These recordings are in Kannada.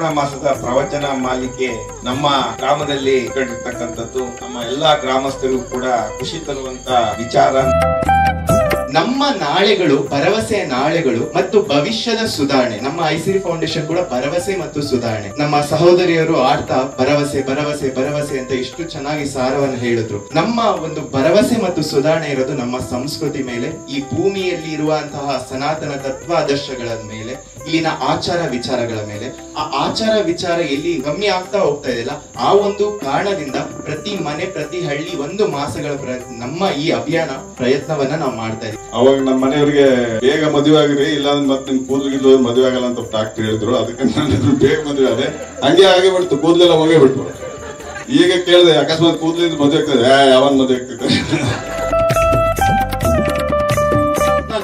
ಶ್ರಾವಣ ಮಾಸದ ಪ್ರವಚನ ಮಾಲಿಕೆ ನಮ್ಮ ಗ್ರಾಮದಲ್ಲಿ ಕಂಡಿರ್ತಕ್ಕಂಥದ್ದು ನಮ್ಮ ಎಲ್ಲಾ ಗ್ರಾಮಸ್ಥರು ಕೂಡ ಖುಷಿ ತರುವಂತ ವಿಚಾರ. ನಮ್ಮ ನಾಳೆಗಳು ಭರವಸೆಯ ನಾಳೆಗಳು ಮತ್ತು ಭವಿಷ್ಯದ ಸುಧಾರಣೆ. ನಮ್ಮ ಐಸಿರಿ ಫೌಂಡೇಶನ್ ಕೂಡ ಭರವಸೆ ಮತ್ತು ಸುಧಾರಣೆ. ನಮ್ಮ ಸಹೋದರಿಯರು ಆಡ್ತಾ ಭರವಸೆ ಭರವಸೆ ಭರವಸೆ ಅಂತ ಇಷ್ಟು ಚೆನ್ನಾಗಿ ಸಾರವನ್ನು ಹೇಳಿದ್ರು. ನಮ್ಮ ಒಂದು ಭರವಸೆ ಮತ್ತು ಸುಧಾರಣೆ ಇರೋದು ನಮ್ಮ ಸಂಸ್ಕೃತಿ ಮೇಲೆ, ಈ ಭೂಮಿಯಲ್ಲಿ ಇರುವಂತಹ ಸನಾತನ ತತ್ವಾದರ್ಶಗಳ ಮೇಲೆ, ಇಲ್ಲಿನ ಆಚಾರ ವಿಚಾರಗಳ ಮೇಲೆ. ಆ ಆಚಾರ ವಿಚಾರ ಎಲ್ಲಿ ಕಮ್ಮಿ ಆಗ್ತಾ ಹೋಗ್ತಾ ಇದೆಯಲ್ಲ, ಆ ಒಂದು ಕಾರಣದಿಂದ ಪ್ರತಿ ಮನೆ ಪ್ರತಿ ಹಳ್ಳಿ ಒಂದು ಮಾಸಗಳ ನಮ್ಮ ಈ ಅಭಿಯಾನ ಪ್ರಯತ್ನವನ್ನ ನಾವು ಮಾಡ್ತಾ ಇದ್ದೀವಿ. ಅವಾಗ ನಮ್ಮ ಮನೆಯವರಿಗೆ ಬೇಗ ಮದುವೆ ಆಗಿರಿ, ಇಲ್ಲ ಮತ್ತೆ ನಿಮ್ ಕೂದಲಿಗಿಲ್ಲ ಮದುವೆ ಆಗಲ್ಲ ಅಂತ ಡಾಕ್ಟರ್ ಹೇಳಿದ್ರು. ಅದಕ್ಕೆ ನಾನು ಬೇಗ ಮದುವೆ ಆದೆ. ಹಂಗೆ ಆಗೇ ಬಿಡ್ತು, ಕೂದಲೆಲ್ಲ ಹೋಗೇ ಬಿಟ್ರು. ಈಗ ಕೇಳಿದೆ ಅಕಸ್ಮಾತ್ ಕೂದಲಿಂದ ಮದುವೆ ಆಗ್ತದೆ, ಯಾವನ್ ಮದುವೆ ಆಗ್ತದೆ?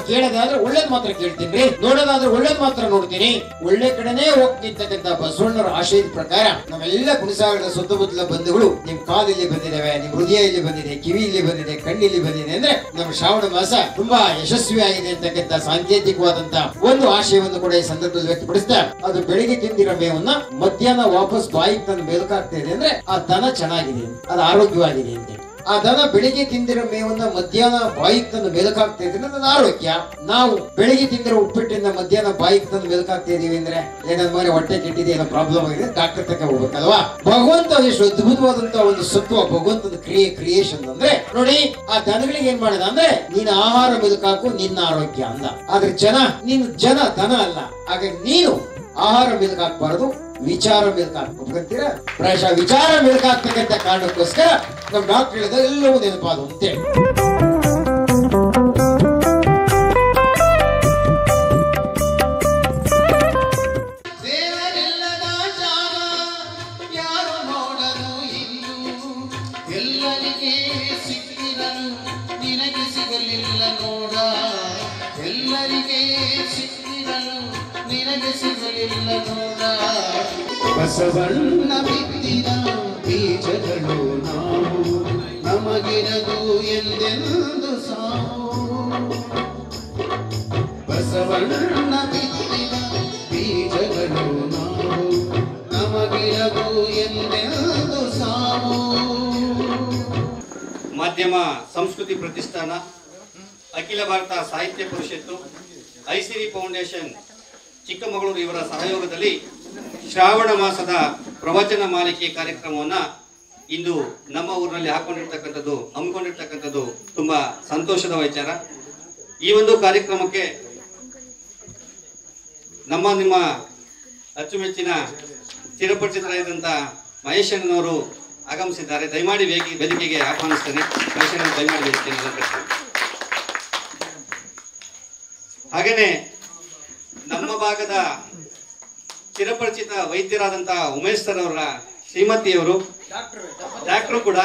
ಕೇಳೋದಾದ್ರೆ ಒಳ್ಳೇದ್ ಮಾತ್ರ ಕೇಳ್ತೀನಿ, ನೋಡೋದಾದ್ರೆ ಒಳ್ಳೇದ್ ಮಾತ್ರ ನೋಡ್ತೀನಿ. ಒಳ್ಳೆ ಕಡೆನೇ ಹೋಗ್ತಿರ್ತಕ್ಕಂಥ ಬಸವಣ್ಣರ ಆಶಯದ ಪ್ರಕಾರ ನಾವೆಲ್ಲ ಕುಣಿಸಾಗರದ ಸುತ್ತಮುತ್ತಲ ಬಂಧುಗಳು ನಿಮ್ ಕಾಲಲ್ಲಿ ಬಂದಿದ್ದಾವೆ, ನಿಮ್ ಹೃದಯ ಇಲ್ಲಿ ಬಂದಿದೆ, ಕಿವಿ ಇಲ್ಲಿ ಬಂದಿದೆ, ಕಣ್ಣಿಲ್ಲಿ ಬಂದಿದೆ ಅಂದ್ರೆ ನಮ್ಮ ಶ್ರಾವಣ ಮಾಸ ತುಂಬಾ ಯಶಸ್ವಿಯಾಗಿದೆ ಅಂತಕ್ಕಂಥ ಸಾಂಕೇತಿಕವಾದಂತ ಒಂದು ಆಶಯವನ್ನು ಕೂಡ ಈ ಸಂದರ್ಭದಲ್ಲಿ ವ್ಯಕ್ತಪಡಿಸ್ತಾ, ಅದು ಬೆಳಿಗ್ಗೆ ತಿಂದಿರೋ ಮೇವನ್ನ ಮಧ್ಯಾಹ್ನ ವಾಪಸ್ ಬಾಯಿಗೆ ತಂದು ಮೇಲುಕಾಗ್ತಾ ಇದೆ ಅಂದ್ರೆ ಆ ದನ ಚೆನ್ನಾಗಿದೆ, ಅದು ಆರೋಗ್ಯವಾಗಿದೆ ಅಂತ. ಆ ದನ ಬೆಳಿಗ್ಗೆ ತಿಂದಿರೋ ಮೇವನ್ನ ಮಧ್ಯಾಹ್ನ ಬಾಯಿಗೆ ತಂದು ಮೆಲುಕಾಗ್ತಾ ಇದ್ರೆ ನನ್ನ ಆರೋಗ್ಯ. ನಾವು ಬೆಳಿಗ್ಗೆ ತಿಂದಿರೋ ಉಪ್ಪಿಟ್ಟಿಂದ ಮಧ್ಯಾಹ್ನ ಬಾಯಿಗೆ ತಂದು ಮೆಲುಕಾಗ್ತಾ ಇದೀವಿ ಅಂದ್ರೆ ಏನೋ ಮನೆ ಹೊಟ್ಟೆ ಕೆಟ್ಟಿದೆ, ಏನೋ ಪ್ರಾಬ್ಲಮ್ ಆಗಿದೆ, ಡಾಕ್ಟರ್ ತಕ ಹೋಗ್ಬೇಕಲ್ವಾ. ಭಗವಂತ ಎಷ್ಟು ಅದ್ಭುತವಾದಂತ ಒಂದು ಸತ್ವ, ಭಗವಂತನ ಕ್ರಿಯೇಷನ್ ಅಂದ್ರೆ ನೋಡಿ, ಆ ದನಗಳಿಗೆ ಏನ್ ಮಾಡಿದ ಅಂದ್ರೆ ನೀನು ಆಹಾರ ಮೆಲುಕಾಕು ನಿನ್ನ ಆರೋಗ್ಯ ಅಂದ. ಆದ್ರೆ ನೀನು ದನ ಅಲ್ಲ. ಹಾಗಾಗಿ ನೀನು ಆಹಾರ ಮೆಲುಕಾಕ್ಬಾರದು, ವಿಚಾರ ಮೆಲುಕಾಕ್ಬೇಕಂತೀರ. ಪ್ರಾಯಶಃ ವಿಚಾರ ಮೆಲುಕಾಗ್ತಕ್ಕಂಥ ಕಾರಣಕ್ಕೋಸ್ಕರ ನಮ್ ಡಾಕ್ಟರ್ ಹೇಳಿದ ಎಲ್ಲವೂ ನೆನಪಾದು ಅಂತೇಳಿ. ಎಲ್ಲರಿಗೆ ಸಿಕ್ಕಿದನು ನಿನಗೆ ಸಿಗಲಿಲ್ಲ ನೋಡ, ಎಲ್ಲರಿಗೆ ಸಿಕ್ಕಿದನು ನಿನಗೆ ಸಿಗಲಿಲ್ಲ ನೋಡ. ಬಸವಣ್ಣ ಬಿತ್ತಿದ ಬೀಜಗಳು ನಾವು, ನಮಗಿರದು ಎಂದೆಂದು ಸಾವು. ಬಸವಣ್ಣ ಬಿತ್ತಿದ ಬೀಜಗಳು ನಾವು, ನಮಗಿರದು ಎಂದೆಂದು ಸಾವು. ಮಾಧ್ಯಮ ಸಂಸ್ಕೃತಿ ಪ್ರತಿಷ್ಠಾನ, ಅಖಿಲ ಭಾರತ ಸಾಹಿತ್ಯ ಪರಿಷತ್ತು, ಐಸಿರಿ ಫೌಂಡೇಶನ್ ಚಿಕ್ಕಮಗಳೂರು ಇವರ ಸಹಯೋಗದಲ್ಲಿ ಶ್ರಾವಣ ಮಾಸದ ಪ್ರವಚನ ಮಾಲಿಕೆ ಕಾರ್ಯಕ್ರಮವನ್ನ ಇಂದು ನಮ್ಮ ಊರಿನಲ್ಲಿ ಹಮ್ಮಿಕೊಂಡಿರ್ತಕ್ಕಂಥದ್ದು ತುಂಬಾ ಸಂತೋಷದ ವಿಚಾರ. ಈ ಒಂದು ಕಾರ್ಯಕ್ರಮಕ್ಕೆ ನಿಮ್ಮ ಅಚ್ಚುಮೆಚ್ಚಿನ ಚಿರಪರಿಚಿತರಾದಂಥ ಮಹೇಶ್ ಅಣ್ಣನವರು ಆಗಮಿಸಿದ್ದಾರೆ. ದಯಮಾಡಿ ವೇದಿಕೆಗೆ ಆಹ್ವಾನಿಸ್ತೇನೆ. ಮಹೇಶ್ ಅಣ್ಣ ದಯಮಾಡಿ ವೇದಿಕೆಯನ್ನು ಅಲಂಕರಿಸ್ತೇನೆ. ಹಾಗೇನೆ ನಮ್ಮ ಭಾಗದ ಚಿರಪರಿಚಿತ ವೈದ್ಯರಾದಂತಹ ಉಮೇಶ್ ಸರ್ ಅವರ ಶ್ರೀಮತಿಯವರು ಡಾಕ್ಟರ್ ಕೂಡ,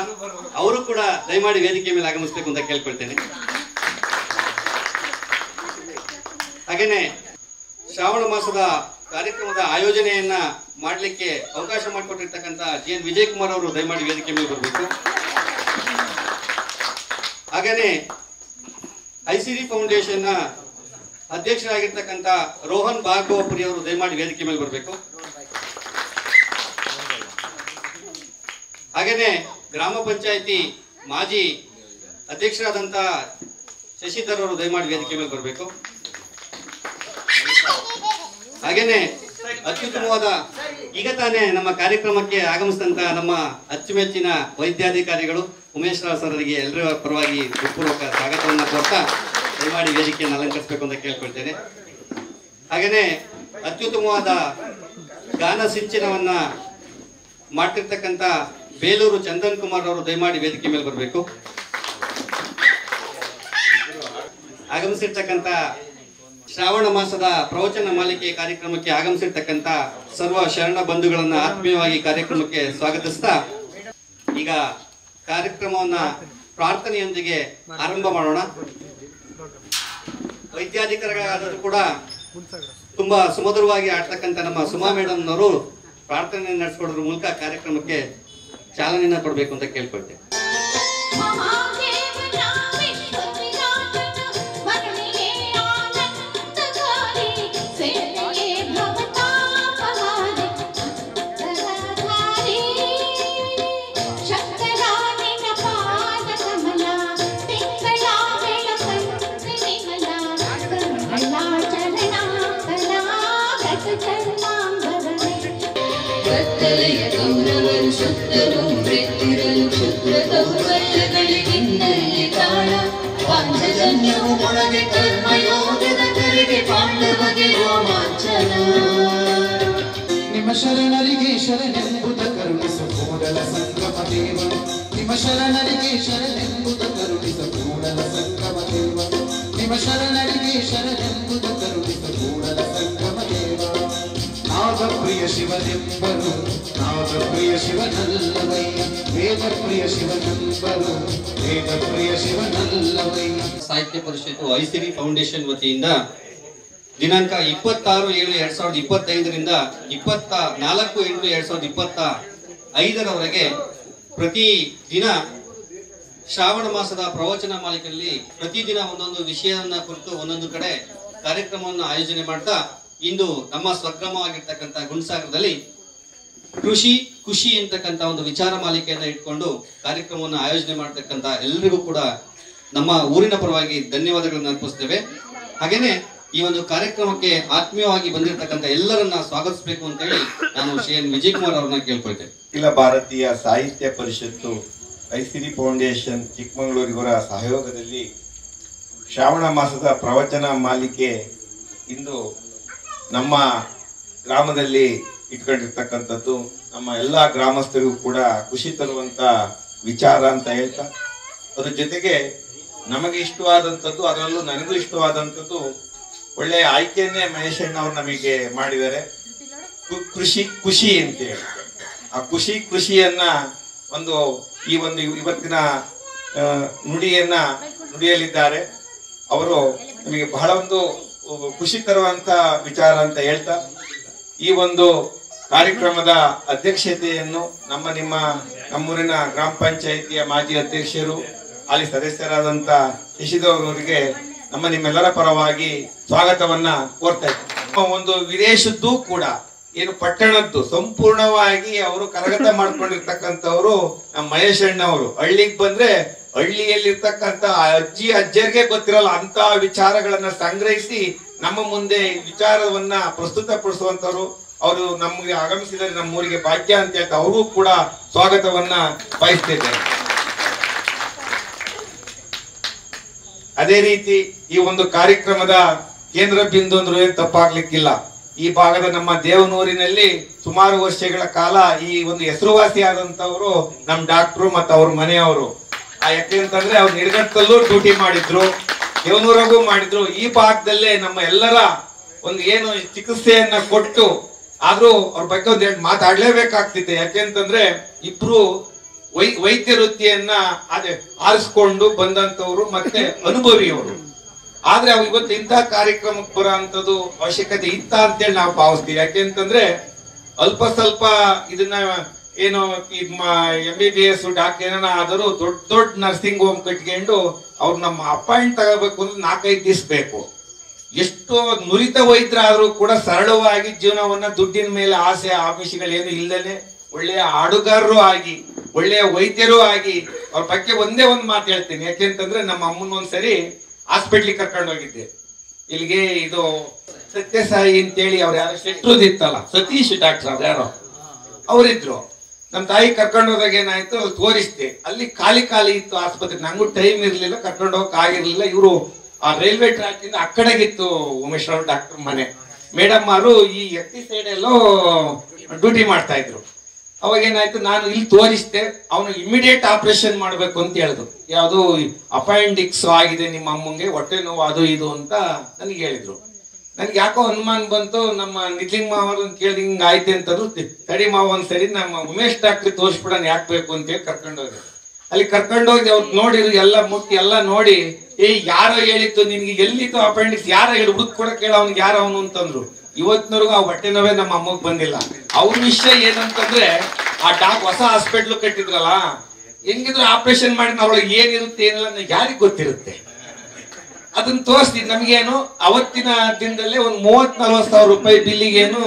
ಅವರು ಕೂಡ ದಯಮಾಡಿ ವೇದಿಕೆ ಮೇಲೆ ಆಗಮಿಸಬೇಕು ಅಂತ ಕೇಳ್ಕೊಳ್ತೇನೆ. ಹಾಗೇನೆ ಶ್ರಾವಣ ಮಾಸದ ಕಾರ್ಯಕ್ರಮದ ಆಯೋಜನೆಯನ್ನ ಮಾಡಲಿಕ್ಕೆ ಅವಕಾಶ ಮಾಡಿಕೊಟ್ಟಿರ್ತಕ್ಕಂಥ GN ವಿಜಯ್ ಕುಮಾರ್ ಅವರು ದಯಮಾಡಿ ವೇದಿಕೆ ಮೇಲೆ ಬರಬೇಕು. ಹಾಗೇನೆ ಐಸಿರಿ ಫೌಂಡೇಶನ್ ಅಧ್ಯಕ್ಷರಾಗಿರ್ತಕ್ಕಂಥ ರೋಹನ್ ಭಾಗವಪುರಿ ಅವರು ದಯಮಾಡಿ ವೇದಿಕೆ ಮೇಲೆ ಬರಬೇಕು. ಹಾಗೇನೆ ಗ್ರಾಮ ಪಂಚಾಯಿತಿ ಮಾಜಿ ಅಧ್ಯಕ್ಷರಾದಂಥ ಶಶಿಧರ್ ಅವರು ದಯಮಾಡಿ ವೇದಿಕೆ ಮೇಲೆ ಬರಬೇಕು. ಹಾಗೇನೆ ಅತ್ಯುತ್ತಮವಾದ ಈಗ ತಾನೇ ನಮ್ಮ ಕಾರ್ಯಕ್ರಮಕ್ಕೆ ಆಗಮಿಸಿದಂತ ನಮ್ಮ ಅಚ್ಚುಮೆಚ್ಚಿನ ವೈದ್ಯಾಧಿಕಾರಿಗಳು ಉಮೇಶ್ ರಾವ್ ಸರ್ ಅವರಿಗೆ ಎಲ್ಲರ ಪರವಾಗಿ ಹೃತ್ಪೂರ್ವಕ ಸ್ವಾಗತವನ್ನು ಕೊಡ್ತಾ ದಯಮಾಡಿ ವೇದಿಕೆಯನ್ನು ಅಲಂಕರಿಸಬೇಕು ಅಂತ ಕೇಳ್ಕೊಳ್ತೇನೆ. ಹಾಗೇನೆ ಅತ್ಯುತ್ತಮವಾದ ಗಾನ ಸಿಂಚನವನ್ನ ಮಾಡ್ತಿರ್ತಕ್ಕಂಥ ಬೇಲೂರು ಚಂದನ್ ಕುಮಾರ್ ಅವರು ದಯಮಾಡಿ ವೇದಿಕೆ ಮೇಲೆ ಬರಬೇಕು. ಆಗಮಿಸಿರ್ತಕ್ಕಂಥ ಶ್ರಾವಣ ಮಾಸದ ಪ್ರವಚನ ಮಾಲಿಕೆ ಕಾರ್ಯಕ್ರಮಕ್ಕೆ ಆಗಮಿಸಿರ್ತಕ್ಕಂಥ ಸರ್ವ ಶರಣ ಬಂಧುಗಳನ್ನ ಆತ್ಮೀಯವಾಗಿ ಕಾರ್ಯಕ್ರಮಕ್ಕೆ ಸ್ವಾಗತಿಸ್ತಾ ಈಗ ಕಾರ್ಯಕ್ರಮವನ್ನ ಪ್ರಾರ್ಥನೆಯೊಂದಿಗೆ ಆರಂಭ ಮಾಡೋಣ. ವೈದ್ಯಾಧಿಕಾರಿಗಳಾದರೂ ಕೂಡ ತುಂಬಾ ಸುಮಧುರವಾಗಿ ಆಡ್ತಕ್ಕಂಥ ನಮ್ಮ ಸುಮಾ ಮೇಡಮ್ ನವರು ಪ್ರಾರ್ಥನೆ ನಡೆಸಿಕೊಡೋದ್ರ ಮೂಲಕ ಕಾರ್ಯಕ್ರಮಕ್ಕೆ ಚಾಲನೆಯನ್ನ ಕೊಡಬೇಕು ಅಂತ ಕೇಳ್ಕೊಳ್ತೇವೆ. ಬಗೆ ಕರ್ಮಯೋಗದ ಕರೆಗೆ ಪಾಂಡವಗೆ ರೋಮಾಂಚನ. ನಿಮ್ಮ ಶರಣರಿಗೆ ಶರಣೆಂಬುದ ಕರುಣಿಸ ಕೂಡಲ ಸಂಗಮ ದೇವ. ನಿಮ್ಮ ಶರಣರಿಗೆ ಶರಣೆಂಬುದ ಕರುಣಿಸ ಕೂಡಲ ಸಂಗಮ ದೇವ. ನಿಮ್ಮ ಶರಣರಿಗೆ ಶರಣೆಂಬುದ ಕರುಣಿಸ ಕೂಡಲ ಸಂಗಮ ದೇವ. ನಾಗಪ್ರಿಯ ಶಿವನೆಂಬರು ನಾಗಪ್ರಿಯ ಶಿವನಲ್ಲವಯ್ಯ. ವೇದಪ್ರಿಯ ಶಿವನೆಂಬರು ವೇದಪ್ರಿಯ ಶಿವನಲ್ಲವಯ್ಯ. ಸಾಹಿತ್ಯ ಪರಿಷತ್ತು ಐಸಿರಿ ಫೌಂಡೇಶನ್ ವತಿಯಿಂದ ದಿನಾಂಕ 26/7/2025ರಿಂದ 24/8/2025ರವರೆಗೆ ಪ್ರತಿ ದಿನ ಶ್ರಾವಣ ಮಾಸದ ಪ್ರವಚನ ಮಾಲಿಕೆಯಲ್ಲಿ ಪ್ರತಿದಿನ ಒಂದೊಂದು ವಿಷಯವನ್ನ ಕುರಿತು ಒಂದೊಂದು ಕಡೆ ಕಾರ್ಯಕ್ರಮವನ್ನು ಆಯೋಜನೆ ಮಾಡ್ತಾ ಇಂದು ನಮ್ಮ ಸ್ವಗ್ರಾಮವಾಗಿರ್ತಕ್ಕಂಥ ಗುಣಸಾಗರದಲ್ಲಿ ಕೃಷಿ ಖುಷಿ ಅಂತಕ್ಕಂಥ ಒಂದು ವಿಚಾರ ಮಾಲಿಕೆಯನ್ನ ಇಟ್ಕೊಂಡು ಕಾರ್ಯಕ್ರಮವನ್ನು ಆಯೋಜನೆ ಮಾಡತಕ್ಕಂಥ ಎಲ್ಲರಿಗೂ ಕೂಡ ನಮ್ಮ ಊರಿನ ಪರವಾಗಿ ಧನ್ಯವಾದಗಳನ್ನು ಅರ್ಪಿಸ್ತೇವೆ. ಹಾಗೇನೆ ಈ ಒಂದು ಕಾರ್ಯಕ್ರಮಕ್ಕೆ ಆತ್ಮೀಯವಾಗಿ ಬಂದಿರತಕ್ಕಂಥ ಎಲ್ಲರನ್ನ ಸ್ವಾಗತಿಸಬೇಕು ಅಂತ ಹೇಳಿ ನಾನು ಶ್ರೀ ಎನ್ ವಿಜಯಕುಮಾರ್ ಅವರನ್ನ ಕೇಳ್ಕೊಳ್ತೇನೆ. ಅಖಿಲ ಭಾರತೀಯ ಸಾಹಿತ್ಯ ಪರಿಷತ್ತು ಐಸಿರಿ ಫೌಂಡೇಶನ್ ಚಿಕ್ಕಮಗಳೂರಿಗರ ಸಹಯೋಗದಲ್ಲಿ ಶ್ರಾವಣ ಮಾಸದ ಪ್ರವಚನ ಮಾಲಿಕೆ ಇಂದು ನಮ್ಮ ಗ್ರಾಮದಲ್ಲಿ ಇಟ್ಕೊಂಡಿರ್ತಕ್ಕಂಥದ್ದು ನಮ್ಮ ಎಲ್ಲಾ ಗ್ರಾಮಸ್ಥರಿಗೂ ಕೂಡ ಖುಷಿ ತರುವಂತ ವಿಚಾರ ಅಂತ ಹೇಳ್ತಾ, ಅದ್ರ ಜೊತೆಗೆ ನಮಗೆ ಇಷ್ಟವಾದಂಥದ್ದು, ಅದರಲ್ಲೂ ನನಗೂ ಇಷ್ಟವಾದಂಥದ್ದು ಒಳ್ಳೆಯ ಆಯ್ಕೆಯನ್ನೇ ಮಹೇಶ್ ಅಣ್ಣ ಅವ್ರು ನಮಗೆ ಮಾಡಿದ್ದಾರೆ. ಕೃಷಿ ಖುಷಿ ಅಂತೇಳಿ ಆ ಖುಷಿಯನ್ನ ಈ ಒಂದು ಇವತ್ತಿನ ನುಡಿಯಲ್ಲಿದ್ದಾರೆ. ಅವರು ನಮಗೆ ಬಹಳ ಒಂದು ಖುಷಿ ತರುವಂತ ವಿಚಾರ ಅಂತ ಹೇಳ್ತಾ, ಈ ಒಂದು ಕಾರ್ಯಕ್ರಮದ ಅಧ್ಯಕ್ಷತೆಯನ್ನು ನಮ್ಮೂರಿನ ಗ್ರಾಮ ಪಂಚಾಯಿತಿಯ ಮಾಜಿ ಅಧ್ಯಕ್ಷರು ಅಲ್ಲಿ ಸದಸ್ಯರಾದಂತ ಶಶಿಧರ್ ಅವರಿಗೆ ನಿಮ್ಮೆಲ್ಲರ ಪರವಾಗಿ ಸ್ವಾಗತವನ್ನ ಕೋರ್ತಾ ಇದ್ದೀವಿ. ಒಂದು ವಿದೇಶದ್ದು ಕೂಡ ಏನು ಪಟ್ಟಣದ್ದು ಸಂಪೂರ್ಣವಾಗಿ ಅವರು ಕರಗತ ಮಾಡ್ಕೊಂಡಿರ್ತಕ್ಕಂಥವ್ರು ನಮ್ಮ ಮಹೇಶ್ ಅಣ್ಣವರು. ಹಳ್ಳಿಗೆ ಬಂದ್ರೆ ಹಳ್ಳಿಯಲ್ಲಿರ್ತಕ್ಕಂಥ ಅಜ್ಜಿ ಅಜ್ಜರಿಗೆ ಗೊತ್ತಿರಲ್ಲ ಅಂತ ವಿಚಾರಗಳನ್ನ ಸಂಗ್ರಹಿಸಿ ನಮ್ಮ ಮುಂದೆ ವಿಚಾರವನ್ನ ಪ್ರಸ್ತುತಪಡಿಸುವಂತವ್ರು. ಅವರು ನಮ್ಗೆ ಆಗಮಿಸಿದರೆ ನಮ್ಮೂರಿಗೆ ಭಾಗ್ಯ ಅಂತ ಹೇಳ್ತಾ ಅವರು ಕೂಡ ಸ್ವಾಗತವನ್ನ ಬಯಸ್ತಿದ್ದಾರೆ. ಅದೇ ರೀತಿ ಈ ಒಂದು ಕಾರ್ಯಕ್ರಮದ ಕೇಂದ್ರ ಬಿಂದು ಅಂದ್ರೂ ಏನು ತಪ್ಪಾಗ್ಲಿಕ್ಕಿಲ್ಲ. ಈ ಭಾಗದ ನಮ್ಮ ದೇವನೂರಿನಲ್ಲಿ ಸುಮಾರು ವರ್ಷಗಳ ಕಾಲ ಈ ಒಂದು ಹೆಸರುವಾಸಿ ಆದಂತವರು ನಮ್ ಡಾಕ್ಟ್ರು ಮತ್ತು ಅವ್ರ ಮನೆಯವರು. ಯಾಕೆಂತಂದ್ರೆ ಅವ್ರು ನಿಡಗಟ್ಟಲ್ಲೂ ಡ್ಯೂಟಿ ಮಾಡಿದ್ರು, ದೇವನೂರಾಗೂ ಮಾಡಿದ್ರು. ಈ ಭಾಗದಲ್ಲೇ ನಮ್ಮ ಎಲ್ಲರ ಒಂದು ಏನು ಚಿಕಿತ್ಸೆಯನ್ನ ಕೊಟ್ಟು, ಆದ್ರೂ ಅವ್ರ ಬಗ್ಗೆ ಒಂದೆರಡು ಮಾತಾಡ್ಲೇಬೇಕಾಗ್ತಿದೆ. ಯಾಕೆಂತಂದ್ರೆ ಇಬ್ರು ವೈದ್ಯ ವೃತ್ತಿಯನ್ನ ಆರಿಸ್ಕೊಂಡು ಬಂದಂತವ್ರು ಮತ್ತೆ ಅನುಭವಿಯವರು. ಆದ್ರೆ ಅವ್ರು ಇವತ್ತು ಇಂಥ ಕಾರ್ಯಕ್ರಮಕ್ಕೆ ಬರೋ ಅಂತದ್ದು ಅವಶ್ಯಕತೆ ಇತ್ತ ಅಂತೇಳಿ ನಾವು ಭಾವಿಸ್ತೀವಿ. ಯಾಕೆಂತಂದ್ರೆ ಅಲ್ಪ ಸ್ವಲ್ಪ ಇದನ್ನ ಏನು MBBS ಡಾಕ್ಟರ್ ಏನಾರ ಆದರೂ ದೊಡ್ಡ ನರ್ಸಿಂಗ್ ಹೋಮ್ ಕಟ್ಕೊಂಡು ಅವ್ರು ನಮ್ಮ ಅಪಾಯಿಂಟ್ ತಗೋಬೇಕು ಅಂದ್ರೆ 4-5 ದಿವಸ ಬೇಕು. ಎಷ್ಟೋ ನುರಿತ ವೈದ್ಯರಾದ್ರೂ ಕೂಡ ಸರಳವಾಗಿ ಜೀವನವನ್ನ ದುಡ್ಡಿನ ಮೇಲೆ ಆಸೆ ಆಮಿಷಗಳೇನು ಇಲ್ಲದೆ ಒಳ್ಳೆಯ ಹಾಡುಗಾರರು ಆಗಿ ಒಳ್ಳೆಯ ವೈದ್ಯರು ಆಗಿ ಅವ್ರ ಬಗ್ಗೆ ಒಂದೇ ಒಂದು ಮಾತು ಹೇಳ್ತೀನಿ. ಯಾಕೆಂತಂದ್ರೆ ನಮ್ಮ ಅಮ್ಮನ ಒಂದ್ಸರಿ ಹಾಸ್ಪಿಟ್ಲಿಗೆ ಕರ್ಕೊಂಡು ಹೋಗಿದ್ದೆ. ಇಲ್ಲಿಗೆ ಇದು ಸತ್ಯಸಾಯಿ ಅಂತೇಳಿ ಅವ್ರು ಯಾರೋ ಶೆಟ್ರುದಿತ್ತಲ್ಲ, ಸತೀಶ್ ಡಾಕ್ಟರ್ ಅವ್ರು ಯಾರೋ ಅವರಿದ್ರು. ನಮ್ಮ ತಾಯಿ ಕರ್ಕೊಂಡು ಹೋದಾಗ ಏನಾಯ್ತು, ಅಲ್ಲಿ ತೋರಿಸ್ದೆ. ಅಲ್ಲಿ ಖಾಲಿ ಇತ್ತು ಆಸ್ಪತ್ರೆ. ನಂಗೂ ಟೈಮ್ ಇರ್ಲಿಲ್ಲ, ಕರ್ಕೊಂಡು ಹೋಗಕ್ ಆಗಿರ್ಲಿಲ್ಲ. ಇವರು ಆ ರೈಲ್ವೆ ಟ್ರ್ಯಾಕ್ ಇಂದ ಆ ಕಡೆಗಿತ್ತು ಉಮೇಶ್ ರಾವ್ ಡಾಕ್ಟರ್ ಮನೆ. ಮೇಡಮ್ ಅವರು ಈ ಎತ್ತಿ ಸೈಡ್ ಎಲ್ಲೋ ಡ್ಯೂಟಿ ಮಾಡ್ತಾ ಇದ್ರು. ಅವಾಗ ಏನಾಯ್ತು, ನಾನು ಇಲ್ಲಿ ತೋರಿಸ್ದೆ. ಅವನು ಇಮಿಡಿಯೇಟ್ ಆಪರೇಷನ್ ಮಾಡ್ಬೇಕು ಅಂತ ಹೇಳಿದ್ರು. ಯಾವುದು ಅಪೆಂಡಿಕ್ಸ್ ಆಗಿದೆ ನಿಮ್ಮ ಅಮ್ಮಂಗೆ, ಹೊಟ್ಟೆ ನೋವು ಅದು ಇದು ಅಂತ ನನಗೆ ಹೇಳಿದ್ರು. ನನ್ಗೆ ಯಾಕೋ ಅನುಮಾನ ಬಂತು. ನಮ್ಮ ನಿತಿನ್ ಮಾವರು ಅಂತ ಕೇಳಿದ ಹಿಂಗ ಆಯ್ತು ಅಂತಂದ್ರು. ತಡಿ ಮಾವ ಒಂದ್ಸರಿ ನಮ್ಮ ಉಮೇಶ್ ಡಾಕ್ಟರ್ ತೋರಿಸ್ಬಿಡೋಣ ಯಾಕೆ ಬೇಕು ಅಂತೇಳಿ ಕರ್ಕೊಂಡು ಹೋಗಿ ಅಲ್ಲಿ ಕರ್ಕೊಂಡೋಗಿ ಅವ್ರು ನೋಡಿದ್ರು, ಎಲ್ಲ ಮುಟ್ಟಿ ಎಲ್ಲ ನೋಡಿ, ಯಾರೋ ಹೇಳಿತ್ತು ನಿನ್ಗೆ, ಎಲ್ಲಿತ್ತು ಅಪೆಂಡಿಕ್ಸ್, ಯಾರೋ ಹೇಳಿ ಹುಡುಕ್ ಕೂಡ ಕೇಳ ಅವ್ನಿಗೆ ಯಾರ ಅವನು ಅಂತಂದ್ರು. ಇವತ್ತಿನವರೆಗೂ ಆ ಹೊಟ್ಟೆ ನೋವೇ ನಮ್ಮ ಅಮ್ಮಗ್ ಬಂದಿಲ್ಲ. ಅವ್ರ ವಿಷಯ ಏನಂತಂದ್ರೆ, ಆ ಹೊಸ ಹಾಸ್ಪಿಟ್ಲ್ ಕಟ್ಟಿದ್ರಲ್ಲ, ಹೆಂಗಿದ್ರು ಆಪರೇಷನ್ ಮಾಡಿ ಅವ್ರೊಳಗೆ ಏನಿರುತ್ತೆ ಏನಿಲ್ಲ ಯಾರಿಗ್ ಗೊತ್ತಿರುತ್ತೆ. ಅದನ್ನ ತೋರಿಸ್ತಿದ್ ನಮ್ಗೇನು ಅವತ್ತಿನ ದಿನದಲ್ಲೇ ಒಂದು 30-40 ಸಾವಿರ ರೂಪಾಯಿ ಬಿಲ್ಲಿಗೇನು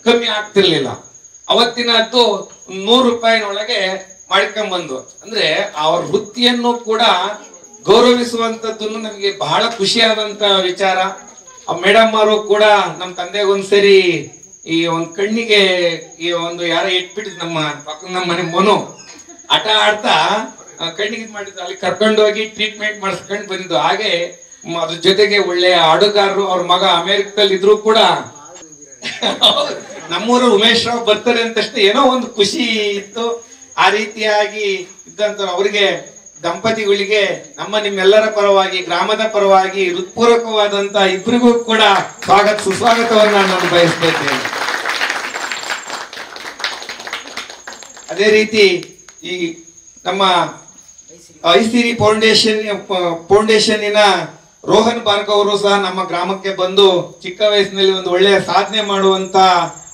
ಕಮ್ಮಿ ಆಗ್ತಿರ್ಲಿಲ್ಲ. ಅವತ್ತಿನದ್ದು 100 ರೂಪಾಯಿನೊಳಗೆ ಮಾಡ್ಕೊಂಡ್ಬಂದು. ಅಂದ್ರೆ ಅವ್ರ ವೃತ್ತಿಯನ್ನು ಕೂಡ ಗೌರವಿಸುವಂತದ್ದನ್ನು ನಮ್ಗೆ ಬಹಳ ಖುಷಿಯಾದಂತ ವಿಚಾರ. ಆ ಮೇಡಮ್ ಅವರು ಕೂಡ ನಮ್ಮ ತಂದೆಗೆ ಒಂದ್ಸರಿ ಈ ಒಂದ್ ಕಣ್ಣಿಗೆ ಈ ಒಂದು ಯಾರ ಇಟ್ಬಿಟ್ಟಿದ್ ನಮ್ಮ ಮನೆ ಮೊನು ಆಟ ಆಡ್ತಾ ಕಣ್ಣಿಗೆ ಮಾಡಿದ್ರು. ಅಲ್ಲಿ ಕರ್ಕೊಂಡೋಗಿ ಟ್ರೀಟ್ಮೆಂಟ್ ಮಾಡಿಸ್ಕೊಂಡು ಬಂದಿದ್ದು. ಹಾಗೆ ಅದ್ರ ಜೊತೆಗೆ ಒಳ್ಳೆಯ ಹಾಡುಗಾರರು. ಅವ್ರ ಮಗ ಅಮೆರಿಕದಲ್ಲಿ ಇದ್ರು ಕೂಡ ನಮ್ಮೂರು ಉಮೇಶ್ ರಾವ್ ಬರ್ತಾರೆ ಅಂತ ತಕ್ಷಣ ಏನೋ ಒಂದು ಖುಷಿ ಇತ್ತು. ಆ ರೀತಿಯಾಗಿ ಇದ್ದಂತ ಅವರಿಗೆ ದಂಪತಿಗಳಿಗೆ ನಿಮ್ಮೆಲ್ಲರ ಪರವಾಗಿ, ಗ್ರಾಮದ ಪರವಾಗಿ ಹೃತ್ಪೂರ್ವಕವಾದಂತ ಇಬ್ಬರಿಗೂ ಕೂಡ ಸುಸ್ವಾಗತವನ್ನ ನಾನು ಬಯಸ್ತಾ ಇದ್ದೇನೆ. ಅದೇ ರೀತಿ ಈ ನಮ್ಮ ಐಸಿರಿ ಫೌಂಡೇಶನ್ನಿನ ರೋಹನ್ ಭಾರ್ಗವ್ ಅವರು ಸಹ ನಮ್ಮ ಗ್ರಾಮಕ್ಕೆ ಬಂದು ಚಿಕ್ಕ ವಯಸ್ಸಿನಲ್ಲಿ ಒಂದು ಒಳ್ಳೆಯ ಸಾಧನೆ ಮಾಡುವಂತ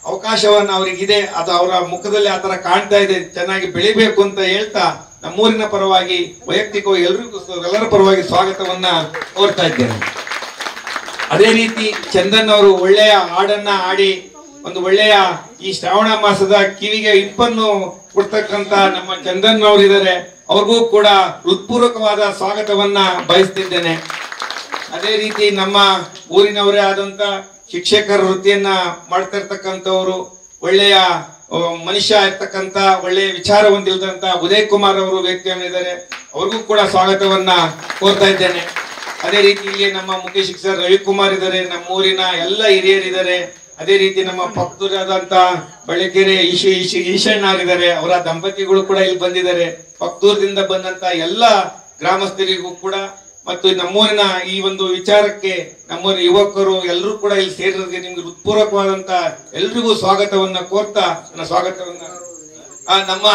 ಅವಕಾಶವನ್ನ ಅವರಿಗಿದೆ. ಅದು ಅವರ ಮುಖದಲ್ಲಿ ಆತರ ಕಾಣ್ತಾ ಇದೆ. ಚೆನ್ನಾಗಿ ಬೆಳಿಬೇಕು ಅಂತ ಹೇಳ್ತಾ ನಮ್ಮೂರಿನ ಪರವಾಗಿ ವೈಯಕ್ತಿಕವಾಗಿ ಎಲ್ಲರ ಪರವಾಗಿ ಸ್ವಾಗತವನ್ನ ಕೋರ್ತಾ ಇದ್ದೇನೆ. ಅದೇ ರೀತಿ ಚಂದನ್ ಅವರು ಒಳ್ಳೆಯ ಹಾಡನ್ನ ಹಾಡಿ ಒಂದು ಒಳ್ಳೆಯ ಈ ಶ್ರಾವಣ ಮಾಸದ ಕಿವಿಗೆ ಇಂಪನ್ನು ಕೊಡ್ತಕ್ಕಂತ ನಮ್ಮ ಚಂದನ್ ಅವರಿದ್ದಾರೆ. ಅವ್ರಿಗೂ ಕೂಡ ಹೃತ್ಪೂರ್ವಕವಾದ ಸ್ವಾಗತವನ್ನ ಬಯಸ್ತಿದ್ದೇನೆ. ಅದೇ ರೀತಿ ನಮ್ಮ ಊರಿನವರೇ ಆದಂತ ಶಿಕ್ಷಕರ ವೃತ್ತಿಯನ್ನ ಮಾಡ್ತಾ ಇರ್ತಕ್ಕಂಥವ್ರು, ಒಳ್ಳೆಯ ಮನುಷ್ಯ ಇರ್ತಕ್ಕಂತ, ಒಳ್ಳೆಯ ವಿಚಾರ ಹೊಂದಿಲ್ದಂತ ಉದಯ್ ಕುಮಾರ್ ಅವರು ವೇದಿಕೆಯಲ್ಲಿದ್ದಾರೆ. ಅವ್ರಿಗೂ ಕೂಡ ಸ್ವಾಗತವನ್ನ ಕೋರ್ತಾ ಇದ್ದೇನೆ. ಅದೇ ರೀತಿ ಇಲ್ಲಿ ನಮ್ಮ ಮುಖ್ಯ ಶಿಕ್ಷಕರು ರವಿಕುಮಾರ್ ಇದ್ದಾರೆ, ನಮ್ಮ ಊರಿನ ಎಲ್ಲ ಹಿರಿಯರಿದ್ದಾರೆ. ಅದೇ ರೀತಿ ನಮ್ಮ ಪಕ್ತೂರಾದಂತ ಬಳ್ಳಕೆರೆ ಈಶಣ್ಣರಿದ್ದಾರೆ, ಅವರ ದಂಪತಿಗಳು ಕೂಡ ಇಲ್ಲಿ ಬಂದಿದ್ದಾರೆ. ಪಕ್ತೂರದಿಂದ ಬಂದಂತ ಎಲ್ಲ ಗ್ರಾಮಸ್ಥರಿಗೂ ಕೂಡ ಮತ್ತು ನಮ್ಮೂರಿನ ಈ ಒಂದು ವಿಚಾರಕ್ಕೆ ನಮ್ಮೂರಿನ ಯುವಕರು ಎಲ್ಲರೂ ಕೂಡ ಇಲ್ಲಿ ಸೇರಿರೋದಕ್ಕೆ ನಿಮ್ಗೆ ಹೃತ್ಪೂರ್ವಕವಾದಂತ ಎಲ್ರಿಗೂ ಸ್ವಾಗತವನ್ನ ಕೋರ್ತಾ ನನ್ನ ಸ್ವಾಗತವನ್ನ ನಮ್ಮ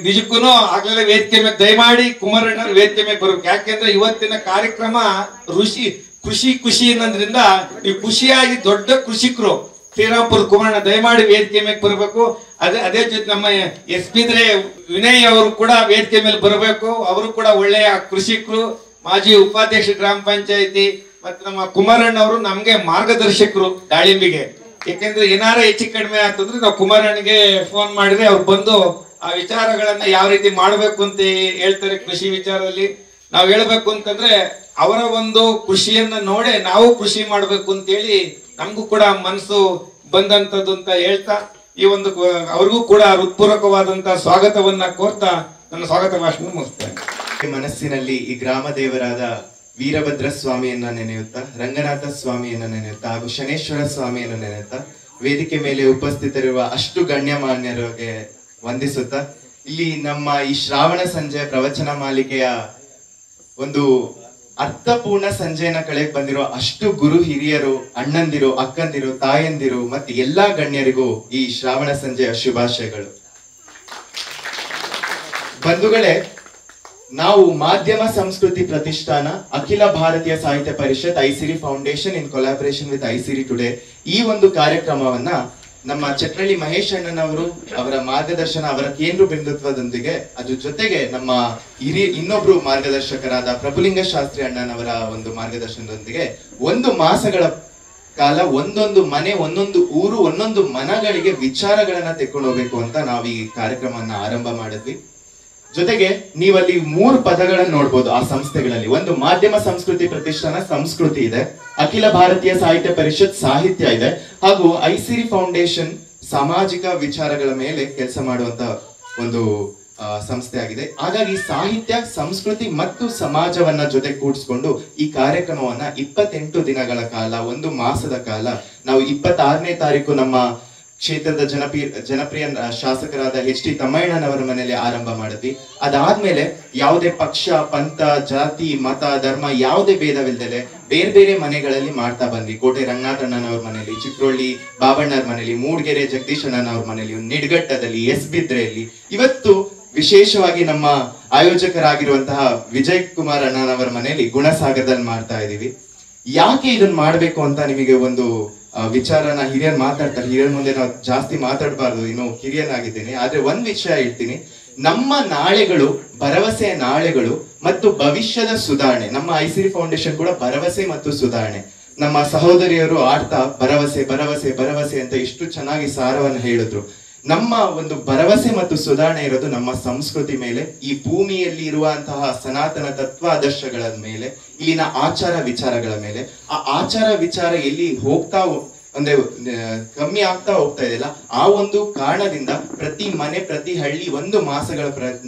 ನಿಜಕ್ಕೂ ಆಗ್ಲೇ ವೇದಿಕೆ ಮೇಲೆ ದಯಮಾಡಿ ಕುಮಾರಣ್ಣರ ವೇದಿಕೆ ಮೇಲೆ ಬರ್ಬೇಕು. ಯಾಕೆಂದ್ರೆ ಇವತ್ತಿನ ಕಾರ್ಯಕ್ರಮ ಕೃಷಿ ಅನ್ನೋದ್ರಿಂದ ನೀವು ಖುಷಿಯಾಗಿ ದೊಡ್ಡ ಕೃಷಿಕರು ಶ್ರೀರಾಮ್ಪುರ ಕುಮಾರಣ್ಣ ದಯಮಾಡಿ ವೇದಿಕೆ ಮೇಲೆ ಬರಬೇಕು. ಅದೇ ಜೊತೆ ನಮ್ಮ ಎಸ್.ಬಿ. ವಿನಯ್ ಅವರು ಕೂಡ ವೇದಿಕೆ ಮೇಲೆ ಬರಬೇಕು. ಅವರು ಕೂಡ ಒಳ್ಳೆಯ ಕೃಷಿಕರು, ಮಾಜಿ ಉಪಾಧ್ಯಕ್ಷ ಗ್ರಾಮ ಪಂಚಾಯತಿ. ಮತ್ತೆ ನಮ್ಮ ಕುಮಾರಣ್ಣ ಅವರು ನಮ್ಗೆ ಮಾರ್ಗದರ್ಶಕರು ದಾಳಿಂಬಿಗೆ. ಯಾಕೆಂದ್ರೆ ಏನಾರ ಹೆಚ್ಚು ಕಡಿಮೆ ಆಗ್ತಂದ್ರೆ ನಾವು ಕುಮಾರಣ್ಣಗೆ ಫೋನ್ ಮಾಡಿದ್ರೆ ಅವ್ರು ಬಂದು ಆ ವಿಚಾರಗಳನ್ನ ಯಾವ ರೀತಿ ಮಾಡ್ಬೇಕು ಅಂತ ಹೇಳ್ತಾರೆ. ಕೃಷಿ ವಿಚಾರದಲ್ಲಿ ನಾವ್ ಹೇಳ್ಬೇಕು ಅಂತಂದ್ರೆ ಅವರ ಒಂದು ಕೃಷಿಯನ್ನ ನೋಡೇ ನಾವು ಕೃಷಿ ಮಾಡ್ಬೇಕು ಅಂತ ಹೇಳಿ ನಮಗೂ ಕೂಡ ಮನಸ್ಸು ಬಂದಂತದ್ದು ಅಂತ ಹೇಳ್ತಾ ಈ ಒಂದು ಅವ್ರಿಗೂ ಕೂಡ ಹೃತ್ಪೂರ್ವಕವಾದಂತ ಸ್ವಾಗತವನ್ನ ಕೋರ್ತಾ ನನ್ನ ಸ್ವಾಗತ ಭಾಷಣ ಮುಗಿಸ್ತೇನೆ. ಮನಸ್ಸಿನಲ್ಲಿ ಈ ಗ್ರಾಮ ದೇವರಾದ ವೀರಭದ್ರ ಸ್ವಾಮಿಯನ್ನ ನೆನೆಯುತ್ತಾ, ರಂಗನಾಥ ಸ್ವಾಮಿಯನ್ನ ನೆನೆಯುತ್ತಾ ಹಾಗೂ ಶನೇಶ್ವರ ಸ್ವಾಮಿಯನ್ನ ನೆನೆಯುತ್ತಾ ವೇದಿಕೆ ಮೇಲೆ ಉಪಸ್ಥಿತರಿರುವ ಅಷ್ಟು ಗಣ್ಯಮಾನ್ಯರಿಗೆ ವಂದಿಸುತ್ತಾ, ಇಲ್ಲಿ ನಮ್ಮ ಈ ಶ್ರಾವಣ ಸಂಜೆ ಪ್ರವಚನ ಮಾಲಿಕೆಯ ಒಂದು ಅರ್ಥಪೂರ್ಣ ಸಂಜೆಯನ್ನ ಕಳೆಗೆ ಬಂದಿರೋ ಅಷ್ಟು ಗುರು ಹಿರಿಯರು, ಅಣ್ಣಂದಿರು, ಅಕ್ಕಂದಿರು, ತಾಯಂದಿರು ಮತ್ತೆ ಎಲ್ಲಾ ಗಣ್ಯರಿಗೂ ಈ ಶ್ರಾವಣ ಸಂಜೆಯ ಶುಭಾಶಯಗಳು. ಬಂಧುಗಳೇ, ನಾವು ಮಾಧ್ಯಮ ಸಂಸ್ಕೃತಿ ಪ್ರತಿಷ್ಠಾನ, Akhila Bharatiya Sahitya Parishat, Aisiri foundation in collaboration with Aisiri today ಈ ಒಂದು ಕಾರ್ಯಕ್ರಮವನ್ನ ನಮ್ಮ ಚಟ್ರಳ್ಳಿ ಮಹೇಶ್ ಅಣ್ಣನವರು ಅವರ ಮಾರ್ಗದರ್ಶನ, ಅವರ ಕೇಂದ್ರ ಬಿಂದುತ್ವದೊಂದಿಗೆ ಅದ್ರ ಜೊತೆಗೆ ನಮ್ಮ ಇನ್ನೊಬ್ರು ಮಾರ್ಗದರ್ಶಕರಾದ ಪ್ರಭುಲಿಂಗ ಶಾಸ್ತ್ರಿ ಅಣ್ಣನವರ ಒಂದು ಮಾರ್ಗದರ್ಶನದೊಂದಿಗೆ 1 ಮಾಸಗಳ ಕಾಲ ಒಂದೊಂದು ಮನೆ, ಒಂದೊಂದು ಊರು, ಒಂದೊಂದು ಮನಗಳಿಗೆ ವಿಚಾರಗಳನ್ನ ತೆಕ್ಕೊಂಡು ಹೋಗ್ಬೇಕು ಅಂತ ನಾವು ಈ ಕಾರ್ಯಕ್ರಮವನ್ನ ಆರಂಭ ಮಾಡಿದ್ವಿ. ಜೊತೆಗೆ ನೀವಲ್ಲಿ 3 ಪದಗಳನ್ನು ನೋಡ್ಬೋದು ಆ ಸಂಸ್ಥೆಗಳಲ್ಲಿ. ಒಂದು ಮಾಧ್ಯಮ ಸಂಸ್ಕೃತಿ ಪ್ರತಿಷ್ಠಾನ ಸಂಸ್ಕೃತಿ ಇದೆ, ಅಖಿಲ ಭಾರತೀಯ ಸಾಹಿತ್ಯ ಪರಿಷತ್ ಸಾಹಿತ್ಯ ಇದೆ, ಹಾಗೂ ಐಸಿರಿ ಫೌಂಡೇಶನ್ ಸಾಮಾಜಿಕ ವಿಚಾರಗಳ ಮೇಲೆ ಕೆಲಸ ಮಾಡುವಂತ ಒಂದು ಸಂಸ್ಥೆ ಆಗಿದೆ. ಹಾಗಾಗಿ ಸಾಹಿತ್ಯ, ಸಂಸ್ಕೃತಿ ಮತ್ತು ಸಮಾಜವನ್ನ ಜೊತೆ ಕೂಡಿಸ್ಕೊಂಡು ಈ ಕಾರ್ಯಕ್ರಮವನ್ನ 28 ದಿನಗಳ ಕಾಲ, 1 ಮಾಸದ ಕಾಲ ನಾವು 26ನೇ ತಾರೀಕು ನಮ್ಮ ಕ್ಷೇತ್ರದ ಜನಪ್ರಿಯ ಶಾಸಕರಾದ ಎಚ್ ಟಿ ತಮ್ಮಯ್ಯಣ್ಣನವರ ಮನೆಯಲ್ಲಿ ಆರಂಭ ಮಾಡಿದ್ವಿ. ಅದಾದ್ಮೇಲೆ ಯಾವುದೇ ಪಕ್ಷ, ಪಂಥ, ಜಾತಿ, ಮತ, ಧರ್ಮ ಯಾವುದೇ ಭೇದವಿಲ್ಲದೆ ಬೇರೆ ಬೇರೆ ಮನೆಗಳಲ್ಲಿ ಮಾಡ್ತಾ ಬಂದ್ವಿ. ಕೋಟೆ ರಂಗನಾಥಣ್ಣನವ್ರ ಮನೆಯಲ್ಲಿ, ಚಿಕ್ರೋಳ್ಳಿ ಬಾಬಣ್ಣವ್ರ ಮನೆಯಲ್ಲಿ, ಮೂಡ್ಗೆರೆ ಜಗದೀಶ್ ಅಣ್ಣನವ್ರ ಮನೆಯಲ್ಲಿ, ನಿಡ್ಗಟ್ಟದಲ್ಲಿ, ಎಸ್.ಬಿದ್ರೆಯಲ್ಲಿ, ಇವತ್ತು ವಿಶೇಷವಾಗಿ ನಮ್ಮ ಆಯೋಜಕರಾಗಿರುವಂತಹ ವಿಜಯ್ ಕುಮಾರ್ ಅಣ್ಣನವರ ಮನೆಯಲ್ಲಿ ಗುಣಸಾಗರದಲ್ಲಿ ಮಾಡ್ತಾ ಇದೀವಿ. ಯಾಕೆ ಇದನ್ನ ಮಾಡ್ಬೇಕು ಅಂತ ನಿಮಗೆ ಒಂದು ವಿಚಾರನ ಹಿರಿಯರ್ ಮಾತಾಡ್ತಾರೆ. ಹಿರಿಯರ್ ಮುಂದೆ ನಾವು ಜಾಸ್ತಿ ಮಾತಾಡಬಾರ್ದು, ಇನ್ನು ಹಿರಿಯನಾಗಿದ್ದೀನಿ. ಆದ್ರೆ ಒಂದ್ ವಿಷಯ ಹೇಳ್ತೀನಿ, ನಮ್ಮ ನಾಳೆಗಳು ಭರವಸೆಯ ನಾಳೆಗಳು ಮತ್ತು ಭವಿಷ್ಯದ ಸುಧಾರಣೆ. ನಮ್ಮ ಐಸಿರಿ ಫೌಂಡೇಶನ್ ಕೂಡ ಭರವಸೆ ಮತ್ತು ಸುಧಾರಣೆ. ನಮ್ಮ ಸಹೋದರಿಯರು ಆಡ್ತಾ ಭರವಸೆ ಭರವಸೆ ಭರವಸೆ ಅಂತ ಇಷ್ಟು ಚೆನ್ನಾಗಿ ಸಾರವನ್ನು ಹೇಳಿದ್ರು. ನಮ್ಮ ಒಂದು ಭರವಸೆ ಮತ್ತು ಸುಧಾರಣೆ ಇರೋದು ನಮ್ಮ ಸಂಸ್ಕೃತಿ ಮೇಲೆ, ಈ ಭೂಮಿಯಲ್ಲಿ ಇರುವಂತಹ ಸನಾತನ ತತ್ವಾದರ್ಶಗಳ ಮೇಲೆ, ಇಲ್ಲಿನ ಆಚಾರ ವಿಚಾರಗಳ ಮೇಲೆ. ಆ ಆಚಾರ ವಿಚಾರ ಎಲ್ಲಿ ಅಂದ್ರೆ ಕಮ್ಮಿ ಆಗ್ತಾ ಹೋಗ್ತಾ ಇದೆಯಲ್ಲ, ಆ ಒಂದು ಕಾರಣದಿಂದ ಪ್ರತಿ ಮನೆ, ಪ್ರತಿ ಹಳ್ಳಿ 1 ಮಾಸಗಳ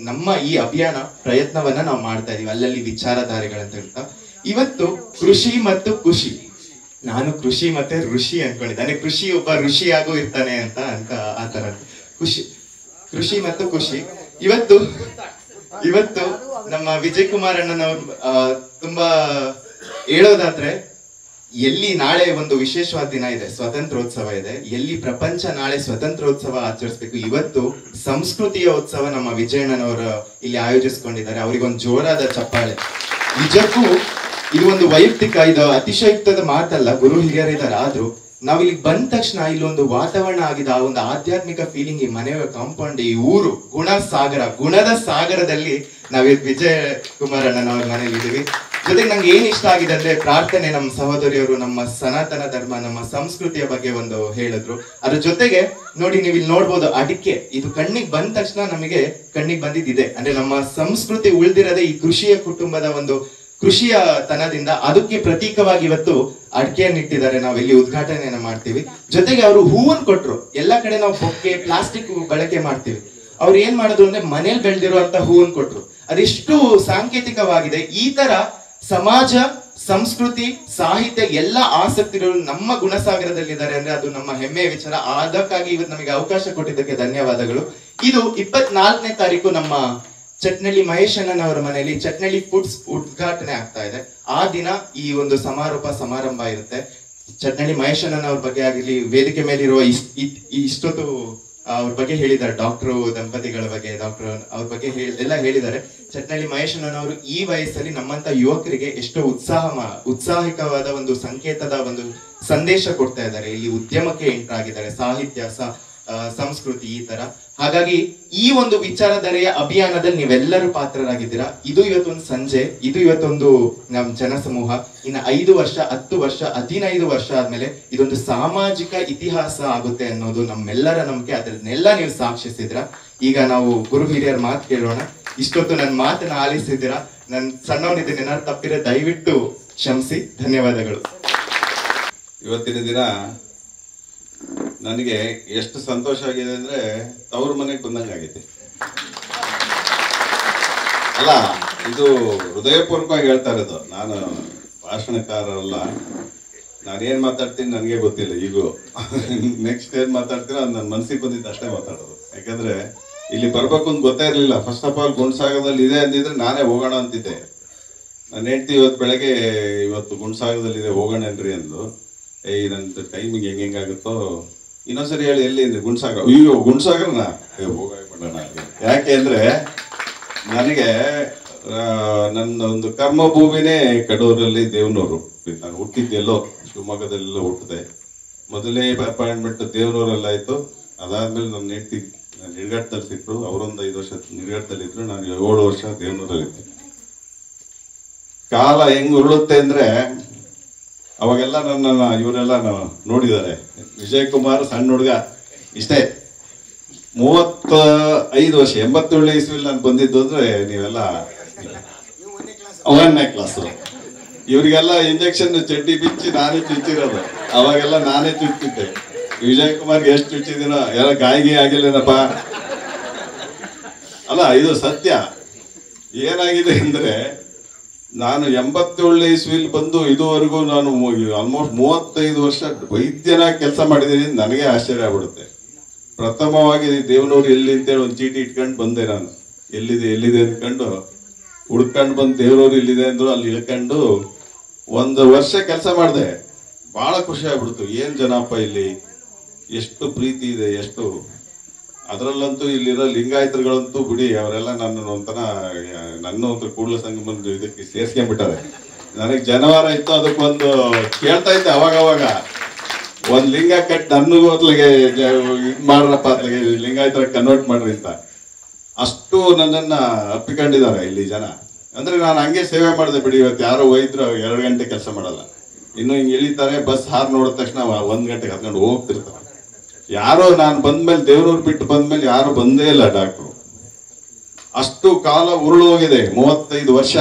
ನಮ್ಮ ಈ ಅಭಿಯಾನ ಪ್ರಯತ್ನವನ್ನ ನಾವು ಮಾಡ್ತಾ ಇದೀವಿ, ಅಲ್ಲಲ್ಲಿ ವಿಚಾರಧಾರೆಗಳಂತ ಹೇಳ್ತಾ. ಇವತ್ತು ಕೃಷಿ ಮತ್ತು ಖುಷಿ. ನಾನು ಕೃಷಿ ಮತ್ತೆ ಋಷಿ ಅನ್ಕೊಂಡಿದ್ದಾನೆ, ಕೃಷಿ ಒಬ್ಬ ಋಷಿಯಾಗೂ ಇರ್ತಾನೆ ಅಂತ ಆತರ. ಕೃಷಿ ಮತ್ತು ಖುಷಿ. ಇವತ್ತು ನಮ್ಮ ವಿಜಯ್ ಕುಮಾರ್ ಅಣ್ಣನವ್ರು ತುಂಬಾ ಹೇಳೋದಾದ್ರೆ, ಎಲ್ಲಿ ನಾಳೆ ಒಂದು ವಿಶೇಷವಾದ ದಿನ ಇದೆ, ಸ್ವಾತಂತ್ರ್ಯೋತ್ಸವ ಇದೆ, ಎಲ್ಲಿ ಪ್ರಪಂಚ ನಾಳೆ ಸ್ವಾತಂತ್ರ್ಯೋತ್ಸವ ಆಚರಿಸ್ಬೇಕು, ಇವತ್ತು ಸಂಸ್ಕೃತಿಯ ಉತ್ಸವ ನಮ್ಮ ವಿಜಯಣ್ಣನವರು ಇಲ್ಲಿ ಆಯೋಜಿಸ್ಕೊಂಡಿದ್ದಾರೆ. ಅವರಿಗೊಂದು ಜೋರಾದ ಚಪ್ಪಾಳೆ. ನಿಜಕ್ಕೂ ಇದು ಒಂದು ವೈಯಕ್ತಿಕ, ಇದು ಅತಿಶಯುಕ್ತದ ಮಾತಲ್ಲ, ಗುರು ಹಿರಿಯರಿದ್ದಾರೆ. ಆದ್ರೂ ನಾವ್ ಇಲ್ಲಿ ಬಂದ ತಕ್ಷಣ ಇಲ್ಲೊಂದು ವಾತಾವರಣ ಆಗಿದೆ, ಆ ಒಂದು ಆಧ್ಯಾತ್ಮಿಕ ಫೀಲಿಂಗ್, ಈ ಮನೆಯ ಕಾಂಪೌಂಡ್, ಈ ಊರು ಗುಣದ ಸಾಗರದಲ್ಲಿ ನಾವಿದ್ ವಿಜಯ್ ಕುಮಾರ್ ಅಣ್ಣನವ್ರ ಮನೇಲಿ ಇದೀವಿ. ಜೊತೆಗೆ ನಂಗೆ ಏನ್ ಇಷ್ಟ ಆಗಿದೆ ಅಂದ್ರೆ, ಪ್ರಾರ್ಥನೆ, ನಮ್ಮ ಸಹೋದರಿಯರು ನಮ್ಮ ಸನಾತನ ಧರ್ಮ, ನಮ್ಮ ಸಂಸ್ಕೃತಿಯ ಬಗ್ಗೆ ಒಂದು ಹೇಳಿದ್ರು. ಅದ್ರ ಜೊತೆಗೆ ನೋಡಿ, ನೀವು ಇಲ್ಲಿ ನೋಡ್ಬೋದು ಅಡಿಕೆ. ಇದು ಕಣ್ಣಿಗೆ ಬಂದ ತಕ್ಷಣ ನಮಗೆ ಕಣ್ಣಿಗೆ ಬಂದಿದ್ದಿದೆ ಅಂದ್ರೆ, ನಮ್ಮ ಸಂಸ್ಕೃತಿ ಉಳಿದಿರೋದೇ ಈ ಕೃಷಿಯ ಕುಟುಂಬದ ಒಂದು ಕೃಷಿಯ ತನದಿಂದ. ಅದಕ್ಕೆ ಪ್ರತೀಕವಾಗಿ ಇವತ್ತು ಅಡಿಕೆಯನ್ನು ಇಟ್ಟಿದ್ದಾರೆ. ನಾವು ಇಲ್ಲಿ ಉದ್ಘಾಟನೆಯನ್ನ ಮಾಡ್ತೀವಿ. ಜೊತೆಗೆ ಅವರು ಹೂವನ್ನ ಕೊಟ್ರು. ಎಲ್ಲಾ ಕಡೆ ನಾವು ಬೊಕ್ಕೆ, ಪ್ಲಾಸ್ಟಿಕ್ ಬಳಕೆ ಮಾಡ್ತೀವಿ. ಅವ್ರು ಏನ್ ಮಾಡಿದ್ರು ಅಂದ್ರೆ, ಮನೇಲಿ ಬೆಳೆದಿರುವಂತ ಹೂವನ್ನ ಕೊಟ್ರು. ಅದೆಷ್ಟು ಸಾಂಕೇತಿಕವಾಗಿದೆ. ಈ ತರ ಸಮಾಜ, ಸಂಸ್ಕೃತಿ, ಸಾಹಿತ್ಯ ಎಲ್ಲ ಆಸಕ್ತಿಗಳು ನಮ್ಮ ಗುಣಸಾಗರದಲ್ಲಿದ್ದಾರೆ ಅಂದ್ರೆ ಅದು ನಮ್ಮ ಹೆಮ್ಮೆಯ ವಿಚಾರ. ಅದಕ್ಕಾಗಿ ಇವತ್ತು ನಮಗೆ ಅವಕಾಶ ಕೊಟ್ಟಿದ್ದಕ್ಕೆ ಧನ್ಯವಾದಗಳು. ಇದು 24ನೇ ತಾರೀಕು ನಮ್ಮ ಚಟ್ನಳ್ಳಿ ಮಹೇಶ್ ಅಣ್ಣನವರ ಮನೆಯಲ್ಲಿ ಚಟ್ನಳ್ಳಿ ಫುಡ್ಸ್ ಉದ್ಘಾಟನೆ ಆಗ್ತಾ ಇದೆ. ಆ ದಿನ ಈ ಒಂದು ಸಮಾರಂಭ ಇರುತ್ತೆ. ಚಟ್ನಳ್ಳಿ ಮಹೇಶ್ ಅಣ್ಣನವ್ರ ಬಗ್ಗೆ ಆಗಿರ್ಲಿ, ವೇದಿಕೆ ಮೇಲಿರುವ ಇಷ್ಟೊತ್ತು ಅವ್ರ ಬಗ್ಗೆ ಹೇಳಿದ್ದಾರೆ, ಡಾಕ್ಟರ್ ದಂಪತಿಗಳ ಬಗ್ಗೆ, ಡಾಕ್ಟರ್ ಅವ್ರ ಬಗ್ಗೆ ಎಲ್ಲ ಹೇಳಿದ್ದಾರೆ. ಚಟ್ನಳ್ಳಿ ಮಹೇಶ್ ಅಣ್ಣನವರು ಈ ವಯಸ್ಸಲ್ಲಿ ನಮ್ಮಂತ ಯುವಕರಿಗೆ ಎಷ್ಟೋ ಉತ್ಸಾಹಿಕವಾದ ಒಂದು ಸಂಕೇತದ ಒಂದು ಸಂದೇಶ ಕೊಡ್ತಾ ಇದ್ದಾರೆ. ಇಲ್ಲಿ ಉದ್ಯಮಕ್ಕೆ ಎಂಟರ್ ಆಗಿದ್ದಾರೆ, ಸಾಹಿತ್ಯ, ಸಂಸ್ಕೃತಿ, ಈ ತರ. ಹಾಗಾಗಿ ಈ ಒಂದು ವಿಚಾರಧಾರೆಯ ಅಭಿಯಾನದಲ್ಲಿ ನೀವೆಲ್ಲರೂ ಪಾತ್ರರಾಗಿದ್ದೀರಾ. ಇದು ಇವತ್ತೊಂದು ಸಂಜೆ, ಇದು ಇವತ್ತೊಂದು ನಮ್ ಜನಸಮೂಹ. ಇನ್ನು 5 ವರ್ಷ, 10 ವರ್ಷ, 15 ವರ್ಷ ಆದ್ಮೇಲೆ ಇದೊಂದು ಸಾಮಾಜಿಕ ಇತಿಹಾಸ ಆಗುತ್ತೆ ಅನ್ನೋದು ನಮ್ಮೆಲ್ಲರ ನಂಬಿಕೆ. ಅದನ್ನೆಲ್ಲ ನೀವು ಸಾಕ್ಷಿಸಿದ್ರ. ಈಗ ನಾವು ಗುರು ಹಿರಿಯರ ಮಾತು ಕೇಳೋಣ. ಇಷ್ಟೊತ್ತು ನನ್ನ ಮಾತನ್ನ ಆಲಿಸಿದ್ದೀರಾ. ನನ್ ಸಣ್ಣವನಿದ್ದೀನಿ, ಏನಾದ್ರು ತಪ್ಪಿದ್ರೆ ದಯವಿಟ್ಟು ಕ್ಷಮಿಸಿ. ಧನ್ಯವಾದಗಳು. ಇವತ್ತಿನ ದಿನ ನನಗೆ ಎಷ್ಟು ಸಂತೋಷ ಆಗಿದೆ ಅಂದ್ರೆ, ತವ್ರ ಮನೆಗೆ ಬಂದಂಗೆ ಆಗೈತೆ. ಅಲ್ಲ, ಇದು ಹೃದಯಪೂರ್ವಕವಾಗಿ ಹೇಳ್ತಾ ಇರೋದು. ನಾನು ಭಾಷಣಕಾರರಲ್ಲ, ನಾನೇನ್ ಮಾತಾಡ್ತೀನಿ ನನಗೆ ಗೊತ್ತಿಲ್ಲ. ಈಗ ನೆಕ್ಸ್ಟ್ ಏನ್ ಮಾತಾಡ್ತೀರೋ ಅದು ನನ್ನ ಮನಸ್ಸಿಗೆ ಬಂದಿದ್ದು ಅಷ್ಟೇ ಮಾತಾಡೋದು. ಯಾಕಂದ್ರೆ ಇಲ್ಲಿ ಬರ್ಬೇಕು ಅಂತ ಗೊತ್ತೇ ಇರಲಿಲ್ಲ. ಫಸ್ಟ್ ಆಫ್ ಆಲ್ ಗುಣಸಾಗರದಲ್ಲಿ ಇದೆ ಅಂದಿದ್ರೆ ನಾನೇ ಹೋಗೋಣ ಅಂತಿದ್ದೆ. ನಾನು ಹೇಳ್ತಿ ಇವತ್ತು ಗುಣಸಾಗರದಲ್ಲಿ ಇದೆ, ಹೋಗೋಣನ್ರಿ ಅಂದು. ನಂದು ಟೈಮಿಗೆ ಹೆಂಗಾಗುತ್ತೋ ಇನ್ನೊಂದ್ಸರಿ ಹೇಳಿ, ಎಲ್ಲಿ ಗುಣಸಾಗರ? ಅಯ್ಯೋ ಗುಣಸಾಗರನ ಹೋಗೋಣ. ಯಾಕೆ ಅಂದ್ರೆ ನನಗೆ ನನ್ನ ಒಂದು ಕರ್ಮಭೂಮಿನೇ ಕಡೂರಲ್ಲಿ ದೇವನೂರು. ನಾನು ಹುಟ್ಟಿದ್ದೆಲ್ಲೋ ಶಿವಮೊಗ್ಗದಲ್ಲೆಲ್ಲೋ ಹುಟ್ಟಿದೆ. ಮೊದಲನೇ ಅಪಾಯಿಂಟ್ಮೆಂಟ್ ದೇವನೂರೆಲ್ಲ ಆಯ್ತು. ಅದಾದ್ಮೇಲೆ ನನ್ನ ಹೆಂಡತಿ ನಿರ್ಘಟ್ಟದಲ್ಲಿ ಸಿಕ್ಕರು. ಅವರೊಂದು 5 ವರ್ಷ ನಿರ್ಘಟ್ಟದಲ್ಲಿದ್ರು, ನಾನು 7 ವರ್ಷ ದೇವನೂರಲ್ಲಿದ್ದೆ. ಕಾಲ ಹೆಂಗ್ ಉರುಳುತ್ತೆ ಅಂದ್ರೆ, ಅವಾಗೆಲ್ಲ ನನ್ನನ್ನ ಇವರೆಲ್ಲ ನೋಡಿದ್ದಾರೆ. ವಿಜಯ್ ಕುಮಾರ್ ಸಣ್ಣ ಹುಡುಗ, ಇಷ್ಟೇ 35 ವರ್ಷ, 87 ಇಸ್ವಿಲಿ ನಾನು ಬಂದಿದ್ದು ಅಂದ್ರೆ ನೀವೆಲ್ಲ 1ನೇ ಕ್ಲಾಸ್. ಇವರಿಗೆಲ್ಲ ಇಂಜೆಕ್ಷನ್ ಚಡ್ಡಿ ಬಿಚ್ಚಿ ನಾನೇ ಚುಚ್ಚಿರೋದು. ಅವಾಗೆಲ್ಲ ನಾನೇ ಚುಚ್ಚಿದ್ದೆ. ವಿಜಯ್ ಕುಮಾರ್ಗೆ ಎಷ್ಟು ಚುಚ್ಚಿದ್ದೀನೋ, ಎಲ್ಲ ಗಾಯಿಗೆ ಆಗಿಲ್ಲೇನಪ್ಪ. ಅಲ್ಲ, ಇದು ಸತ್ಯ. ಏನಾಗಿದೆ ಅಂದ್ರೆ, ನಾನು 87 ಇಸ್ವಿಲಿ ಬಂದು ಇದುವರೆಗೂ ನಾನು ಆಲ್ಮೋಸ್ಟ್ 35 ವರ್ಷ ವೈದ್ಯನಾಗಿ ಕೆಲಸ ಮಾಡಿದ್ದೀನಿ. ನನಗೆ ಆಶ್ಚರ್ಯ ಆಗ್ಬಿಡುತ್ತೆ. ಪ್ರಥಮವಾಗಿ ದೇವನೂರು ಎಲ್ಲಿ ಅಂತೇಳಿ ಒಂದು ಚೀಟಿ ಇಟ್ಕೊಂಡು ಬಂದೆ. ನಾನು ಎಲ್ಲಿದೆ ಅಂದ್ಕೊಂಡು ಹುಡ್ಕೊಂಡು ಬಂದು, ದೇವನೂರು ಇಲ್ಲಿದೆ ಅಂದ್ರು, ಅಲ್ಲಿ ಇಳ್ಕೊಂಡು 1 ವರ್ಷ ಕೆಲಸ ಮಾಡಿದೆ. ಬಹಳ ಖುಷಿ ಆಗ್ಬಿಡ್ತು. ಏನ್ ಜನಪ್ಪ, ಇಲ್ಲಿ ಎಷ್ಟು ಪ್ರೀತಿ ಇದೆ, ಎಷ್ಟು. ಅದರಲ್ಲಂತೂ ಇಲ್ಲಿರೋ ಲಿಂಗಾಯತರುಗಳಂತೂ ಬಿಡಿ, ಅವರೆಲ್ಲ ನನ್ನ ಒಂಥರ ಕೂಡಲ ಸಂಗಮದ ಇದಕ್ಕೆ ಸೇರ್ಸ್ಕೊಂಡ್ಬಿಟ್ಟಾರೆ. ನನಗೆ ಜನವಾರ ಇತ್ತು, ಅದಕ್ಕೊಂದು ಕೇಳ್ತಾ ಇದ್ದೆ ಅವಾಗ ಒಂದ್ ಲಿಂಗ ಕಟ್ ನನಗೂ ಅತ್ಲಿಗೆ ಇದ್ ಮಾಡ್ರಪ್ಪ, ಅತ್ಲಿಗೆ ಲಿಂಗಾಯತರ ಕನ್ವರ್ಟ್ ಮಾಡ್ರಿ ಅಂತ. ಅಷ್ಟು ನನ್ನನ್ನ ಅಪ್ಪಿಕೊಂಡಿದ್ದಾರೆ ಇಲ್ಲಿ ಜನ. ಅಂದ್ರೆ ನಾನು ಹಂಗೆ ಸೇವೆ ಮಾಡಿದೆ ಬಿಡಿ. ಇವತ್ತು ಯಾರೋ ಒಯ್ದ್ರು 2 ಗಂಟೆ ಕೆಲಸ ಮಾಡಲ್ಲ. ಇನ್ನು ಹಿಂಗೆ ಇಳಿತಾರೆ, ಬಸ್ ಹಾರ್ ನೋಡಿದ ತಕ್ಷಣ 1 ಗಂಟೆಗೆ ಹತ್ಕೊಂಡು ಹೋಗ್ತಿರ್ತಾರೆ. ಯಾರೋ ನಾನು ಬಂದ್ಮೇಲೆ, ದೇವನೂರು ಬಿಟ್ಟು ಬಂದ್ಮೇಲೆ ಯಾರು ಬಂದೇ ಇಲ್ಲ ಡಾಕ್ಟ್ರು. ಅಷ್ಟು ಕಾಲ ಉರುಳು ಹೋಗಿದೆ, 35 ವರ್ಷ.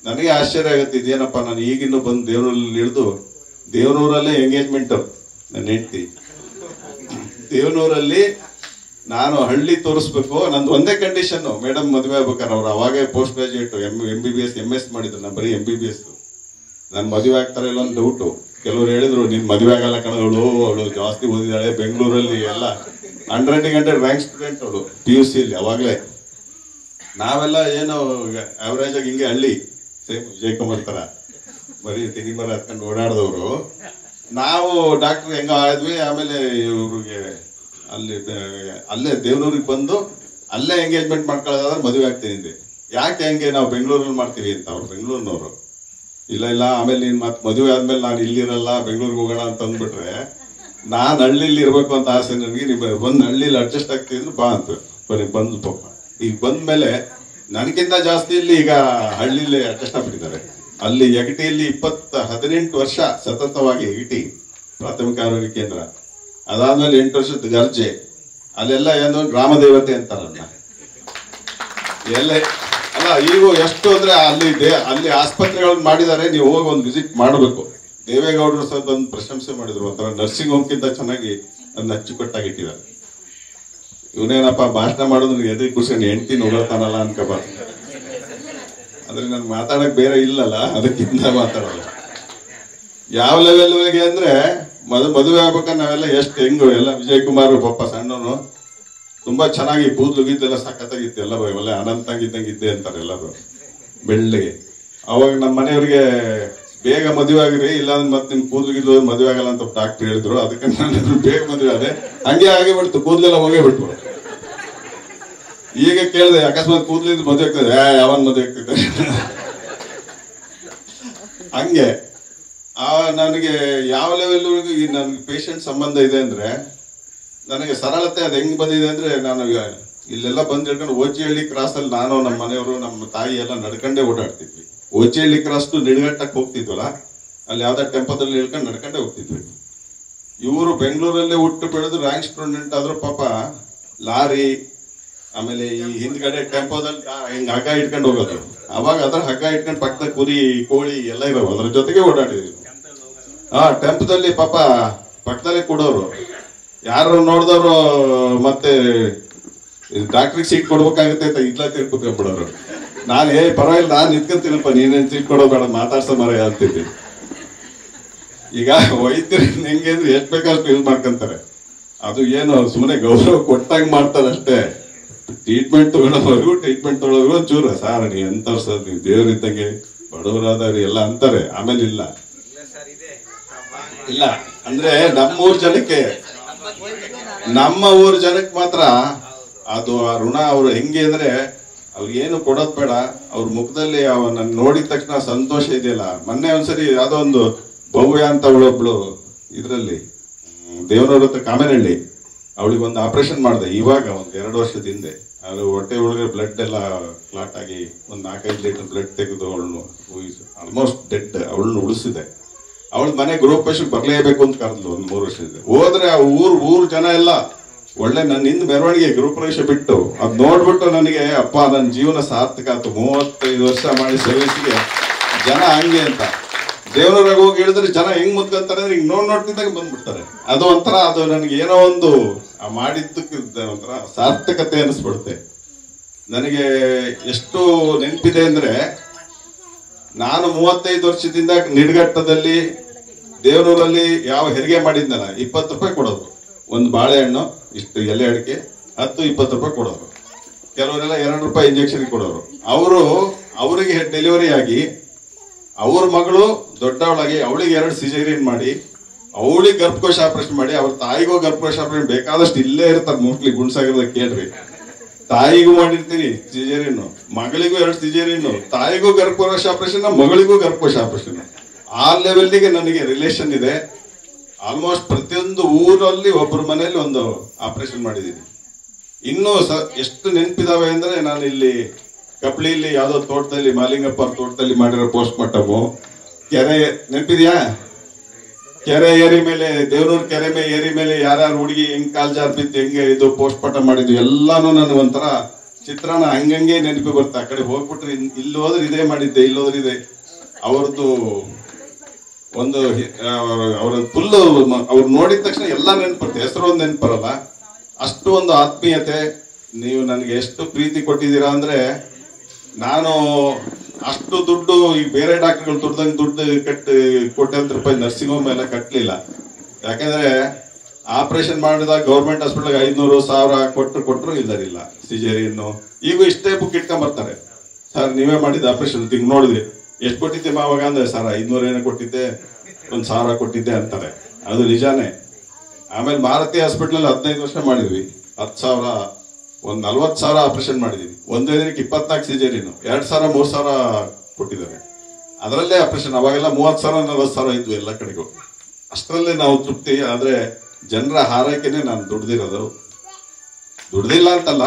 ನನಗೆ ಆಶ್ಚರ್ಯ ಆಗುತ್ತೆ, ಇದೇನಪ್ಪ ನಾನು ಈಗಿನ್ನೂ ಬಂದು ದೇವನೂರಲ್ಲಿ ಇಳಿದು, ದೇವನೂರಲ್ಲೇ ಎಂಗೇಜ್ಮೆಂಟ್ ನನ್ನ ಹೆಂಡತಿ. ದೇವನೂರಲ್ಲಿ ನಾನು ಹಳ್ಳಿ ತೋರಿಸ್ಬೇಕು. ನಂದು ಒಂದೇ ಕಂಡೀಷನ್, ಮೇಡಮ್ ಮದುವೆ ಆಗ್ಬೇಕಾರೆ ಅವ್ರು ಅವಾಗೇ ಪೋಸ್ಟ್ ಗ್ರಾಜುಯೇಟ್, MBBS MS ಮಾಡಿದ್ರು. ನಾನು ಬರೀ MBBS. ನನ್ ಮದುವೆ ಆಗ್ತಾರೆ ಇಲ್ಲ ಒಂದು ಡೌಟು. ಕೆಲವ್ರು ಹೇಳಿದ್ರು ನಿನ್ ಮದುವೆ ಆಗಲ್ಲ ಕಣಗಳು, ಅವಳು ಜಾಸ್ತಿ ಓದಿದಾಳೆ, ಬೆಂಗಳೂರಲ್ಲಿ ಎಲ್ಲ 100 ರ್ಯಾಂಕ್ ಸ್ಟೂಡೆಂಟ್ ಅವಳು PUC ಅಲ್ಲಿ. ಅವಾಗ್ಲೇ ನಾವೆಲ್ಲ ಏನು ಅವರೇಜ್ ಆಗಿ ಹಿಂಗೆ ಹಳ್ಳಿ ಸೇಮ್ ವಿಜಯಕುಮಾರ್ ತರ ಬರೀ ತೆಗಿ ಮರ ಹತ್ಕೊಂಡು ಓಡಾಡಿದವರು. ನಾವು ಡಾಕ್ಟರ್ ಹೆಂಗ ಆದ್ವಿ. ಆಮೇಲೆ ಇವ್ರಿಗೆ ಅಲ್ಲೇ ದೇವನೂರಿಗೆ ಬಂದು ಅಲ್ಲೇ ಎಂಗೇಜ್ಮೆಂಟ್ ಮಾಡ್ಕೊಳ್ಳೋದಾದ್ರೆ ಮದುವೆ ಆಗ್ತೀನಿ. ಯಾಕೆ ಹೆಂಗೆ ನಾವು ಬೆಂಗಳೂರಲ್ಲಿ ಮಾಡ್ತೀವಿ ಅಂತ ಅವ್ರು ಬೆಂಗಳೂರಿನವರು. ಇಲ್ಲ ಆಮೇಲೆ ನೀನ್ ಮತ್ ಮದುವೆ ಆದ್ಮೇಲೆ ನಾನು ಇಲ್ಲಿರಲ್ಲ ಬೆಂಗಳೂರಿಗೆ ಹೋಗೋಣ ಅಂತ ಅಂದ್ಬಿಟ್ರೆ, ನಾನ್ ಹಳ್ಳಿಲಿ ಇರ್ಬೇಕು ಅಂತ ಆಸೆ ನನಗೆ. ನೀವು ಬಂದ್ ಹಳ್ಳಿಲಿ ಅಡ್ಜಸ್ಟ್ ಆಗ್ತಿದ್ರು ಬಾ ಅಂತ ಬರೀ ಬಂದು ಪಾಪ. ಈಗ ಬಂದ್ಮೇಲೆ ನನಗಿಂತ ಜಾಸ್ತಿ ಇಲ್ಲಿ ಈಗ ಹಳ್ಳಿಲಿ ಅಡ್ಜಸ್ಟ್ ಆಗ್ಬಿಟ್ಟಿದ್ದಾರೆ. ಅಲ್ಲಿ ಯಗಟಿಯಲ್ಲಿ 18 ವರ್ಷ ಸತತವಾಗಿ ಯಗಟಿ ಪ್ರಾಥಮಿಕ ಆರೋಗ್ಯ ಕೇಂದ್ರ. ಅದಾದ್ಮೇಲೆ 8 ವರ್ಷದ ಗರ್ಜೆ. ಅಲ್ಲೆಲ್ಲ ಏನು ಗ್ರಾಮ ದೇವತೆ ಅಂತಾರಲ್ಲ ಎಲ್ಲ. ಅಲ್ಲ ಈಗ ಎಷ್ಟು ಅಂದ್ರೆ ಅಲ್ಲಿ ಆಸ್ಪತ್ರೆಗಳನ್ನ ಮಾಡಿದ್ದಾರೆ. ನೀವು ಹೋಗಿ ಒಂದು ವಿಸಿಟ್ ಮಾಡಬೇಕು. ದೇವೇಗೌಡರು ಸಹ ಒಂದು ಪ್ರಶಂಸೆ ಮಾಡಿದ್ರು. ಒಂಥರ ನರ್ಸಿಂಗ್ ಹೋಮ್ಗಿಂತ ಚೆನ್ನಾಗಿ ಅದನ್ನ ಅಚ್ಚುಕಟ್ಟಾಗಿ ಇಟ್ಟಿದ್ದಾರೆ. ಇವನೇನಪ್ಪ ಭಾಷಣ ಮಾಡೋದು ಎದುರು ಖುಷಿ ಹೆಂಡತಿ ನೋಡ್ತಾನಲ್ಲ ಅನ್ಕೋಬಾರ್ದು. ಅಂದ್ರೆ ನನ್ಗೆ ಮಾತಾಡಕ್ ಬೇರೆ ಇಲ್ಲಲ್ಲ, ಅದಕ್ಕಿಂತ ಮಾತಾಡಲ್ಲ. ಯಾವ ಲೆವೆಲ್ಗೆ ಅಂದ್ರೆ ಮದುವೆ ಆಗ್ಬೇಕಾದ್ರೆ ನಾವೆಲ್ಲ ಎಷ್ಟು ಹೆಂಗು ಎಲ್ಲ ವಿಜಯಕುಮಾರ್ ಪಾಪ ಸಣ್ಣವನು ತುಂಬಾ ಚೆನ್ನಾಗಿ ಕೂದಲು ಗೀದೆಲ್ಲ ಸಖತ್ತಾಗಿತ್ತು. ಎಲ್ಲ ಒಳ್ಳೆ ಅನಂತಾಗಿದ್ದಂಗೆ ಇದ್ದೆ ಅಂತಾರೆ ಎಲ್ಲರೂ ಬೆಳ್ಳಿಗೆ. ಅವಾಗ ನಮ್ಮ ಮನೆಯವ್ರಿಗೆ ಬೇಗ ಮದುವೆ ಆಗಿರಿ, ಇಲ್ಲ ಮತ್ತೆ ನಿಮ್ ಕೂದಲು ಗಿದ್ಲು ಮದುವೆ ಆಗಲ್ಲ ಅಂತ ಡಾಕ್ಟರ್ ಹೇಳಿದ್ರು. ಅದಕ್ಕೆ ನಾನು ಬೇಗ ಮದುವೆ ಆದೆ. ಹಂಗೆ ಆಗೇ ಬಿಡ್ತು, ಕೂದಲೆಲ್ಲ ಹೋಗೇ ಬಿಟ್ರು. ಈಗ ಕೇಳಿದೆ ಅಕಸ್ಮಾತ್ ಕೂದಲಿದ್ದು ಮದುವೆ ಆಗ್ತದೆ, ಯಾವನ್ ಮದುವೆ ಆಗ್ತದೆ ಹಂಗೆ. ನನಗೆ ಯಾವ ಲೆವೆಲ್ ನನ್ಗೆ ಪೇಷಂಟ್ ಸಂಬಂಧ ಇದೆ ಅಂದ್ರೆ ನನಗೆ ಸರಳತೆ ಅದು ಹೆಂಗ್ ಬಂದಿದೆ ಅಂದ್ರೆ, ನಾನು ಇಲ್ಲೆಲ್ಲ ಬಂದ್ ಹಿಡ್ಕೊಂಡು ಓಚಿಹಳ್ಳಿ ಕ್ರಾಸ್ ಅಲ್ಲಿ ನಾನು ನಮ್ಮ ಮನೆಯವರು ನಮ್ಮ ತಾಯಿ ಎಲ್ಲ ನಡ್ಕೊಂಡೇ ಓಡಾಡ್ತಿದ್ವಿ. ಓಚಿಹಳ್ಳಿ ಕ್ರಾಸ್ ನಿಡ್ಗಟ್ಟಕ್ಕೆ ಹೋಗ್ತಿದ್ವಲ್ಲ, ಅಲ್ಲಿ ಯಾವ್ದೋ ಟೆಂಪೋದಲ್ಲಿ ಇಳ್ಕೊಂಡು ನಡ್ಕೊಂಡೇ ಹೋಗ್ತಿದ್ವಿ. ಇವರು ಬೆಂಗಳೂರಲ್ಲೇ ಹುಟ್ಟು ಬೆಳೆದು ರ್ಯಾಂಕ್ ಸ್ಟೂಡೆಂಟ್ ಆದ್ರೂ ಪಾಪ ಲಾರಿ ಆಮೇಲೆ ಈ ಹಿಂದ್ಗಡೆ ಟೆಂಪೋದಲ್ಲಿ ಹಿಂಗ್ ಹಗ್ಗ ಇಟ್ಕೊಂಡು ಹೋಗೋದು. ಅವಾಗ ಅದ್ರ ಹಗ್ಗ ಇಟ್ಕೊಂಡು ಪಕ್ಕದ ಕುರಿ ಕೋಳಿ ಎಲ್ಲ ಇರೋದು, ಅದ್ರ ಜೊತೆಗೆ ಓಡಾಡಿದ್ವಿ. ಟೆಂಪೋದಲ್ಲಿ ಪಾಪ ಪಕ್ಕದಲ್ಲೇ ಕೊಡೋರು. ಯಾರು ನೋಡಿದವರು ಮತ್ತೆ ಡಾಕ್ಟ್ರಿಗೆ ಸೀಟ್ ಕೊಡ್ಬೇಕಾಗುತ್ತೆ ಅಂತ ಇದ್ಲ ತಿಳ್ಕೊಬಿಡೋರು. ನಾನು ಪರವಾಗಿಲ್ಲ ನಾನು ನಿಂತ್ಕೊಂತೀನಪ್ಪ, ನೀನೇನ್ ಸೀಟ್ ಕೊಡೋ ಬೇಡ, ಮಾತಾಡ್ಸೋ ಮರ ಹೇಳ್ತಿದ್ದೆ. ಈಗ ವೈದ್ಯರು ಹೆಂಗೆ ಅಂದ್ರೆ ಎಷ್ಟ್ ಬೇಕಾದ್ರೂ ಯೂಸ್ ಮಾಡ್ಕೊಂತಾರೆ. ಅದು ಏನು ಸುಮ್ಮನೆ ಗೌರವ ಕೊಟ್ಟಾಗ ಮಾಡ್ತಾರೆ ಅಷ್ಟೇ. ಟ್ರೀಟ್ಮೆಂಟ್ ತಗೊಳ್ಳೋವರೆಗೂ ಒಂಚೂರು ಸಾರ್ ನೀ ಎಂತವ್ರು ಸರ್, ನೀವು ದೇವ್ರಿದ್ದಂಗೆ ಬಡವರಾದವ್ರು ಎಲ್ಲ ಅಂತಾರೆ. ಆಮೇಲೆ ಇಲ್ಲ ಅಂದ್ರೆ ನಮ್ಮ ಊರ್ ಜನಕ್ಕೆ ಮಾತ್ರ ಅದು ಆ ಋಣ. ಅವ್ರು ಹೆಂಗೆ ಅಂದ್ರೆ ಅವ್ರಿಗೇನು ಕೊಡೋದ್ ಬೇಡ, ಅವ್ರ ಮುಖದಲ್ಲಿ ಅವನ್ನ ನೋಡಿದ ತಕ್ಷಣ ಸಂತೋಷ ಇದೆಯಲ್ಲ. ಮೊನ್ನೆ ಒಂದ್ಸರಿ ಯಾವ್ದೋ ಒಂದು ಭವ್ಯ ಅಂತ ಅವಳೊಬ್ಳು ಇದ್ರಲ್ಲಿ ದೇವನವ್ರ ಹತ್ರ ಕಾಮೇನಹಳ್ಳಿ, ಅವಳಿಗೆ ಒಂದು ಆಪರೇಷನ್ ಮಾಡಿದೆ ಇವಾಗ ಒಂದ್ 2 ವರ್ಷದ ಹಿಂದೆ. ಅದು ಹೊಟ್ಟೆ ಒಳಗೆ ಬ್ಲಡ್ ಎಲ್ಲ ಕ್ಲಾಟ್ ಆಗಿ 4-5 ಲೀಟರ್ ಬ್ಲಡ್ ತೆಗೆದು ಅವಳನ್ನು ಆಲ್ಮೋಸ್ಟ್ ಡೆಡ್ ಅವಳನ್ನು ಉಳಿಸಿದೆ. ಅವಳ ಮನೆ ಗೃಹಪ್ರವೇಶಕ್ಕೆ ಬರ್ಲೇಬೇಕು ಅಂತ ಕರೆದ್ಲು. 1-3 ವರ್ಷದಿಂದ ಹೋದ್ರೆ ಆ ಊರ್ ಜನ ಎಲ್ಲ ಒಳ್ಳೆ ನನ್ನ ಹಿಂದ್ ಮೆರವಣಿಗೆ ಗೃಹಪ್ರವೇಶ ಬಿಟ್ಟು ಅದ್ ನೋಡ್ಬಿಟ್ಟು ನನಗೆ ಅಪ್ಪ ನನ್ನ ಜೀವನ ಸಾರ್ಥಕ ಆಯ್ತು. 35 ವರ್ಷ ಮಾಡಿ ಸರ್ವಿಸ್ಗೆ ಜನ ಹಂಗೆ ಅಂತ. ದೇವನವ್ರಾಗ ಹೋಗಿ ಹೇಳಿದ್ರೆ ಜನ ಹೆಂಗ್ ಮುದ್ಕಂತಾರೆ ಅಂದ್ರೆ ಹಿಂಗ್ ನೋಡ್ತಿದ್ದಾಗ ಬಂದ್ಬಿಡ್ತಾರೆ. ಅದು ಒಂಥರ ಅದು ನನಗೆ ಏನೋ ಒಂದು ಮಾಡಿದ್ದಕ್ಕೆ ಒಂಥರ ಸಾರ್ಥಕತೆ ಅನಿಸ್ಬಿಡುತ್ತೆ. ನನಗೆ ಎಷ್ಟು ನೆನಪಿದೆ ಅಂದ್ರೆ, ನಾನು 35 ವರ್ಷದಿಂದ ನಿಡ್ಗಟ್ಟದಲ್ಲಿ ದೇವನೂರಲ್ಲಿ ಯಾವ ಹೆರಿಗೆ ಮಾಡಿದ್ನಲ್ಲ 20 ರೂಪಾಯಿ ಕೊಡೋದು. ಒಂದು ಬಾಳೆಹಣ್ಣು, ಇಷ್ಟು ಎಲೆ ಅಡಿಕೆ 10-20 ರೂಪಾಯಿ ಕೊಡೋರು. ಕೆಲವರೆಲ್ಲ 2 ರೂಪಾಯಿ ಇಂಜೆಕ್ಷನ್ ಕೊಡೋರು. ಅವರಿಗೆ ಡೆಲಿವರಿ ಆಗಿ ಅವ್ರ ಮಗಳು ದೊಡ್ಡವಳಾಗಿ ಅವಳಿಗೆ 2 ಸಿಜೇರಿಯನ್ ಮಾಡಿ ಅವಳಿಗೆ ಗರ್ಭಕೋಶ ಆಪರೇಷನ್ ಮಾಡಿ, ಅವ್ರ ತಾಯಿಗೂ ಗರ್ಭಕೋಶ ಆಪರೇಷನ್ ಬೇಕಾದಷ್ಟು ಇಲ್ಲೇ ಇರ್ತಾರೆ. ಮೋಸ್ಟ್ಲಿ ಗುಣಸಾಗಿರೋದ ಕೇಳ್ರಿ. ತಾಯಿಗೂ ಮಾಡಿರ್ತೀನಿ ಸಿಜೇರಿಯನ್, ಮಗಳಿಗೂ 2 ಸಿಜೇರಿಯನ್, ತಾಯಿಗೂ ಗರ್ಭಕೋಶ ಆಪರೇಷನ್, ಮಗಳಿಗೂ ಗರ್ಭಕೋಶ ಆಪರೇಷನ್. ಆ ಲೆವೆಲ್ಗೆ ನನಗೆ ರಿಲೇಷನ್ ಇದೆ. ಆಲ್ಮೋಸ್ಟ್ ಪ್ರತಿಯೊಂದು ಊರಲ್ಲಿ ಒಬ್ಬರ ಮನೆಯಲ್ಲಿ ಒಂದು ಆಪರೇಷನ್ ಮಾಡಿದ್ದೀನಿ. ಇನ್ನೂ ಎಷ್ಟು ನೆನಪಿದಾವೆ ಅಂದ್ರೆ, ನಾನು ಇಲ್ಲಿ ಕಪ್ಲಿಯಲ್ಲಿ ಯಾವ್ದೋ ತೋಟದಲ್ಲಿ ಮಾಲಿಂಗಪ್ಪ ತೋಟದಲ್ಲಿ ಮಾಡಿರೋ ಪೋಸ್ಟ್ ಮಾರ್ಟಮ್ ಕೆರೆ ನೆನಪಿದ್ಯಾ? ಕೆರೆ ಏರಿ ಮೇಲೆ ದೇವನೂರ್ ಕೆರೆ ಮೇಲೆ ಏರಿ ಮೇಲೆ ಯಾರ್ಯಾರು ಹುಡುಗಿ ಹೆಂಗ್ ಕಾಲ್ ಜಾರ್ ಬಿದ್ದು ಹೆಂಗೆ ಇದು ಪೋಸ್ಟ್ ಮಾರ್ಟಮ್ ಮಾಡಿದ್ವಿ ಎಲ್ಲಾನು ನನಗೆ ಒಂಥರ ಚಿತ್ರಣ ಹಂಗಂಗೆ ನೆನಪಿ ಬರ್ತಾ. ಆ ಕಡೆ ಹೋಗ್ಬಿಟ್ರೆ ಇಲ್ಲಿ ಹೋದ್ರೆ ಇದೇ ಮಾಡಿದ್ದೆ, ಇಲ್ಲಿ ಹೋದ್ರೆ ಇದೆ. ಅವ್ರದ್ದು ಒಂದು ಅವ್ರ ಫುಲ್ ಅವ್ರು ನೋಡಿದ ತಕ್ಷಣ ಎಲ್ಲ ನೆನಪುತ್ತೆ, ಹೆಸರು ಒಂದು ನೆನಪರಲ್ಲ. ಅಷ್ಟು ಒಂದು ಆತ್ಮೀಯತೆ. ನೀವು ನನಗೆ ಎಷ್ಟು ಪ್ರೀತಿ ಕೊಟ್ಟಿದ್ದೀರಾ ಅಂದ್ರೆ, ನಾನು ಅಷ್ಟು ದುಡ್ಡು ಈ ಬೇರೆ ಡಾಕ್ಟರ್ಗಳು ದುಡ್ದಂಗೆ ದುಡ್ಡು ಕೋಟ್ಯಾಂತರ ರೂಪಾಯಿ ನರ್ಸಿಂಗ್ ಹೋಮ್ ಎಲ್ಲ ಕಟ್ಟಲಿಲ್ಲ. ಯಾಕಂದ್ರೆ ಆಪರೇಷನ್ ಮಾಡಿದಾಗ ಗೌರ್ಮೆಂಟ್ ಹಾಸ್ಪಿಟಲ್ 500,000 ಕೊಟ್ಟರು ಇಲ್ಲದಿಲ್ಲ. ಸಿಜೇರಿಯನ್ನು ಈಗ ಇಷ್ಟೇ ಬುಕ್ ಇಟ್ಕೊಂಡ್ ಬರ್ತಾರೆ, ಸರ್ ನೀವೇ ಮಾಡಿದ ಆಪರೇಷನ್ ಹಿಂಗ್ ನೋಡಿದ್ವಿ ಎಷ್ಟು ಕೊಟ್ಟಿದ್ದೆ ಮಾವಾಗ ಅಂದ್ರೆ ಸರ್ 500 ಏನೋ ಕೊಟ್ಟಿದ್ದೆ, 1,000 ಕೊಟ್ಟಿದ್ದೆ ಅಂತಾರೆ. ಅದು ನಿಜಾನೇ. ಆಮೇಲೆ ಮಾರುತಿ ಹಾಸ್ಪಿಟಲ್ 15 ವರ್ಷ ಮಾಡಿದ್ವಿ, 10,000 ಒಂದು 40,000 ಆಪರೇಷನ್ ಮಾಡಿದೀವಿ. ಒಂದೇ ದಿನಕ್ಕೆ 24 ಸಿಜೇರಿಯನ್ನು 2,000 3,000 ಕೊಟ್ಟಿದ್ದಾರೆ. ಅದರಲ್ಲೇ ಆಪರೇಷನ್. ಅವಾಗೆಲ್ಲ 30,000 40,000 ಇದ್ವು ಎಲ್ಲ ಕಡೆಗೂ. ಅಷ್ಟರಲ್ಲೇ ನಾವು ತೃಪ್ತಿ. ಆದ್ರೆ ಜನರ ಹಾರೈಕೆನೆ ನಾನು ದುಡ್ದಿರೋದು. ದುಡ್ದಿಲ್ಲ ಅಂತಲ್ಲ,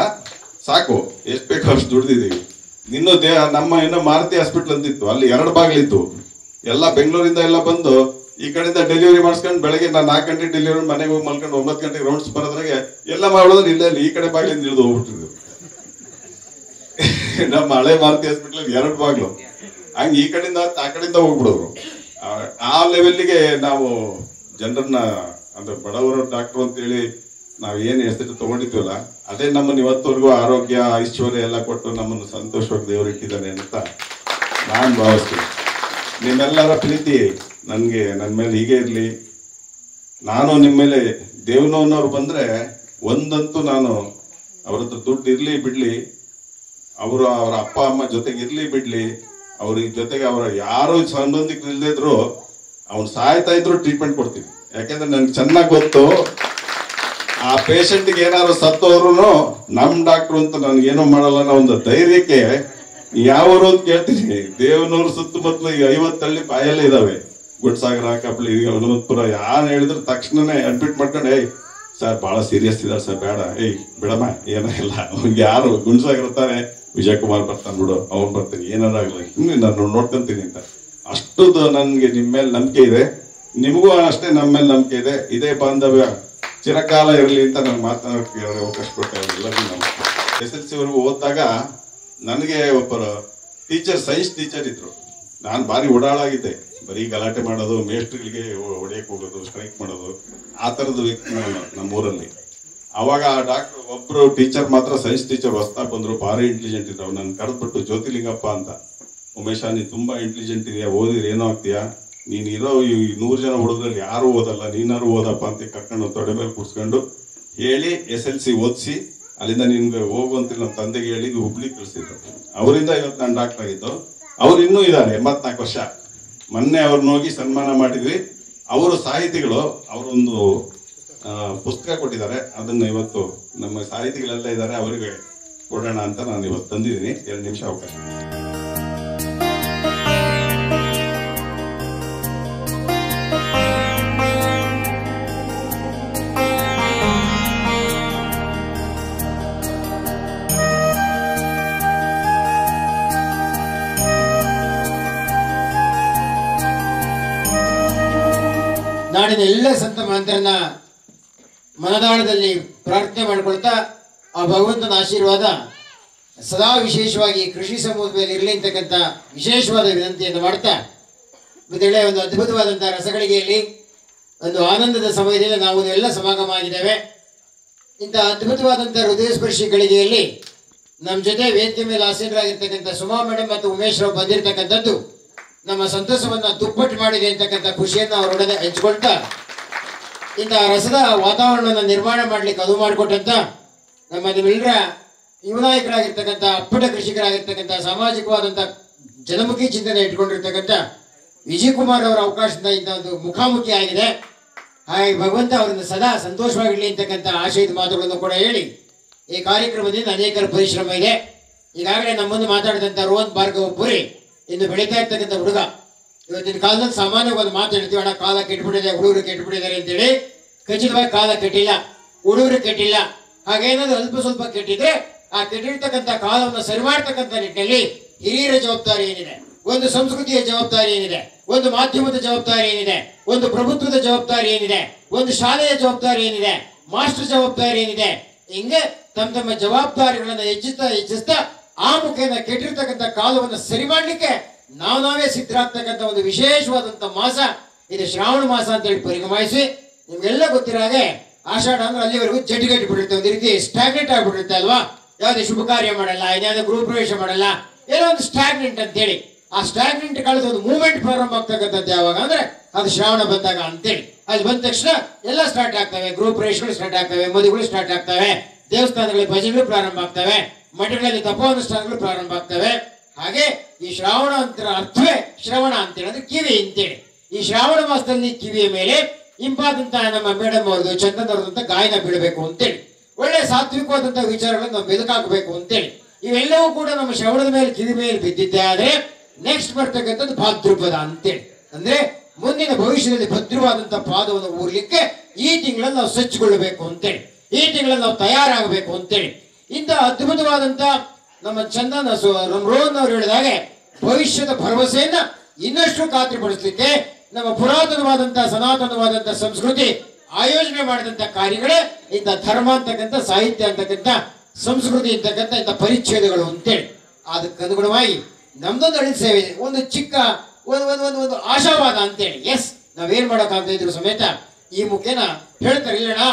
ಸಾಕು ಎಷ್ಟು ಬೇಕೋ ಅಷ್ಟು ದುಡ್ದಿದ್ದೀವಿ. ಇನ್ನು ನಮ್ಮ ಮಾರುತಿ ಹಾಸ್ಪಿಟಲ್ ಅಂತಿತ್ತು, ಅಲ್ಲಿ 2 ಬಾಗಿಲಿತ್ತು. ಎಲ್ಲ ಬೆಂಗಳೂರಿಂದ ಎಲ್ಲ ಬಂದು ಈ ಕಡೆಯಿಂದ ಡೆಲಿವರಿ ಮಾಡಿಸ್ಕೊಂಡು ಬೆಳಗ್ಗೆ ನಾನು 4 ಗಂಟೆ ಡೆಲಿವರಿ ಮನೆಗೆ ಹೋಗಿ ಮಲ್ಕೊಂಡು 9 ಗಂಟೆಗೆ ರೌಂಡ್ಸ್ ಬರೋದ್ರಾಗೆ ಎಲ್ಲ ಮಾಡೋದ್ರೆ ಇಲ್ಲ ಈ ಕಡೆ ಬಾಗಿಲಿಂದ ಇಳಿದು ಹೋಗ್ಬಿಟ್ಟಿದ್ರು. ನಮ್ಮ ಹಳೆ ಮಾರುತಿ ಹಾಸ್ಪಿಟಲ್ 2 ಬಾಗಿಲು, ಹಂಗೆ ಈ ಕಡೆಯಿಂದ ಆ ಕಡೆಯಿಂದ ಹೋಗ್ಬಿಡೋರು. ಆ ಲೆವೆಲ್ಗೆ ನಾವು ಜನರನ್ನ ಅಂದ್ರೆ ಬಡವರ ಡಾಕ್ಟರ್ ಅಂತೇಳಿ ನಾವ್ ಏನ್ ಹೆಸರು ತಗೊಂಡಿದ್ವಲ್ಲ, ಅದೇ ನಮ್ಮನ್ನ ಇವತ್ತವರೆಗೂ ಆರೋಗ್ಯ ಐಶ್ವರ್ಯ ಎಲ್ಲ ಕೊಟ್ಟು ನಮ್ಮನ್ನು ಸಂತೋಷವಾಗಿ ದೇವರು ಇಟ್ಟಿದ್ದಾನೆ ಅಂತ ನಾನ್ ಭಾವಿಸ್ತೀನಿ. ನಿಮ್ಮೆಲ್ಲರ ಪ್ರೀತಿ ನನ್ಗೆ ನನ್ನ ಮೇಲೆ ಹೀಗೆ ಇರ್ಲಿ. ನಾನು ನಿಮ್ಮ ಮೇಲೆ ದೇವನವ್ರು ಬಂದ್ರೆ ಒಂದಂತೂ ನಾನು ಅವ್ರ ಹತ್ರ ದುಡ್ಡು ಇರ್ಲಿ ಬಿಡ್ಲಿ, ಅವರ ಅಪ್ಪ ಅಮ್ಮ ಜೊತೆಗೆ ಇರ್ಲಿ ಬಿಡ್ಲಿ, ಅವ್ರ ಜೊತೆಗೆ ಅವರ ಯಾರು ಸಂಬಂಧಿಕರು ಇಲ್ಲದೇ ಇದ್ರು ಅವ್ನು ಸಾಯ್ತಾ ಇದ್ರು ಟ್ರೀಟ್ಮೆಂಟ್ ಕೊಡ್ತೀನಿ. ಯಾಕೆಂದ್ರೆ ನನ್ಗೆ ಚೆನ್ನಾಗಿ ಗೊತ್ತು ಆ ಪೇಷಂಟ್ಗೆ ಏನಾದ್ರು ಸತ್ತೋದ್ರು ನಮ್ ಡಾಕ್ಟ್ರು ಅಂತ ನನ್ಗೇನೋ ಮಾಡಲ್ಲ ಅನ್ನೋ ಒಂದು ಧೈರ್ಯಕ್ಕೆ ಯಾವರು ಅಂತ ಕೇಳ್ತೀನಿ. ದೇವನೂರು ಸುತ್ತಮುತ್ತಲು ಈಗ 50 ಹಳ್ಳಿ ಬಾಯಲ್ಲೇ ಇದಾವೆ. ಗುಡ್ಸಾಗರ, ಕಬ್ಲಿ, ಹನುಮಂತಪುರ ಯಾರು ಹೇಳಿದ್ರು ತಕ್ಷಣನೇ ಅಡ್ಮಿಟ್ ಮಾಡ್ಕೊಂಡು ಸರ್ ಬಹಳ ಸೀರಿಯಸ್ ಇದಾರೆ ಸರ್, ಬೇಡ ಬಿಡಮ್ಮ ಏನಿಲ್ಲ, ಅವ್ನಿಗೆ ಯಾರು ಗುಂಡ್ಸಾಗಿರ್ತಾನೆ ವಿಜಯಕುಮಾರ್ ಬರ್ತಾನೆ ಬಿಡು, ಅವ್ನು ಬರ್ತಾನೆ ಏನಾರು ಆಗ್ಲಿ ನಾನು ನೋಡ್ಕೊಂತೀನಿ ಅಂತ. ಅಷ್ಟು ನನ್ಗೆ ನಿಮ್ ಮೇಲೆ ನಂಬಿಕೆ ಇದೆ, ನಿಮಗೂ ಅಷ್ಟೇ ನಮ್ಮ ಮೇಲೆ ನಂಬಿಕೆ ಇದೆ. ಇದೇ ಬಾಂಧವ್ಯ ಚಿರಕಾಲ ಇರಲಿ ಅಂತ ನಂಗೆ ಮಾತನಾಡೋಕೆ ಅವಕಾಶ ಕೊಡ್ತಾರೆ ಎಲ್ಲರಿಗೂ. SLC ವರೆಗೂ ಓದಿದಾಗ ನನಗೆ ಒಬ್ಬರು ಟೀಚರ್, ಸೈನ್ಸ್ ಟೀಚರ್ ಇದ್ರು. ನಾನು ಭಾರಿ ಓಡಾಳಾಗಿದ್ದೆ, ಬರೀ ಗಲಾಟೆ ಮಾಡೋದು, ಮೇಸ್ಟ್ರಿಗೆ ಹೊಡೆಯಕ್ಕೆ ಹೋಗೋದು, ಸ್ಟ್ರೈಕ್ ಮಾಡೋದು, ಆ ಥರದ ವ್ಯಕ್ತಿ ನಮ್ಮೂರಲ್ಲಿ. ಅವಾಗ ಆ ಡಾಕ್ಟರ್ ಒಬ್ರು ಟೀಚರ್ ಮಾತ್ರ, ಸೈನ್ಸ್ ಟೀಚರ್ ಹೊಸ್ತಾಗಿ ಬಂದ್ರು, ಭಾರಿ ಇಂಟೆಲಿಜೆಂಟ್ ಇದ್ರು. ಅವ್ರು ನನ್ನ ಕರೆದ್ಬಿಟ್ಟು ಜ್ಯೋತಿಲಿಂಗಪ್ಪ ಅಂತ, ಉಮೇಶ ನೀನು ತುಂಬಾ ಇಂಟೆಲಿಜೆಂಟ್ ಇದೆಯಾ, ಓದಿದ್ರೆ ಏನೋ ಆಗ್ತೀಯಾ, ನೀನ್ ಇರೋ ಈ 100 ಜನ ಹುಡುಗರಲ್ಲಿ ಯಾರು ಓದಲ್ಲ, ನೀನಾರು ಓದಪ್ಪ ಅಂತ ಕರ್ಕೊಂಡು ತೊಡೆ ಮೇಲೆ ಕೂರ್ಸ್ಕೊಂಡು ಹೇಳಿ SLC ಓದಿಸಿ ಅಲ್ಲಿಂದ ನಿನ್ಗೆ ಹೋಗುವಂತ ನಮ್ಮ ತಂದೆಗೆ ಹೇಳಿ ಹುಬ್ಳಿ ಕಳಿಸಿದ್ರು. ಅವರಿಂದ ಇವತ್ತು ನಾನು ಡಾಕ್ಟರ್ ಆಗಿದ್ದು. ಅವ್ರು ಇನ್ನೂ ಇದ್ದಾರೆ 84 ವರ್ಷ. ಮೊನ್ನೆ ಅವ್ರನ್ನ ಹೋಗಿ ಸನ್ಮಾನ ಮಾಡಿದ್ವಿ. ಅವರು ಸಾಹಿತಿಗಳು, ಅವರೊಂದು ಪುಸ್ತಕ ಕೊಟ್ಟಿದ್ದಾರೆ, ಅದನ್ನ ಇವತ್ತು ನಮ್ಮ ಸಾಹಿತಿಗಳೆಲ್ಲ ಇದ್ದಾರೆ, ಅವರಿಗೆ ಕೊಡೋಣ ಅಂತ ನಾನು ಇವತ್ತು ತಂದಿದ್ದೀನಿ. 2 ನಿಮಿಷ ಅವಕಾಶ. ನಾಡಿನ ಎಲ್ಲ ಸಂತ ಮಹಾಂತರನ್ನ ಮನದಾಳದಲ್ಲಿ ಪ್ರಾರ್ಥನೆ ಮಾಡಿಕೊಳ್ತಾ ಆ ಭಗವಂತನ ಆಶೀರ್ವಾದ ಸದಾ ವಿಶೇಷವಾಗಿ ಕೃಷಿ ಸಮೂಹದ ಮೇಲೆ ಇರಲಿ ಅಂತಕ್ಕಂಥ ವಿಶೇಷವಾದ ವಿನಂತಿಯನ್ನು ಮಾಡ್ತಾ, ಇದೊಳ್ಳೆ ಒಂದು ಅದ್ಭುತವಾದಂತಹ ರಸಗಳಿಗೆಯಲ್ಲಿ ಒಂದು ಆನಂದದ ಸಮಯದಲ್ಲಿ ನಾವು ಎಲ್ಲ ಸಮಾಗಮ ಆಗಿದ್ದೇವೆ. ಇಂಥ ಅದ್ಭುತವಾದಂತಹ ಹೃದಯ ಸ್ಪರ್ಶಿ ಗಳಿಗೆಯಲ್ಲಿ ನಮ್ಮ ಜೊತೆ ವೇದಿಕೆ ಮೇಲೆ ಆಸೀನರಾಗಿರ್ತಕ್ಕಂಥ ಸುಮಾ ಮೇಡಮ್ ಮತ್ತು ಉಮೇಶ್ ರಾವ್ ಬಂದಿರತಕ್ಕಂಥದ್ದು ನಮ್ಮ ಸಂತೋಷವನ್ನ ದುಪ್ಪಟ್ಟು ಮಾಡಿದೆ ಅಂತಕ್ಕಂಥ ಖುಷಿಯನ್ನು ಅವರೊಡನೆ ಹಂಚಿಕೊಳ್ತಾ, ಇಂತಹ ರಸದ ವಾತಾವರಣವನ್ನು ನಿರ್ಮಾಣ ಮಾಡ್ಲಿಕ್ಕೆ ಅದು ಮಾಡಿಕೊಟ್ಟಂತ ನಮ್ಮ ನಿಮ್ಮೆಲ್ಲರ ಯುವ ನಾಯಕರಾಗಿರ್ತಕ್ಕಂಥ ಅಪ್ಪಟ ಕೃಷಿಕರಾಗಿರ್ತಕ್ಕಂಥ ಸಾಮಾಜಿಕವಾದಂಥ ಜನಮುಖಿ ಚಿಂತನೆ ಇಟ್ಕೊಂಡಿರ್ತಕ್ಕಂಥ ವಿಜಯ್ ಕುಮಾರ್ ಅವರ ಅವಕಾಶದಿಂದ ಇಂಥ ಒಂದು ಮುಖಾಮುಖಿ ಆಗಿದೆ. ಹಾಗೆ ಭಗವಂತ ಅವರನ್ನು ಸದಾ ಸಂತೋಷವಾಗಿರಲಿ ಅಂತಕ್ಕಂಥ ಆಶಯದ ಮಾತುಗಳನ್ನು ಕೂಡ ಹೇಳಿ, ಈ ಕಾರ್ಯಕ್ರಮದಿಂದ ಅನೇಕರ ಪರಿಶ್ರಮ ಇದೆ. ಈಗಾಗಲೇ ನಮ್ಮನ್ನು ಮಾತಾಡಿದಂಥ ರೋಹನ್ ಭಾರ್ಗವ ಪುರಿ ಇನ್ನು ಬೆಳೀತಾ ಇರ್ತಕ್ಕಂಥ ಹುಡುಗ. ಇವತ್ತಿನ ಕಾಲದಲ್ಲಿ ಸಾಮಾನ್ಯ ಒಂದು ಮಾತು ಹೇಳ್ತೀವಿ, ಅಣ್ಣ ಕಾಲ ಕೆಟ್ಟಬಿಟ್ಟಿದೆ, ಹುಡುಗರು ಕೆಟ್ಟಬಿಟ್ಟಿದ್ದಾರೆ ಅಂತೇಳಿ. ಖಚಿತವಾಗಿ ಕಾಲ ಕೆಟ್ಟಿಲ್ಲ, ಹುಡುಗರು ಕೆಟ್ಟಿಲ್ಲ. ಹಾಗೇನಾದ್ರು ಅಲ್ಪ ಸ್ವಲ್ಪ ಕೆಟ್ಟಿದ್ರೆ ಆ ಕೆಟ್ಟಿರ್ತಕ್ಕಂಥ ಕಾಲವನ್ನು ಸರಿ ಮಾಡ್ತಕ್ಕಂಥ ನಿಟ್ಟಿನಲ್ಲಿ ಹಿರಿಯರ ಜವಾಬ್ದಾರಿ ಏನಿದೆ, ಒಂದು ಸಂಸ್ಕೃತಿಯ ಜವಾಬ್ದಾರಿ ಏನಿದೆ, ಒಂದು ಮಾಧ್ಯಮದ ಜವಾಬ್ದಾರಿ ಏನಿದೆ, ಒಂದು ಪ್ರಭುತ್ವದ ಜವಾಬ್ದಾರಿ ಏನಿದೆ, ಒಂದು ಶಾಲೆಯ ಜವಾಬ್ದಾರಿ ಏನಿದೆ, ಮಾಸ್ಟರ್ ಜವಾಬ್ದಾರಿ ಏನಿದೆ, ಹಿಂಗೆ ತಮ್ಮ ಜವಾಬ್ದಾರಿಗಳನ್ನ ಹೆಚ್ಚಿಸ್ತಾ ಆ ಮುಖೇನ ಕೆಟ್ಟಿರ್ತಕ್ಕಂಥ ಕಾಲವನ್ನು ಸರಿ ಮಾಡ್ಲಿಕ್ಕೆ ನಾವೇ ಸಿದ್ಧರಾಗ್ತಕ್ಕಂಥ ಒಂದು ವಿಶೇಷವಾದಂತ ಮಾಸ ಇದು ಶ್ರಾವಣ ಮಾಸ ಅಂತ ಹೇಳಿ ಪರಿಗಣಿಸಿ, ನಿಮ್ಗೆಲ್ಲ ಗೊತ್ತಿರೋ ಹಾಗೆ ಆಷಾಢ ಅಂದ್ರೆ ಅಲ್ಲಿವರೆಗೂ ಜಡ್ಡಿಗಟ್ಟಿ ಬಿಟ್ಟಿರುತ್ತೆ, ಒಂದು ರೀತಿ ಸ್ಟಾಗ್ನೆಟ್ ಆಗ್ಬಿಟ್ಟಿರುತ್ತೆ ಅಲ್ವಾ. ಯಾವುದೇ ಶುಭ ಕಾರ್ಯ ಮಾಡಲ್ಲ, ಇನ್ಯಾವುದೇ ಗೃಹ ಪ್ರವೇಶ ಮಾಡಲ್ಲ, ಏನೋ ಒಂದು ಸ್ಟಾಗ್ನೆಂಟ್ ಅಂತೇಳಿ. ಆ ಸ್ಟಾಗ್ನೆಂಟ್ ಕಳೆದ ಒಂದು ಮೂವ್ಮೆಂಟ್ ಪ್ರಾರಂಭ ಆಗ್ತಕ್ಕಂಥದ್ದು ಯಾವಾಗ ಅಂದ್ರೆ ಅದು ಶ್ರಾವಣ ಬಂದಾಗ ಅಂತೇಳಿ. ಅಲ್ಲಿ ಬಂದ ತಕ್ಷಣ ಎಲ್ಲ ಸ್ಟಾರ್ಟ್ ಆಗ್ತವೆ, ಗ್ರೂಪ್ ರೇಸ್ಗಳು ಸ್ಟಾರ್ಟ್ ಆಗ್ತವೆ, ಮದುವೆಗಳು ಸ್ಟಾರ್ಟ್ ಆಗ್ತವೆ, ದೇವಸ್ಥಾನಗಳಲ್ಲಿ ಭಜನೆಗಳು ಪ್ರಾರಂಭ ಆಗ್ತವೆ, ಮಠಗಳಲ್ಲಿ ತಪೋನುಷ್ಠಾನಗಳು ಪ್ರಾರಂಭ ಆಗ್ತವೆ. ಹಾಗೆ ಈ ಶ್ರಾವಣ ಅಂತ ಅರ್ಥವೇ ಶ್ರವಣ ಅಂತೇಳಿ, ಅಂದ್ರೆ ಕಿವಿ ಅಂತೇಳಿ. ಈ ಶ್ರಾವಣ ಮಾಸದಲ್ಲಿ ಕಿವಿಯ ಮೇಲೆ ಇಂಪಾದಂತಹ ನಮ್ಮ ಮೇಡಮ್ ಅವ್ರದ್ದು ಚಂದನ್ ಅವ್ರದಂತ ಗಾಯನ ಬೀಳಬೇಕು ಅಂತೇಳಿ, ಒಳ್ಳೆ ಸಾತ್ವಿಕವಾದಂತಹ ವಿಚಾರಗಳನ್ನು ನಾವು ಮೆಲುಕಾಗಬೇಕು ಅಂತೇಳಿ. ಇವೆಲ್ಲವೂ ಕೂಡ ನಮ್ಮ ಶ್ರವಣದ ಮೇಲೆ ಕಿವಿ ಮೇಲೆ ಬಿದ್ದಿದ್ದೆ ಆದ್ರೆ ನೆಕ್ಸ್ಟ್ ಬರ್ತಕ್ಕಂಥದ್ದು ಭಾದ್ರಪದ ಅಂತೇಳಿ. ಅಂದ್ರೆ ಮುಂದಿನ ಭವಿಷ್ಯದಲ್ಲಿ ಭದ್ರವಾದಂತಹ ಪಾದವನ್ನು ಊರ್ಲಿಕ್ಕೆ ಈ ತಿಂಗಳಲ್ಲಿ ನಾವು ಸಜ್ಜುಗೊಳ್ಳಬೇಕು ಅಂತೇಳಿ, ಈ ತಿಂಗಳಲ್ಲಿ ನಾವು ತಯಾರಾಗಬೇಕು ಅಂತೇಳಿ. ಇಂಥ ಅದ್ಭುತವಾದಂತ ನಮ್ಮ ಚಂದನ್ ನಮ್ಮ ರೋಹನ್ ಅವರು ಹೇಳಿದಾಗೆ ಭವಿಷ್ಯದ ಭರವಸೆಯನ್ನ ಇನ್ನಷ್ಟು ಖಾತ್ರಿಪಡಿಸಲಿಕ್ಕೆ ನಮ್ಮ ಪುರಾತನವಾದಂತಹ ಸನಾತನವಾದಂತಹ ಸಂಸ್ಕೃತಿ ಆಯೋಜನೆ ಮಾಡಿದಂತ ಕಾರ್ಯಗಳೇ ಇಂಥ ಧರ್ಮ ಅಂತಕ್ಕಂಥ, ಸಾಹಿತ್ಯ ಅಂತಕ್ಕಂಥ, ಸಂಸ್ಕೃತಿ ಅಂತಕ್ಕಂಥ ಇಂಥ ಪರಿಚ್ಛೇದಗಳು ಅಂತೇಳಿ. ಅದಕ್ಕೆ ಅನುಗುಣವಾಗಿ ನಮ್ದೊಂದು ಅಳಿ ಸೇವೆ, ಒಂದು ಚಿಕ್ಕ ಒಂದು ಆಶಾವಾದ ಅಂತೇಳಿ. ಎಸ್, ನಾವೇನ್ ಮಾಡೋಕ್ಕಾಗದೇ ಇದ್ರು ಸಮೇತ ಈ ಮುಖೇನ ಹೇಳ್ತಾರೆ, ಇಲ್ಲಣ್ಣ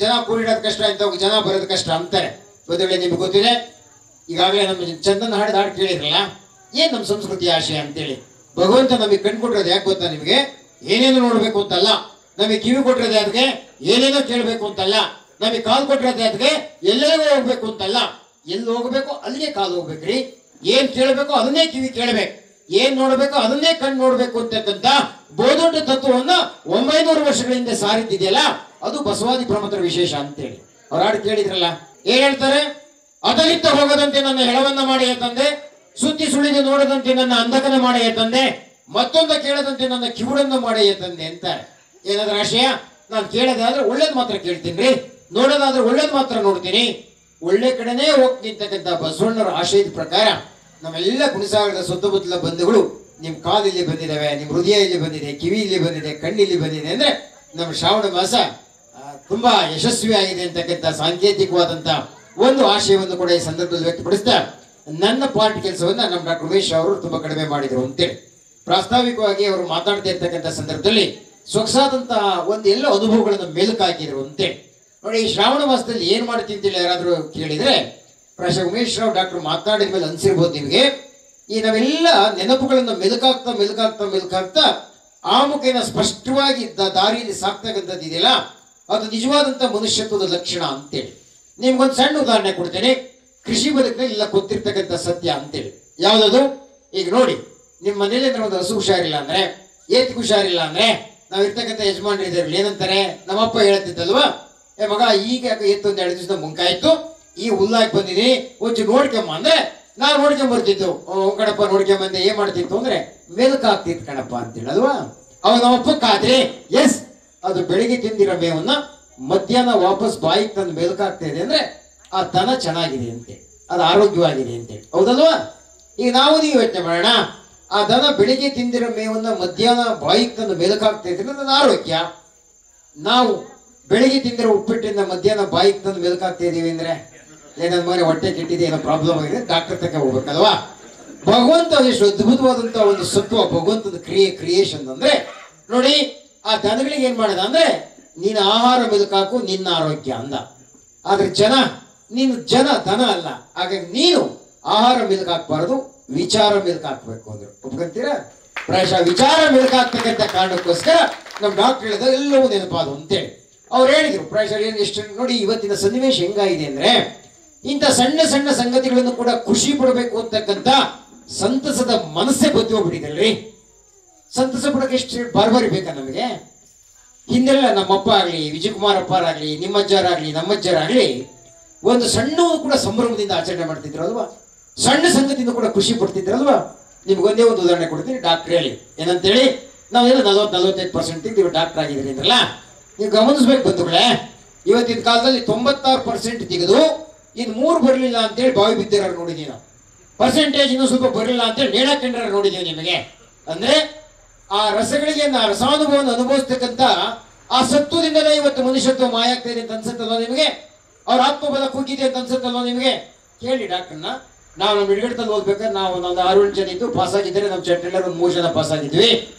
ಜನ ಕೂಡಿಡೋದು ಕಷ್ಟ ಅಂತ, ಜನ ಬರೋದು ಕಷ್ಟ ಅಂತಾರೆ. ಬದಲೇ ನಿಮ್ಗೆ ಗೊತ್ತಿದೆ, ಈಗಾಗಲೇ ನಮ್ಮ ಚಂದನ್ ಹಾಡು ಕೇಳಿದ್ರಲ್ಲ, ಏನ್ ನಮ್ಮ ಸಂಸ್ಕೃತಿ ಆಶಯ ಅಂತೇಳಿ. ಭಗವಂತ ನಮಗೆ ಕಣ್ ಕೊಟ್ಟಿರೋದು ಯಾಕೆ ಗೊತ್ತಾ ನಿಮಗೆ? ಏನೇನು ನೋಡ್ಬೇಕು ಅಂತಲ್ಲ. ನಮಗೆ ಕಿವಿ ಕೊಟ್ಟಿರೋದು ಅದಕ್ಕೆ ಏನೇನೋ ಕೇಳಬೇಕು ಅಂತಲ್ಲ. ನಮಗೆ ಕಾಲು ಕೊಟ್ಟಿರೋದು ಅದಕ್ಕೆ ಎಲ್ಲರಿಗೂ ಹೋಗ್ಬೇಕು ಅಂತಲ್ಲ. ಎಲ್ಲಿ ಹೋಗ್ಬೇಕು ಅಲ್ಲಿಗೆ ಕಾಲು ಹೋಗ್ಬೇಕ್ರಿ. ಏನ್ ಕೇಳಬೇಕು ಅದನ್ನೇ ಕಿವಿ ಕೇಳಬೇಕು, ಏನ್ ನೋಡ್ಬೇಕು ಅದನ್ನೇ ಕಣ್ಣು ನೋಡ್ಬೇಕು ಅಂತಕ್ಕಂಥ ಬಹುದೊಡ್ಡ ತತ್ವವನ್ನ 900 ವರ್ಷಗಳಿಂದ ಸಾರಿದ್ದಿದೆಯಲ್ಲ, ಅದು ಬಸವಾದಿ ಪ್ರಮತರ ವಿಶೇಷ ಅಂತೇಳಿ. ಅವ್ರ ಹಾಡು ಕೇಳಿದ್ರಲ್ಲ, ಏನ್ ಹೇಳ್ತಾರೆ? ಅದಲಿತ್ತ ಹೋಗದಂತೆ ನನ್ನ ಹೆಳವನ್ನ ಮಾಡಿ ತಂದೆ, ಸುತ್ತಿ ಸುಳಿದು ನೋಡದಂತೆ ನನ್ನ ಅಂಧಕನ ಮಾಡಿ ತಂದೆ, ಮತ್ತೊಂದು ಕೇಳದಂತೆ ನನ್ನ ಕಿವುಡನ್ನು ಮಾಡಿ ತಂದೆ ಅಂತಾರೆ. ಏನಾದ್ರೂ ಆಶಯ? ನಾನು ಕೇಳೋದಾದ್ರೆ ಒಳ್ಳೇದ್ ಮಾತ್ರ ಕೇಳ್ತೀನಿ, ನೋಡೋದಾದ್ರೆ ಒಳ್ಳೇದ್ ಮಾತ್ರ ನೋಡ್ತೀನಿ, ಒಳ್ಳೆ ಕಡೆನೇ ಹೋಗ್ತಿರ್ತಕ್ಕಂಥ ಬಸವಣ್ಣರ ಆಶಯದ ಪ್ರಕಾರ ನಮ್ಮೆಲ್ಲ ಕುಣಿಸಾಗರದ ಸುತ್ತಮುತ್ತಲ ಬಂಧುಗಳು ನಿಮ್ ಕಾಲಿಲ್ಲಿ ಬಂದಿದ್ದಾವೆ, ನಿಮ್ ಹೃದಯ ಇಲ್ಲಿ ಬಂದಿದೆ, ಕಿವಿ ಇಲ್ಲಿ ಬಂದಿದೆ, ಕಣ್ಣಿಲ್ಲಿ ಬಂದಿದೆ ಅಂದ್ರೆ ನಮ್ಮ ಶ್ರಾವಣ ಮಾಸ ತುಂಬಾ ಯಶಸ್ವಿಯಾಗಿದೆ ಅಂತಕ್ಕಂಥ ಸಾಂಕೇತಿಕವಾದಂತ ಒಂದು ಆಶಯವನ್ನು ಕೂಡ ಈ ಸಂದರ್ಭದಲ್ಲಿ ವ್ಯಕ್ತಪಡಿಸ್ತಾ ನನ್ನ ಪಾರ್ಟ್ ಕೆಲಸವನ್ನ ನಮ್ಮ ಡಾಕ್ಟರ್ ಉಮೇಶ್ ಅವರು ತುಂಬಾ ಕಡಿಮೆ ಮಾಡಿದ್ರು ಅಂತೇಳಿ. ಪ್ರಾಸ್ತಾವಿಕವಾಗಿ ಅವರು ಮಾತಾಡ್ತಾ ಇರ್ತಕ್ಕಂಥ ಸಂದರ್ಭದಲ್ಲಿ ಸೊಗಸಾದಂತಹ ಒಂದೆಲ್ಲ ಅನುಭವಗಳನ್ನು ಮೆಲುಕಾಕಿದ್ರು ಅಂತೇಳಿ. ನೋಡಿ, ಈ ಶ್ರಾವಣ ಮಾಸದಲ್ಲಿ ಏನ್ ಮಾಡ್ತೀನಿ ಅಂತೇಳಿ ಯಾರಾದ್ರೂ ಕೇಳಿದ್ರೆ ಪ್ರಾಯಶಃ ಉಮೇಶ್ ರಾವ್ ಡಾಕ್ಟರ್ ಮಾತನಾಡಿದ ಮೇಲೆ ಅನ್ಸಿರ್ಬೋದು ನಿಮಗೆ, ಈ ನಾವೆಲ್ಲ ನೆನಪುಗಳನ್ನು ಮೆಲುಕಾಗ್ತಾ ಮೆಲುಕಾಗ್ತಾ ಮೆಲುಕಾಗ್ತಾ ಆ ಮುಖೇನ ಸ್ಪಷ್ಟವಾಗಿ ದಾರಿಯಲ್ಲಿ ಸಾಕ್ತಕ್ಕಂಥದ್ದು ಇದೆಯಲ್ಲ, ಅದು ನಿಜವಾದಂತ ಮನುಷ್ಯತ್ವದ ಲಕ್ಷಣ ಅಂತೇಳಿ. ನಿಮ್ಗೊಂದು ಸಣ್ಣ ಉದಾಹರಣೆ ಕೊಡ್ತೇನೆ, ಕೃಷಿ ಬದುಕಿನಲ್ಲಿ ಎಲ್ಲ ಗೊತ್ತಿರ್ತಕ್ಕಂಥ ಸತ್ಯ ಅಂತೇಳಿ. ಯಾವ್ದದು? ಈಗ ನೋಡಿ, ನಿಮ್ಮ ಮನೇಲಿ ಒಂದು ಹಸು ಹುಷಾರಿಲ್ಲ ಅಂದ್ರೆ, ಏತ್ ಹುಷಾರಿಲ್ಲ ಅಂದ್ರೆ, ನಾವ್ ಇರ್ತಕ್ಕಂಥ ಯಜಮಾನ್ರು ಇದ್ದಾರೆ ಏನಂತಾರೆ? ನಮ್ಮಪ್ಪ ಹೇಳ್ತಿದ್ದಲ್ವಾ, ಏ ಮಗ ಈಗ ಎತ್ತೊಂದು 2 ದಿವಸದ ಮುಂಕಾಯ್ತು, ಈ ಹುಲ್ಲಾಗಿ ಬಂದಿನಿ, ಒಂಚೂರು ನೋಡ್ಕೊಂಬ ಅಂದ್ರೆ ನಾವ್ ನೋಡ್ಕೊಂಬರ್ತಿದ್ದು. ಕಣಪ್ಪ ನೋಡ್ಕೊಂಬಂದೆ, ಏನ್ ಮಾಡ್ತಿತ್ತು ಅಂದ್ರೆ ಮೆಲುಕಾಗ್ತಿತ್ತು ಕಣಪ್ಪ ಅಂತೇಳಿ ಅಲ್ವಾ. ಅವಾಗ ನಮ್ಮಪ್ಪಕ್ಕಾದ್ರೆ ಎಸ್, ಅದು ಬೆಳಿಗ್ಗೆ ತಿಂದಿರೋ ಮೇವನ್ನ ಮಧ್ಯಾಹ್ನ ವಾಪಸ್ ಬಾಯಿಗೆ ತಂದು ಮೆಲುಕಾಗ್ತಾ ಇದೆ ಅಂದ್ರೆ ಆ ದನ ಚೆನ್ನಾಗಿದೆ ಅಂತೇಳಿ, ಅದು ಆರೋಗ್ಯವಾಗಿದೆ ಅಂತೇಳಿ, ಹೌದಲ್ವಾ? ಈಗ ನಾವು ನೀವು ಯೋಚನೆ ಮಾಡೋಣ, ಆ ದನ ಬೆಳಿಗ್ಗೆ ತಿಂದಿರೋ ಮೇವನ್ನ ಮಧ್ಯಾಹ್ನ ಬಾಯಿಗೆ ತಂದು ಮೆಲುಕಾಗ್ತಾ ಇದ್ರೆ ನನ್ನ ಆರೋಗ್ಯ. ನಾವು ಬೆಳಿಗ್ಗೆ ತಿಂದಿರೋ ಉಪ್ಪಿಟ್ಟಿಂದ ಮಧ್ಯಾಹ್ನ ಬಾಯಿಗೆ ತಂದು ಮೆಲುಕಾಗ್ತಾ ಇದೀವಿ ಅಂದ್ರೆ ನನ್ನ ಮನೆ ಹೊಟ್ಟೆ ಕೆಟ್ಟಿದೆ, ಏನೋ ಪ್ರಾಬ್ಲಮ್ ಆಗಿದೆ, ಡಾಕ್ಟರ್ ತಕ ಹೋಗ್ಬೇಕಲ್ವಾ? ಭಗವಂತ ಎಷ್ಟು ಅದ್ಭುತವಾದಂತ ಒಂದು ಸತ್ವ, ಭಗವಂತದ ಕ್ರಿಯೇಷನ್ ಅಂದ್ರೆ ನೋಡಿ, ಆ ದನಗಳಿಗೆ ಏನ್ ಮಾಡದ ಅಂದ್ರೆ ನೀನು ಆಹಾರ ಮೆಲುಕಾಕು, ನಿನ್ನ ಆರೋಗ್ಯ ಅಂದ. ಆದ್ರೆ ನೀನು ದನ ಅಲ್ಲ, ಹಾಗಾಗಿ ನೀನು ಆಹಾರ ಮೆಲುಕಾಕ್ಬಾರದು, ವಿಚಾರ ಮೆಲುಕಾಕ್ಬೇಕು ಅಂದ್ರು. ಒಪ್ಕೊಂತೀರಾ? ಪ್ರಾಯಶಃ ವಿಚಾರ ಮೆಲುಕಾಗ್ತಕ್ಕಂಥ ಕಾರಣಕ್ಕೋಸ್ಕರ ನಮ್ ಡಾಕ್ಟರ್ ಹೇಳಿದ ಎಲ್ಲವೂ ನೆನಪಾದು ಅಂತೇಳಿ ಅವ್ರು ಹೇಳಿದ್ರು. ಪ್ರಾಯಶಃ ಎಷ್ಟು ನೋಡಿ, ಇವತ್ತಿನ ಸನ್ನಿವೇಶ ಹೆಂಗಾಗಿದೆ ಅಂದ್ರೆ, ಇಂಥ ಸಣ್ಣ ಸಣ್ಣ ಸಂಗತಿಗಳನ್ನು ಕೂಡ ಖುಷಿ ಪಡಬೇಕು ಅಂತಕ್ಕಂಥ ಸಂತಸದ ಮನಸ್ಸೇ ಬತ್ತಿ ಹೋಗ್ಬಿಟ್ಟಿದಲ್ರಿ. ಸಂತಸ ಪಡೋಕೆ ಎಷ್ಟು ಬಾರ್ಬರಿ ಬೇಕಾ ನಮಗೆ? ಹಿಂದೆಲ್ಲ ನಮ್ಮಪ್ಪ ಆಗ್ಲಿ, ವಿಜಯಕುಮಾರ್ ಅಪ್ಪಾರಾಗ್ಲಿ, ನಿಮ್ಮಜ್ಜರಾಗ್ಲಿ, ನಮ್ಮಜ್ಜರಾಗ್ಲಿ ಒಂದು ಸಣ್ಣವು ಕೂಡ ಸಂಭ್ರಮದಿಂದ ಆಚರಣೆ ಮಾಡ್ತಿದ್ರು ಅಲ್ವಾ? ಸಣ್ಣ ಸಂಗತಿಯಿಂದ ಕೂಡ ಖುಷಿ ಪಡ್ತಿದ್ರಲ್ವಾ? ನಿಮ್ಗೊಂದೇ ಒಂದು ಉದಾಹರಣೆ ಕೊಡ್ತೀನಿ, ಡಾಕ್ಟರ್ ಹೇಳಿ ಏನಂತೇಳಿ. ನಾವೇನೋ 40-45% ತೆಗೆದು ಡಾಕ್ಟರ್ ಆಗಿದ್ರಿ ಅಂದ್ರಲ್ಲ, ನೀವು ಗಮನಿಸ್ಬೇಕು ಬಂಧುಗಳೇ, ಇವತ್ತಿನ ಕಾಲದಲ್ಲಿ 96% ತೆಗೆದು ಇನ್ನು 3 ಬರಲಿಲ್ಲ ಅಂತೇಳಿ ಬಾವಿ ಬಿದ್ದಿರೋರು ನೋಡಿದೀವಿ ನಾವು. ಪರ್ಸೆಂಟೇಜ್ ಇನ್ನೂ ಸ್ವಲ್ಪ ಬರಲಿಲ್ಲ ಅಂತೇಳಿ ನೇಣಾಕಂಡ್ರ ನೋಡಿದೀವಿ. ನಿಮಗೆ ಅಂದ್ರೆ ಆ ರಸಗಳಿಗೆ ರಸಾನುಭವವನ್ನು ಅನುಭವಿಸ್ತಕ್ಕಂಥ ಆ ಸತ್ವದಿಂದಲೇ ಇವತ್ತು ಮನುಷ್ಯತ್ವ ಮಾಯ ಆಗ್ತಾ ಇದೆ ಅಂತ ಅನ್ಸುತ್ತಲ್ವ ನಿಮಗೆ? ಅವ್ರ ಆತ್ಮಬಲ ಕುಗ್ಗಿದೆ ಅಂತ ಅನ್ಸುತ್ತಲ್ವ ನಿಮಗೆ? ಕೇಳಿ ಡಾಕ್ಟರ್ನ. ನಾವು ನಮ್ಮ ಹಿಡ್ಗಡದಲ್ಲಿ ಓದ್ಬೇಕಾದ್ರೆ ನಾವು 6 ಜನ ಇದ್ದು ಪಾಸ್ ಆಗಿದ್ದರೆ ನಮ್ಮ ಚಟ್ನೆಲ್ಲ ಒಂದು 3 ಜನ ಪಾಸ್ ಆಗಿದ್ವಿ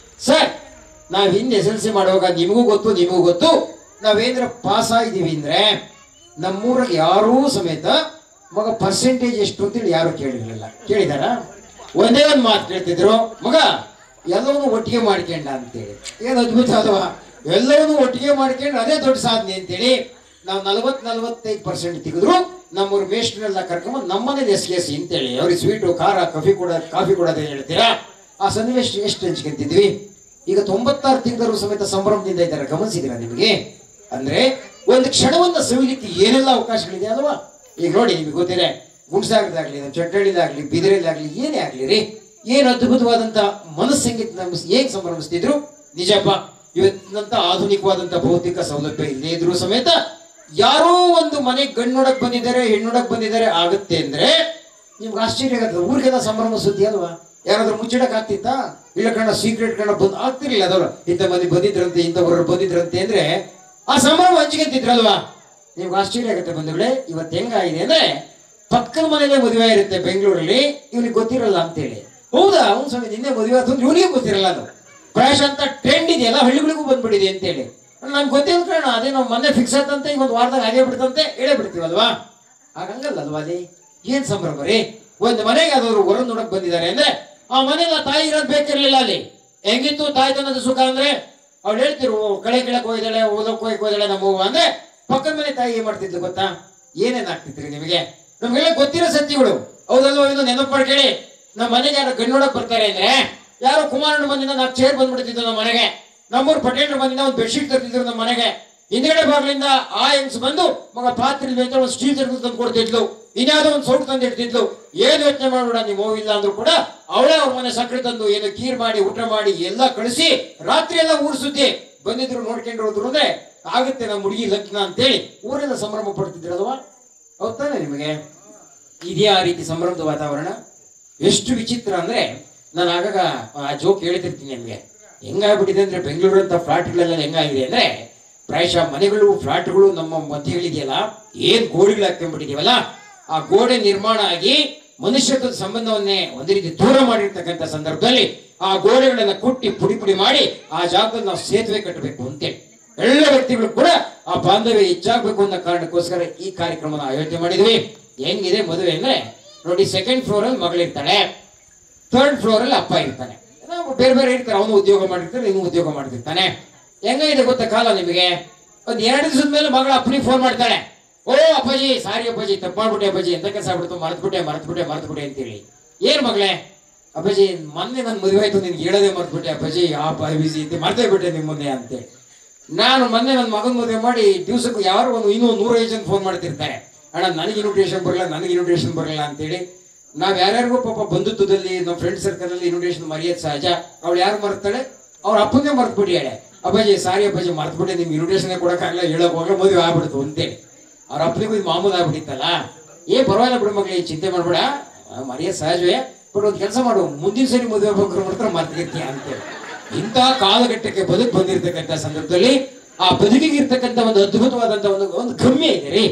ಸರ್. ನಾವ್ ಹಿಂದೆ SLC ಮಾಡುವಾಗ ನಿಮಗೂ ಗೊತ್ತು ನಾವೇಂದ್ರ ಪಾಸ್ ಆಗಿದೀವಿ ಅಂದ್ರೆ ನಮ್ಮೂರಲ್ಲಿ ಯಾರೂ ಸಮೇತ ಮಗ ಪರ್ಸೆಂಟೇಜ್ ಎಷ್ಟು ಅಂತೇಳಿ ಯಾರು ಕೇಳಿರಲಿಲ್ಲ. ಕೇಳಿದಾರ? ಒಂದೇ ಒಂದು ಮಾತು ಕೇಳ್ತಿದ್ರು, ಮಗ ಎಲ್ಲವನ್ನೂ ಒಟ್ಟಿಗೆ ಮಾಡ್ಕೊಂಡ ಅಂತೇಳಿ. ಏನು ಅದ್ಭುತ ಅಲ್ವಾ? ಎಲ್ಲವನ್ನೂ ಒಟ್ಟಿಗೆ ಮಾಡ್ಕೊಂಡು ಅದೇ ದೊಡ್ಡ ಸಾಧನೆ ಅಂತೇಳಿ. ನಾವು 40-45% ತೆಗೆದ್ರು ನಮ್ಮೂರು ಮೇಷ್ಟ್ರನ್ನೆಲ್ಲ ಕರ್ಕೊಂಬಂದು ನಮ್ಮನೇಲಿ ಎಸ್ಸಿ ಅಂತೇಳಿ ಅವ್ರಿಗೆ ಸ್ವೀಟು ಖಾರ ಕಾಫಿ ಕೊಡೋದೇ ಹೇಳ್ತೀರಾ. ಆ ಸನ್ನಿವೇಶ ಎಷ್ಟು ಹಂಚ್ಕೊಂತಿದ್ವಿ. ಈಗ 96 ತಿಂಗಳು ಸಮೇತ ಸಂಭ್ರಮದಿಂದ ಇದ್ದಾರೆ. ಗಮನಿಸಿದ್ದೀರಾ ನಿಮಗೆ? ಅಂದ್ರೆ ಒಂದು ಕ್ಷಣವನ್ನ ಸವಿಲಿಕ್ಕೆ ಏನೆಲ್ಲ ಅವಕಾಶಗಳಿದೆ ಅಲ್ವಾ? ಈಗ ನೋಡಿ, ನಿಮಗೆ ಗೊತ್ತಿದೆ, ಗುಡ್ಸಾಗದಾಗ್ಲಿ, ಚಟ್ಟಳ್ಳಿದಾಗ್ಲಿ, ಬಿದಿರೆಲ್ಲಾಗ್ಲಿ, ಏನೇ ಆಗ್ಲಿ ರೀ, ಏನು ಅದ್ಭುತವಾದಂತ ಮನಸ್ಸಂಗೀತ ಹೇಗೆ ಸಂಭ್ರಮಿಸ್ತಿದ್ರು. ನಿಜಪ್ಪ, ಇವತ್ತಿನಂತ ಆಧುನಿಕವಾದಂತ ಭೌತಿಕ ಸೌಲಭ್ಯ ಇಲ್ಲೇ ಇದ್ರು ಸಮೇತ ಯಾರೋ ಒಂದು ಮನೆಗೆ ಗಂಡು ನೋಡಕ್ ಬಂದಿದ್ದಾರೆ, ಹೆಣ್ಣು ನೋಡಕ್ ಬಂದಿದ್ದಾರೆ ಆಗುತ್ತೆ ಅಂದ್ರೆ ನಿಮ್ಗೆ ಆಶ್ಚರ್ಯ ಆಗುತ್ತೆ. ಊರಿಗೆಲ್ಲ ಸಂಭ್ರಮ ಸುದ್ದಿ ಅಲ್ವಾ? ಯಾರಾದ್ರೂ ಮುಚ್ಚಿಡಕ್ ಆಗ್ತಿತ್ತಾ? ಇಲ್ಲ ಕಣ್ಣ, ಸೀಕ್ರೆಟ್ ಕಣ್ಣ ಬಂದ್ ಆಗ್ತಿರ್ಲಿಲ್ಲ. ಅದಲ್ಲ, ಇಂಥ ಮಂದಿ ಬಂದಿದ್ರಂತೆ, ಇಂಥವ್ರು ಬಂದಿದ್ರಂತೆ ಅಂದ್ರೆ ಆ ಸಂಭ್ರಮ ಹಂಚಿಗೆಂತಿದ್ರಲ್ವಾ? ನಿಮ್ಗೆ ಆಶ್ಚರ್ಯ ಆಗುತ್ತೆ ಬಂಧುಗಳೇ. ಇವತ್ತು ಹೆಂಗಾಗಿದೆ ಅಂದ್ರೆ ಪಕ್ಕದ ಮನೇಲೆ ಮದುವೆ ಇರುತ್ತೆ ಬೆಂಗಳೂರಲ್ಲಿ, ಇವ್ನಿಗೆ ಗೊತ್ತಿರಲ್ಲ ಅಂತೇಳಿ. ಹೌದಾ, ಅವ್ನು ಸಮಯ ನಿನ್ನೆ ಮದುವೆ ಆಯ್ತು ಅಂದ್ರೆ ಇವನಿಗೆ ಗೊತ್ತಿರಲ್ಲ. ಅದು ಕ್ರಾಶ್ ಅಂತ ಟ್ರೆಂಡ್ ಇದೆಯಲ್ಲ, ಹಳ್ಳಿಗಳಿಗೂ ಬಂದ್ಬಿಟ್ಟಿದೆ ಅಂತೇಳಿ. ನಮ್ಗೆ ಗೊತ್ತಿಲ್ಲ ಕಾರಣ ಅದೇ ನಾವು ಮೊನ್ನೆ ಫಿಕ್ಸ್ ಆಯ್ತಂತೆ, ಈಗ ಒಂದು ವಾರದಾಗ ಆಗೇ ಬಿಡ್ತಂತೆ ಹೇಳೇ ಬಿಡ್ತೀವಲ್ವಾ? ಹಾಗಂಗಲ್ಲ ಅಲ್ವಾ? ಅಲ್ಲಿ ಏನ್ ಸಂಭ್ರಮ ರೀ. ಒಂದು ಮನೆಗೆ ಯಾವ್ದಾದ್ರು ಹೊರ ನೋಡಕ್ ಬಂದಿದ್ದಾರೆ ಅಂದ್ರೆ ಆ ಮನೆಲ್ಲ ತಾಯಿ ಇರೋದ್ ಬೇಕಿರ್ಲಿಲ್ಲ. ಅಲ್ಲಿ ಹೆಂಗಿತ್ತು ತಾಯ್ತನದ ಸುಖ ಅಂದ್ರೆ ಅವ್ಳು ಹೇಳ್ತಿರು, ಕಳೆ ಕೆಳಕ್ ಹೋಗಿದ್ದಾಳೆ, ಓದಕ್ ಹೋಗಿದ್ದಾಳೆ ನಮ್ಮವ್ವ ಅಂದ್ರೆ ಪಕ್ಕದ ಮನೆ ತಾಯಿ ಏನ್ ಮಾಡ್ತಿದ್ಲು ಗೊತ್ತಾ? ಏನೇನ್ ಆಗ್ತಿದ್ರಿ ನಿಮಗೆ? ನಮ್ಗೆಲ್ಲ ಗೊತ್ತಿರೋ ಸತ್ಯಗಳು ಹೌದಲ್ವ? ಇನ್ನು ನೆನಪು ಮಾಡ್ಕೊಳ್ಳಿ. ನಮ್ಮ ಮನೆಗೆ ಯಾರು ಗಂಡು ನೋಡಕ್ ಬರ್ತಾರೆ ಅಂದ್ರೆ ಯಾರೋ ಕುಮಾರಣ್ಣ ಬಂದಿದ್ದ 4 ಚೇರ್ ಬಂದ್ಬಿಡ್ತಿದ್ರು ನಮ್ಮ ಮನೆಗೆ. ನಮ್ಮೂರು ಪಟೇಲ್ರು ಬಂದಿದ್ದ ಒಂದು ಬೆಡ್ಶೀಟ್ ತರ್ತಿದ್ರು ನಮ್ಮ ಮನೆಗೆ. ಹಿಂದ್ಗಡೆ ಬಾಗ್ಲಿಂದ ಆ ಹೆಂಗ್ಸ್ ಬಂದು ಮಗ ಪಾತ್ರೆ ಅಂತ ಒಂದು ಸ್ಟೀಲ್ ತೆಗೆದು ತಂದು ಕೊಡ್ತಿದ್ಲು. ಇನ್ಯಾವುದೋ ಒಂದು ಸೌಟ್ ತಂದು ಇಡ್ತಿದ್ಲು. ಏನು ಯೋಚನೆ ಮಾಡ್ಬೇಡ, ನೀವು ಹೋಗಿಲ್ಲ ಅಂದ್ರೂ ಕೂಡ ಅವಳೇ ಅವ್ರ ಮನೆ ಸಕ್ಕರೆ ತಂದು ಏನು ಕೀರ್ ಮಾಡಿ ಊಟ ಮಾಡಿ ಎಲ್ಲ ಕಳಿಸಿ ರಾತ್ರಿ ಎಲ್ಲ ಊರ್ ಸುದ್ದಿ ಬಂದಿದ್ರು ನೋಡ್ಕೊಂಡು ಹೋದ್ರು ಅಂದ್ರೆ ಆಗುತ್ತೆ ನಮ್ಮ ಹುಡುಗಿ ಲಗ್ನ ಅಂತೇಳಿ ಊರೆಲ್ಲ ಸಂಭ್ರಮ ಪಡ್ತಿದ್ರಲ್ವಾ? ಹೌದಾನೆ? ನಿಮಗೆ ಇದೆಯಾ ಆ ರೀತಿ ಸಂಭ್ರಮದ ವಾತಾವರಣ? ಎಷ್ಟು ವಿಚಿತ್ರ ಅಂದ್ರೆ ನಾನು ಆಗಾಗ ಆ ಜೋಕ್ ಹೇಳ್ತಿರ್ತೀನಿ ನಿಮ್ಗೆ. ಹೆಂಗಾಗ್ಬಿಟ್ಟಿದೆ ಅಂದ್ರೆ ಬೆಂಗಳೂರು ಅಂತ ಫ್ಲಾಟ್ಗಳೆಲ್ಲ ಹೆಂಗಾಗಿದೆ ಅಂದ್ರೆ ಪ್ರಾಯಶಃ ಮನೆಗಳು ಫ್ಲಾಟ್ಗಳು ನಮ್ಮ ಮಧ್ಯಗಳಿದೆಯಲ್ಲ, ಏನ್ ಗೋಡೆಗಳು ಹಾಕೊಂಡ್ಬಿಟ್ಟಿದೀವಲ್ಲ, ಆ ಗೋಡೆ ನಿರ್ಮಾಣ ಆಗಿ ಮನುಷ್ಯತ್ವದ ಸಂಬಂಧವನ್ನೇ ಒಂದು ರೀತಿ ದೂರ ಮಾಡಿರ್ತಕ್ಕಂಥ ಸಂದರ್ಭದಲ್ಲಿ ಆ ಗೋಡೆಗಳನ್ನ ಕುಟ್ಟಿ ಪುಡಿ ಮಾಡಿ ಆ ಜಾಗದಲ್ಲಿ ನಾವು ಸೇತುವೆ ಕಟ್ಟಬೇಕು ಅಂತೇಳಿ ಎಲ್ಲ ವ್ಯಕ್ತಿಗಳು ಕೂಡ ಆ ಬಾಂಧವ್ಯ ಹೆಚ್ಚಾಗಬೇಕು ಅನ್ನೋ ಕಾರಣಕ್ಕೋಸ್ಕರ ಈ ಕಾರ್ಯಕ್ರಮನ ಆಯೋಜನೆ ಮಾಡಿದ್ವಿ. ಹೆಂಗಿದೆ ಮದುವೆ ಅಂದ್ರೆ ನೋಡಿ, 2nd ಫ್ಲೋರ್ ಅಲ್ಲಿ ಮಗಳಿರ್ತಾಳೆ, 3rd ಫ್ಲೋರ್ ಅಲ್ಲಿ ಅಪ್ಪ ಇರ್ತಾನೆ. ನಾವು ಬೇರೆ ಬೇರೆ ಇರ್ತಾರೆ, ಅವನು ಉದ್ಯೋಗ ಮಾಡಿರ್ತಾನೆ, ಇವನು ಉದ್ಯೋಗ ಮಾಡ್ತಿರ್ತಾನೆ. ಹೆಂಗಿದೆ ಗೊತ್ತಾ ಕಾಲ ನಿಮಗೆ? ಒಂದ್ 2 ದಿವಸದ ಮೇಲೆ ಮಗಳ ಅಪ್ಪನಿಗೆ ಫೋನ್ ಮಾಡ್ತಾಳೆ. ಓ ಅಪ್ಪಾಜಿ, ಸಾರಿ ಅಪ್ಪಾಜಿ, ತಪ್ಪು ಮಾಡ್ಬಿಟ್ಟೆ ಅಪ್ಪಾಜಿ, ಎಂತ ಕೆಲಸ ಆಗ್ಬಿಡ್ತು, ಮರ್ತ್ಬಿಟ್ಟೆ ಅಂತೇಳಿ. ಏನ್ ಮಗಳೇ? ಅಪ್ಪಾಜಿ ಮೊನ್ನೆ ನನ್ ಮದುವೆ ಆಯ್ತು, ನಿನ್ಗೆ ಹೇಳೋದೇ ಮರ್ತ್ಬಿಟ್ಟೆ ಅಪ್ಪಾಜಿ, ಆ ಬಿಸಿ ಇದ್ದೆ ಮರ್ತೇ ಬಿಟ್ಟೆ ನಿಮ್ಮ ಮುಂದೆ ಅಂತೇಳಿ. ನಾನು ಮೊನ್ನೆ ನನ್ನ ಮಗನ ಮದುವೆ ಮಾಡಿ ದಿವಸಕ್ಕೂ ಯಾರು ಒಂದು 150 ಜನ ಫೋನ್ ಮಾಡ್ತಿರ್ತಾರೆ, ಅಣ್ಣ ನನಗೆ ಇನ್ವಿಟೇಷನ್ ಬರಲ್ಲ ಅಂತೇಳಿ. ನಾವ್ ಯಾರ್ಯಾರಿಗೂ ಪಾಪ ಬಂಧುತ್ವದಲ್ಲಿ ನಮ್ಮ ಫ್ರೆಂಡ್ ಸರ್ಕಲ್ ಅಲ್ಲಿ ಇನ್ವಿಟೇಷನ್ ಮರೆಯೋದು ಸಹಜ. ಅವಳು ಯಾರು ಮರ್ತಾಳೆ? ಅವ್ರ ಅಪ್ಪನೇ ಮರ್ತ್ಬಿಟ್ಟು ಹೇಳೆ, ಅಪ್ಪಾಜಿ ಸಾರಿ ಅಪ್ಪಾಜಿ ಮರ್ತ್ಬಿಟ್ಟೆ, ನಿಮ್ಗೆ ಇನ್ವಿಟೇಷನ್ ಕೊಡಕ್ಕಾಗಲ್ಲ, ಹೇಳಕ್ ಹೋಗಲ್ಲ, ಮದುವೆ ಆಗ್ಬಿಡ್ತು ಅಂತೇಳಿ. ಅವ್ರ ಅಪ್ಪನಿಗೂ ಇದು ಮಾಮೂಲು ಆಗ್ಬಿಟ್ಟಿತ್ತಲ್ಲ. ಪರವಾಗಿಲ್ಲ ಬಿಡು ಮಗಳಿಗೆ, ಚಿಂತೆ ಮಾಡ್ಬೇಡ, ಮರೆಯೋದು ಸಹಜವೇ, ಬಟ್ ಒಂದು ಕೆಲಸ ಮಾಡು, ಮುಂದಿನ ಸರಿ ಮದುವೆ ಆಗ್ಬೇಕು ಮಾತ್ರ ಮರ್ತಿರ್ತೀಯ ಅಂತೇಳಿ. ಇಂಥ ಕಾಲಘಟ್ಟಕ್ಕೆ ಬದುಕು ಬಂದಿರತಕ್ಕಂಥ ಸಂದರ್ಭದಲ್ಲಿ ಆ ಬದುಕಿಗೆ ಇರ್ತಕ್ಕಂಥ ಒಂದು ಅದ್ಭುತವಾದಂತ ಒಂದು ಗಮ್ಯ ಇದೆ ರೀ,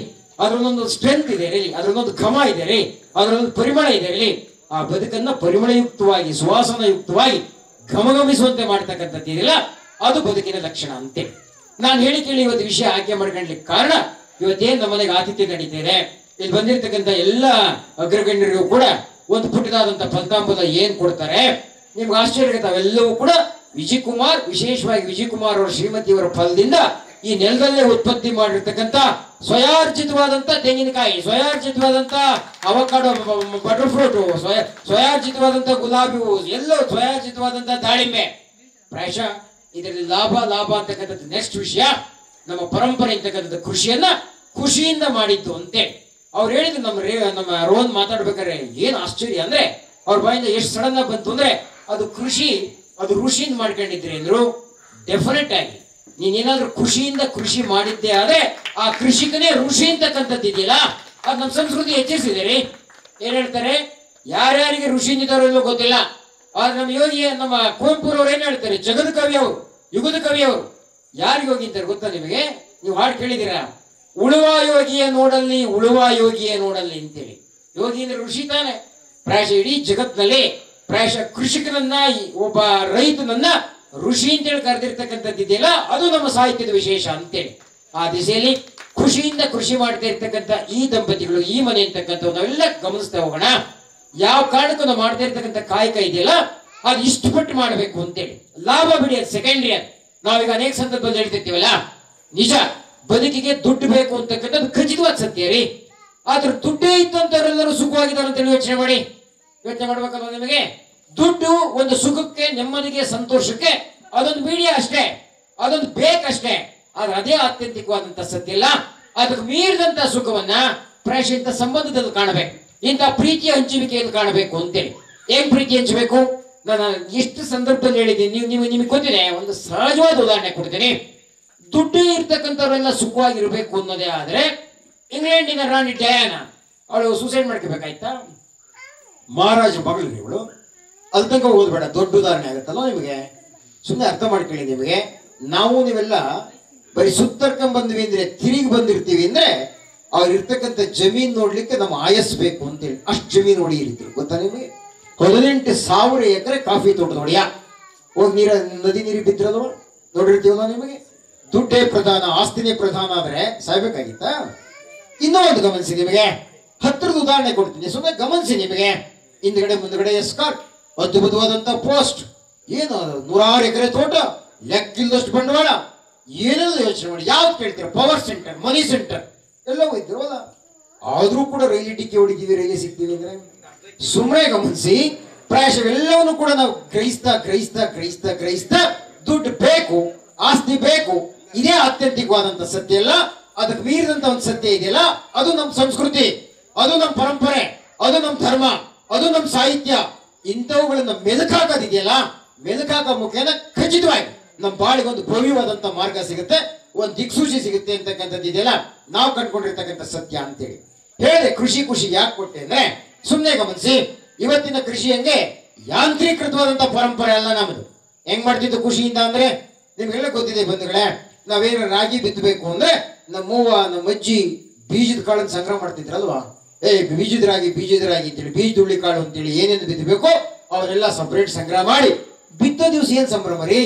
ಅದ್ರಲ್ಲೊಂದು ಸ್ಟ್ರೆಂತ್ ಇದೆ ರೀ, ಅದ್ರಲ್ಲೊಂದು ಘಮ ಇದೆ ರೀ, ಅದ್ರಲ್ಲೊಂದು ಪರಿಮಳ ಇದೆ ರೀ. ಆ ಬದುಕನ್ನ ಪರಿಮಳಯುಕ್ತವಾಗಿ ಸುವಾಸನಯುಕ್ತವಾಗಿ ಘಮಘಮಿಸುವಂತೆ ಮಾಡ್ತಕ್ಕಂಥದ್ದು ಇದೆಯಲ್ಲ, ಅದು ಬದುಕಿನ ಲಕ್ಷಣ ಅಂತೆ. ನಾನು ಹೇಳಿ ಕೇಳಿ ಇವತ್ತು ವಿಷಯ ಆಯ್ಕೆ ಮಾಡ್ಕೊಳ್ಳಿಕ್ಕೆ ಕಾರಣ, ಇವತ್ತೇನ್ ನಮ್ಮ ಮನೆಗೆ ಆತಿಥ್ಯ ನಡೀತಿದೆ, ಇಲ್ಲಿ ಬಂದಿರತಕ್ಕಂಥ ಎಲ್ಲ ಅಗ್ರಗಣ್ಯರಿಗೂ ಕೂಡ ಒಂದು ಪುಟ್ಟದಾದಂತ ಫಲಿತಾಂಶ ಏನ್ ಕೊಡ್ತಾರೆ ನಿಮ್ಗೆ ಆಶ್ಚರ್ಯ. ತಾವೆಲ್ಲವೂ ಕೂಡ ವಿಶೇಷವಾಗಿ ವಿಜಯ್ ಕುಮಾರ್ ಅವರ ಶ್ರೀಮತಿಯವರ ಫಲದಿಂದ ಈ ನೆಲದಲ್ಲೇ ಉತ್ಪತ್ತಿ ಮಾಡಿರ್ತಕ್ಕಂಥ ಸ್ವಯಾರ್ಜಿತವಾದಂತ ತೆಂಗಿನಕಾಯಿ, ಸ್ವಯಾರ್ಜಿತವಾದಂತ ಅವಕಾಡೋ, ಬಟರ್ ಫ್ರೂಟ್, ಸ್ವಯಾರ್ಜಿತವಾದಂತ ಗುಲಾಬಿ ಹೂವು, ಎಲ್ಲೋ ಸ್ವಯಾರ್ಜಿತವಾದಂತ ದಾಳಿಂಬೆ. ಪ್ರಾಯಶಃ ಇದರಲ್ಲಿ ಲಾಭ ಅಂತಕ್ಕಂಥದ್ದು ನೆಕ್ಸ್ಟ್ ವಿಷಯ. ನಮ್ಮ ಪರಂಪರೆ ಅಂತಕ್ಕಂಥದ್ದು ಕೃಷಿಯನ್ನ ಖುಷಿಯಿಂದ ಮಾಡಿದ್ದು ಅಂತೆ ಅವ್ರು ಹೇಳಿದ್ರು. ನಮ್ಮ ರೋಹನ್ ಮಾತಾಡ್ಬೇಕಾದ್ರೆ ಏನ್ ಆಶ್ಚರ್ಯ ಅಂದ್ರೆ ಅವ್ರ ಬಾಯಿಂದ ಎಷ್ಟು ಸಡನ್ ಆಗಿ ಬಂತು ಅಂದ್ರೆ ಅದು ಕೃಷಿ, ಅದು ಋಷಿಯಿಂದ ಮಾಡ್ಕೊಂಡಿದ್ರಿ ಅಂದ್ರು. ಡೆಫಿನೆಟ್ ಆಗಿ ನೀನೇನಾದ್ರೂ ಖುಷಿಯಿಂದ ಕೃಷಿ ಮಾಡಿದ್ದೆ ಆದ್ರೆ ಆ ಕೃಷಿಕನೇ ಋಷಿ ಅಂತಕ್ಕಂಥದ್ದು ಇದೆಯಲ್ಲ, ಅದು ನಮ್ಮ ಸಂಸ್ಕೃತಿ ಹೆಚ್ಚಿಸಿದೆ ರೀ. ಏನ್ ಹೇಳ್ತಾರೆ, ಯಾರ್ಯಾರಿಗೆ ಋಷಿ ಇದ್ದಾರೋ ಇಲ್ಲೋ ಗೊತ್ತಿಲ್ಲ, ಆದ್ರೆ ನಮ್ಮ ಯೋಗಿ ನಮ್ಮ ಕುವೆಂಪುರವ್ರು ಏನ್ ಹೇಳ್ತಾರೆ, ಜಗದ ಕವಿ ಅವರು, ಯುಗದ ಕವಿ ಅವರು. ಯಾರು ಯೋಗಿ ಅಂತಾರೆ ಗೊತ್ತಾ ನಿಮಗೆ? ನೀವು ಹಾಡು ಕೇಳಿದ್ದೀರಾ, ಉಳುವ ಯೋಗಿಯ ನೋಡಲ್ಲಿ ಅಂತೇಳಿ. ಯೋಗಿ ಅಂದ್ರೆ ಋಷಿ ತಾನೆ. ಪ್ರಾಯಶಃ ಇಡೀ ಜಗತ್ತಿನಲ್ಲಿ ಪ್ರಾಯಶಃ ಕೃಷಿಕನನ್ನ, ಒಬ್ಬ ರೈತನನ್ನ ಋಷಿ ಅಂತೇಳಿ ಕರೆದಿರ್ತಕ್ಕಂಥದ್ದು ಇದೆಯಲ್ಲ, ಅದು ನಮ್ಮ ಸಾಹಿತ್ಯದ ವಿಶೇಷ ಅಂತೇಳಿ. ಆ ದಿಸೆಯಲ್ಲಿ ಖುಷಿಯಿಂದ ಕೃಷಿ ಮಾಡ್ತಾ ಇರ್ತಕ್ಕಂಥ ಈ ದಂಪತಿಗಳು, ಈ ಮನೆ ಅಂತಕ್ಕಂಥ ನಾವೆಲ್ಲ ಗಮನಿಸ್ತಾ ಹೋಗೋಣ. ಯಾವ ಕಾರಣಕ್ಕೂ ನಾವು ಮಾಡ್ತಾ ಇರ್ತಕ್ಕಂಥ ಕಾಯಕ ಇದೆಯಲ್ಲ ಅದು ಇಷ್ಟಪಟ್ಟು ಮಾಡಬೇಕು ಅಂತೇಳಿ. ಲಾಭ ಬಿಡಿ, ಅದು ಸೆಕೆಂಡ್ರಿ. ಅದು ನಾವೀಗ ಅನೇಕ ಸಂದರ್ಭದಲ್ಲಿ ಹೇಳ್ತಿರ್ತೀವಲ್ಲ, ನಿಜ ಬದುಕಿಗೆ ದುಡ್ಡು ಬೇಕು ಅಂತಕ್ಕಂಥದ್ದು ಖಚಿತವಾದ ಸತ್ಯ ರೀ. ಆದ್ರೆ ದುಡ್ಡೇ ಇತ್ತಂತವರೆಲ್ಲರೂ ಸುಖವಾಗಿದ್ದಾರೆ ಅಂತೇಳಿ ಯೋಚನೆ ಮಾಡಿ. ಯೋಚನೆ ಮಾಡ್ಬೇಕಲ್ವ ನಿಮಗೆ? ದುಡ್ಡು ಒಂದು ಸುಖಕ್ಕೆ, ನೆಮ್ಮದಿಗೆ, ಸಂತೋಷಕ್ಕೆ ಅದೊಂದು ಮೀಡಿಯಾ ಅಷ್ಟೇ, ಅದೊಂದು ಬೇಕಷ್ಟೇ. ಆದ್ರೆ ಅದೇ ಆತ್ಯಂತಿಕವಾದಂತ ಸತ್ಯ ಇಲ್ಲ. ಅದಕ್ಕೆ ಮೀರಿದಂತ ಸುಖವನ್ನ ಪ್ರಾಯಶಃ ಇಂಥ ಸಂಬಂಧದಲ್ಲಿ ಕಾಣಬೇಕು, ಇಂಥ ಪ್ರೀತಿಯ ಹಂಚುವಿಕೆಯಲ್ಲಿ ಕಾಣಬೇಕು ಅಂತೇಳಿ. ಏನ್ ಪ್ರೀತಿ ಹಂಚಬೇಕು? ನಾನು ಎಷ್ಟು ಸಂದರ್ಭದಲ್ಲಿ ಹೇಳಿದ್ದೀನಿ, ನಿಮಗೆ ಗೊತ್ತಿದೆ. ಒಂದು ಸಹಜವಾದ ಉದಾಹರಣೆ ಕೊಡ್ತೀನಿ. ದುಡ್ಡು ಇರ್ತಕ್ಕಂಥವರೆಲ್ಲ ಸುಖವಾಗಿರ್ಬೇಕು ಅನ್ನೋದೇ ಆದ್ರೆ, ಇಂಗ್ಲೆಂಡಿನ ರಾಣಿ ಡಯಾನಾ ಅವಳು ಸೂಸೈಡ್ ಮಾಡ್ಕೋಬೇಕಾಯ್ತಾ? ಮಹಾರಾಜ ಮಗಳು ಇವಳು. ಅಲ್ಲಿ ತನಕ ಓದ್ಬೇಡ, ದೊಡ್ಡ ಉದಾಹರಣೆ ಆಗುತ್ತಲ್ಲ ನಿಮಗೆ. ಸುಮ್ಮನೆ ಅರ್ಥ ಮಾಡ್ಕೊಳ್ಳಿ. ನಿಮಗೆ ನಾವು ನೀವೆಲ್ಲ ಬರೀ ಸುತ್ತರ್ಕೊಂಡ್ ಬಂದ್ವಿ ಅಂದ್ರೆ, ತಿರುಗಿ ಬಂದಿರ್ತೀವಿ ಅಂದ್ರೆ, ಅವ್ರು ಇರ್ತಕ್ಕಂಥ ಜಮೀನ್ ನೋಡ್ಲಿಕ್ಕೆ ನಮ್ಮ ಆಯಸ್ ಬೇಕು ಅಂತೇಳಿ ಅಷ್ಟು ಜಮೀನು ಹೊಡಿಯಿರ್ತೀವಿ. ಗೊತ್ತಾ ನಿಮಗೆ? 18,000 ಎಕರೆ ಕಾಫಿ ತೋಟ ನೋಡಿಯಾ? ಹೋಗಿ ನದಿ ನೀರಿಗೆ ಬಿದ್ದಿರೋದು ನೋಡಿರ್ತೀವಲ್ಲ ನಿಮಗೆ. ದುಡ್ಡೇ ಪ್ರಧಾನ, ಆಸ್ತಿನೇ ಪ್ರಧಾನ ಆದ್ರೆ ಸಾಯ್ಬೇಕಾಗಿತ್ತಾ? ಇನ್ನೂ ಒಂದು ಗಮನಿಸಿ, ನಿಮಗೆ ಹತ್ರದ ಉದಾಹರಣೆ ಕೊಡ್ತೀನಿ, ಸುಮ್ಮನೆ ಗಮನಿಸಿ. ನಿಮಗೆ ಹಿಂದ್ಗಡೆ ಮುಂದ್ಗಡೆ ಎಸ್ಕಾರ್ಟ್, ಅದ್ಭುತವಾದಂತ ಪೋಸ್ಟ್, ಏನು 100 ಎಕರೆ ತೋಟ, ಲೆಕ್ಕಿಲ್ಲದಷ್ಟು ಬಂಡವಾಳ, ಏನೆಲ್ಲ ಯೋಚನೆ ಮಾಡಿ. ಯಾವ್ದು ಕೇಳ್ತೀರ? ಪವರ್ ಸೆಂಟರ್, ಮನಿ ಸೆಂಟರ್ ಎಲ್ಲ ಹೋಯ್ತಿರವಲ್ಲ. ಆದ್ರೂ ಕೂಡ ರೈಲಿ ಡಿಕ್ಕಿ ಹೊಡಿತೀವಿ, ರೈಲಿ ಸಿಗ್ತೀವಿ ಅಂದ್ರೆ ಸುಮ್ಮನೆ ಗಮನಿಸಿ. ಪ್ರಾಯಶಃ ಎಲ್ಲವನ್ನು ಕೂಡ ನಾವು ಗ್ರಹಿಸ್ತಾ ದುಡ್ಡು ಬೇಕು, ಆಸ್ತಿ ಬೇಕು, ಇದೇ ಆತ್ಯಂತಿಕವಾದಂತ ಸತ್ಯ ಅಲ್ಲ. ಅದಕ್ಕೆ ಮೀರಿದಂತ ಒಂದು ಸತ್ಯ ಇದೆಯಲ್ಲ, ಅದು ನಮ್ಮ ಸಂಸ್ಕೃತಿ, ಅದು ನಮ್ಮ ಪರಂಪರೆ, ಅದು ನಮ್ಮ ಧರ್ಮ, ಅದು ನಮ್ಮ ಸಾಹಿತ್ಯ. ಇಂಥವುಗಳನ್ನ ಮೆಲುಕಾಕೋದಿದೆಯಲ್ಲ, ಮೆಲುಕಾಕ ಮುಖೇನ ಖಚಿತವಾಗಿ ನಮ್ಮ ಬಾಳಿಗೆ ಒಂದು ಭವ್ಯವಾದಂತ ಮಾರ್ಗ ಸಿಗುತ್ತೆ, ಒಂದು ದಿಕ್ಸೂಚಿ ಸಿಗುತ್ತೆ ಅಂತಕ್ಕಂಥದ್ದು ಇದೆಯಲ್ಲ ನಾವು ಕಂಡುಕೊಂಡಿರ್ತಕ್ಕಂಥ ಸತ್ಯ ಅಂತೇಳಿ ಹೇಳಿದೆ. ಕೃಷಿ ಯಾಕೆ ಕೊಟ್ಟೆ ಅಂದ್ರೆ, ಸುಮ್ಮನೆ ಗಮನಿಸಿ. ಇವತ್ತಿನ ಕೃಷಿ ಹಂಗೆ ಯಾಂತ್ರೀಕೃತವಾದಂತ ಪರಂಪರೆ ಅಲ್ಲ ನಮ್ದು. ಹೆಂಗ್ ಮಾಡ್ತಿದ್ದು ಕೃಷಿಯಿಂದ ಅಂದ್ರೆ ನಿಮ್ಗೆಲ್ಲ ಗೊತ್ತಿದೆ ಬಂಧುಗಳೇ. ನಾವೇನು ರಾಗಿ ಬಿತ್ತಬೇಕು ಅಂದ್ರೆ ನಮ್ಮವ್ವ ನಮ್ಮ ಅಜ್ಜಿ ಬೀಜದ ಕಾಳನ್ನು ಸಂಗ್ರಹ ಮಾಡ್ತಿದ್ರಲ್ವಾ? ಬೀಜದ ರಾಗಿ ಅಂತೇಳಿ, ಬೀಜದ ಹುಳ್ಳಿ ಕಾಳು ಅಂತೇಳಿ ಏನೇನು ಬಿತ್ತಬೇಕು ಅವರೆಲ್ಲ ಸಪರೇಟ್ ಸಂಗ್ರಹ ಮಾಡಿ ಬಿತ್ತೋ ದಿವಸ ಏನ್ ಸಂಭ್ರಮ ರೀ,